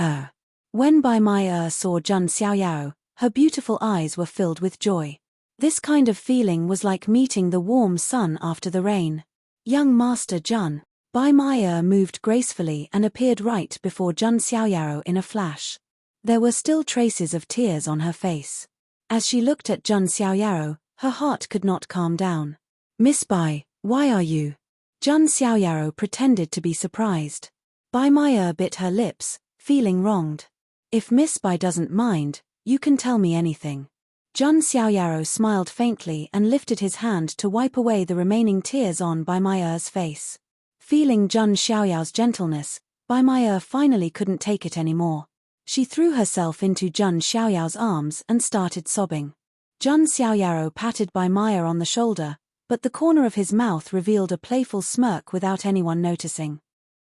When Bai Mai saw Jun Xiaoyao, her beautiful eyes were filled with joy. This kind of feeling was like meeting the warm sun after the rain. Young Master Jun. Bai Mai moved gracefully and appeared right before Jun Xiaoyao in a flash. There were still traces of tears on her face. As she looked at Jun Xiaoyao, her heart could not calm down. Miss Bai, why are you? Jun Xiaoyao pretended to be surprised. Bai Mai bit her lips, feeling wronged. If Miss Bai doesn't mind, you can tell me anything. Jun Xiaoyao smiled faintly and lifted his hand to wipe away the remaining tears on Bai Mai's face. Feeling Jun Xiaoyao's gentleness, Bai Mai finally couldn't take it anymore. She threw herself into Jun Xiaoyao's arms and started sobbing. Jun Xiaoyao patted Bai Mai on the shoulder, but the corner of his mouth revealed a playful smirk without anyone noticing.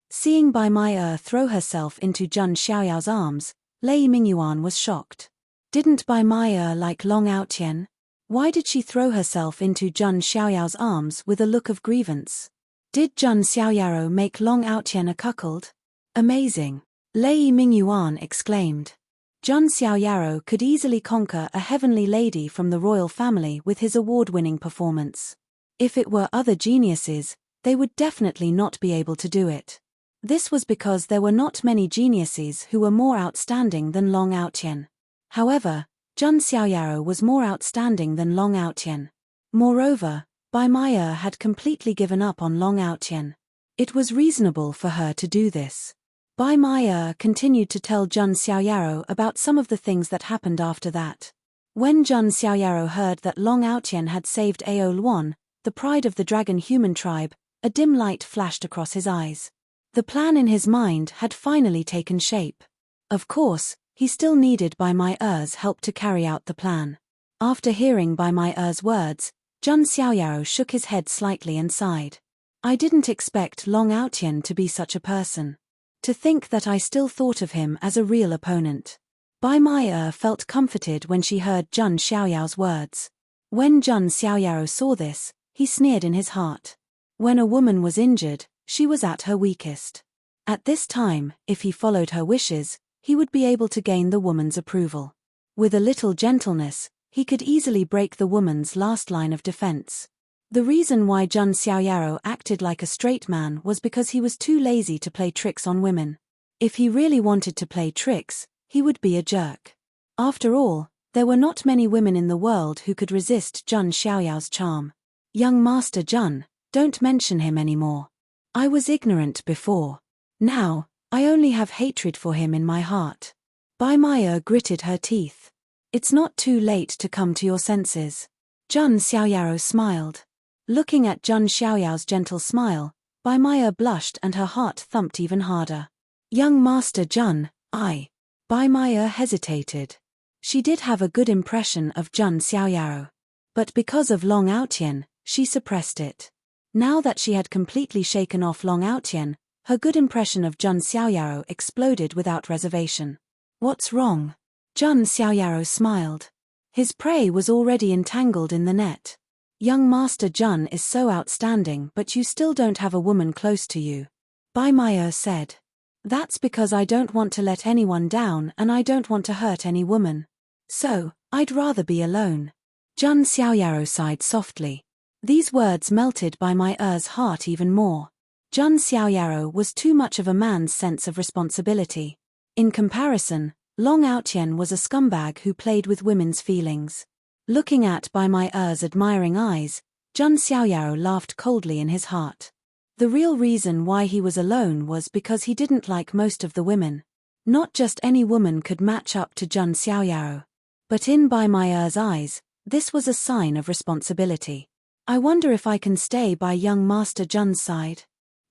Seeing Bai Mai throw herself into Jun Xiaoyao's arms, Lei Mingyuan was shocked. Didn't Bai Mai like Long Outyen? Why did she throw herself into Jun Xiaoyao's arms with a look of grievance? Did Jun Xiaoyao make Long Outyen a cuckold? Amazing! Lei Mingyuan exclaimed. Jun Xiaoyao could easily conquer a heavenly lady from the royal family with his award-winning performance. If it were other geniuses, they would definitely not be able to do it. This was because there were not many geniuses who were more outstanding than Long Outyen. However, Jun Xiaoyao was more outstanding than Long Outyen. Moreover, Bai Mai had completely given up on Long Outyen. It was reasonable for her to do this. Bai Mai continued to tell Jun Xiaoyao about some of the things that happened after that. When Jun Xiaoyao heard that Long Outyen had saved Ao Luan, the pride of the dragon human tribe, a dim light flashed across his eyes. The plan in his mind had finally taken shape. Of course, he still needed Bai Mai's help to carry out the plan. After hearing Bai Mai's words, Jun Xiaoyao shook his head slightly and sighed. I didn't expect Long Outyen to be such a person. To think that I still thought of him as a real opponent. Bai Mai felt comforted when she heard Jun Xiaoyao's words. When Jun Xiaoyao saw this, he sneered in his heart. When a woman was injured, she was at her weakest. At this time, if he followed her wishes, he would be able to gain the woman's approval. With a little gentleness, he could easily break the woman's last line of defense. The reason why Jun Xiaoyao acted like a straight man was because he was too lazy to play tricks on women. If he really wanted to play tricks, he would be a jerk. After all, there were not many women in the world who could resist Jun Xiaoyao's charm. Young Master Jun, don't mention him anymore. I was ignorant before. Now, I only have hatred for him in my heart. Bai Mai gritted her teeth. It's not too late to come to your senses. Jun Xiaoyao smiled. Looking at Jun Xiaoyao's gentle smile, Bai Mai blushed and her heart thumped even harder. Young Master Jun, Bai Mai hesitated. She did have a good impression of Jun Xiaoyao. But because of Long Outyen, she suppressed it. Now that she had completely shaken off Long Outyen, her good impression of Jun Xiaoyao exploded without reservation. What's wrong? Jun Xiaoyao smiled. His prey was already entangled in the net. Young Master Jun is so outstanding, but you still don't have a woman close to you. Bai Mai said. That's because I don't want to let anyone down and I don't want to hurt any woman. So, I'd rather be alone. Jun Xiaoyao sighed softly. These words melted Bai Mai's heart even more. Jun Xiaoyao was too much of a man's sense of responsibility. In comparison, Long Outyen was a scumbag who played with women's feelings. Looking at Bai Mai Er's admiring eyes, Jun Xiaoyao laughed coldly in his heart. The real reason why he was alone was because he didn't like most of the women. Not just any woman could match up to Jun Xiaoyao. But in Bai Mai Er's eyes, this was a sign of responsibility. I wonder if I can stay by young Master Jun's side.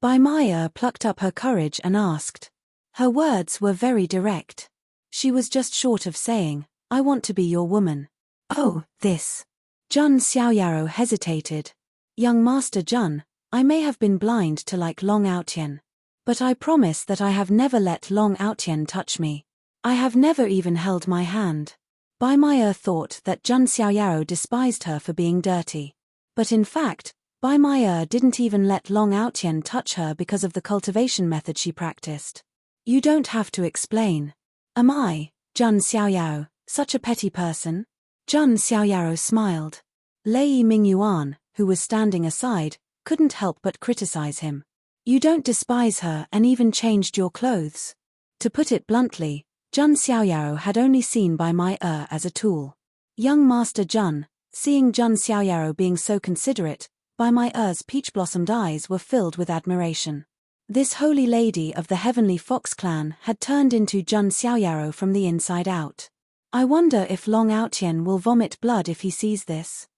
Bai Mai Er plucked up her courage and asked. Her words were very direct. She was just short of saying, I want to be your woman. Oh, this. Jun Xiaoyao hesitated. Young Master Jun, I may have been blind to like Long Outyen. But I promise that I have never let Long Outyen touch me. I have never even held my hand. Bai Mai Er thought that Jun Xiaoyao despised her for being dirty. But in fact, Bai Mai Er didn't even let Long Outyen touch her because of the cultivation method she practiced. You don't have to explain. Am I, Jun Xiaoyao, such a petty person? Jun Xiaoyao smiled. Lei Mingyuan, who was standing aside, couldn't help but criticize him. You don't despise her and even changed your clothes. To put it bluntly, Jun Xiaoyao had only seen Bai Mai Er as a tool. Young Master Jun, seeing Jun Xiaoyao being so considerate, Bai Mai Er's peach-blossomed eyes were filled with admiration. This holy lady of the heavenly fox clan had turned into Jun Xiaoyao from the inside out. I wonder if Long Outyen will vomit blood if he sees this.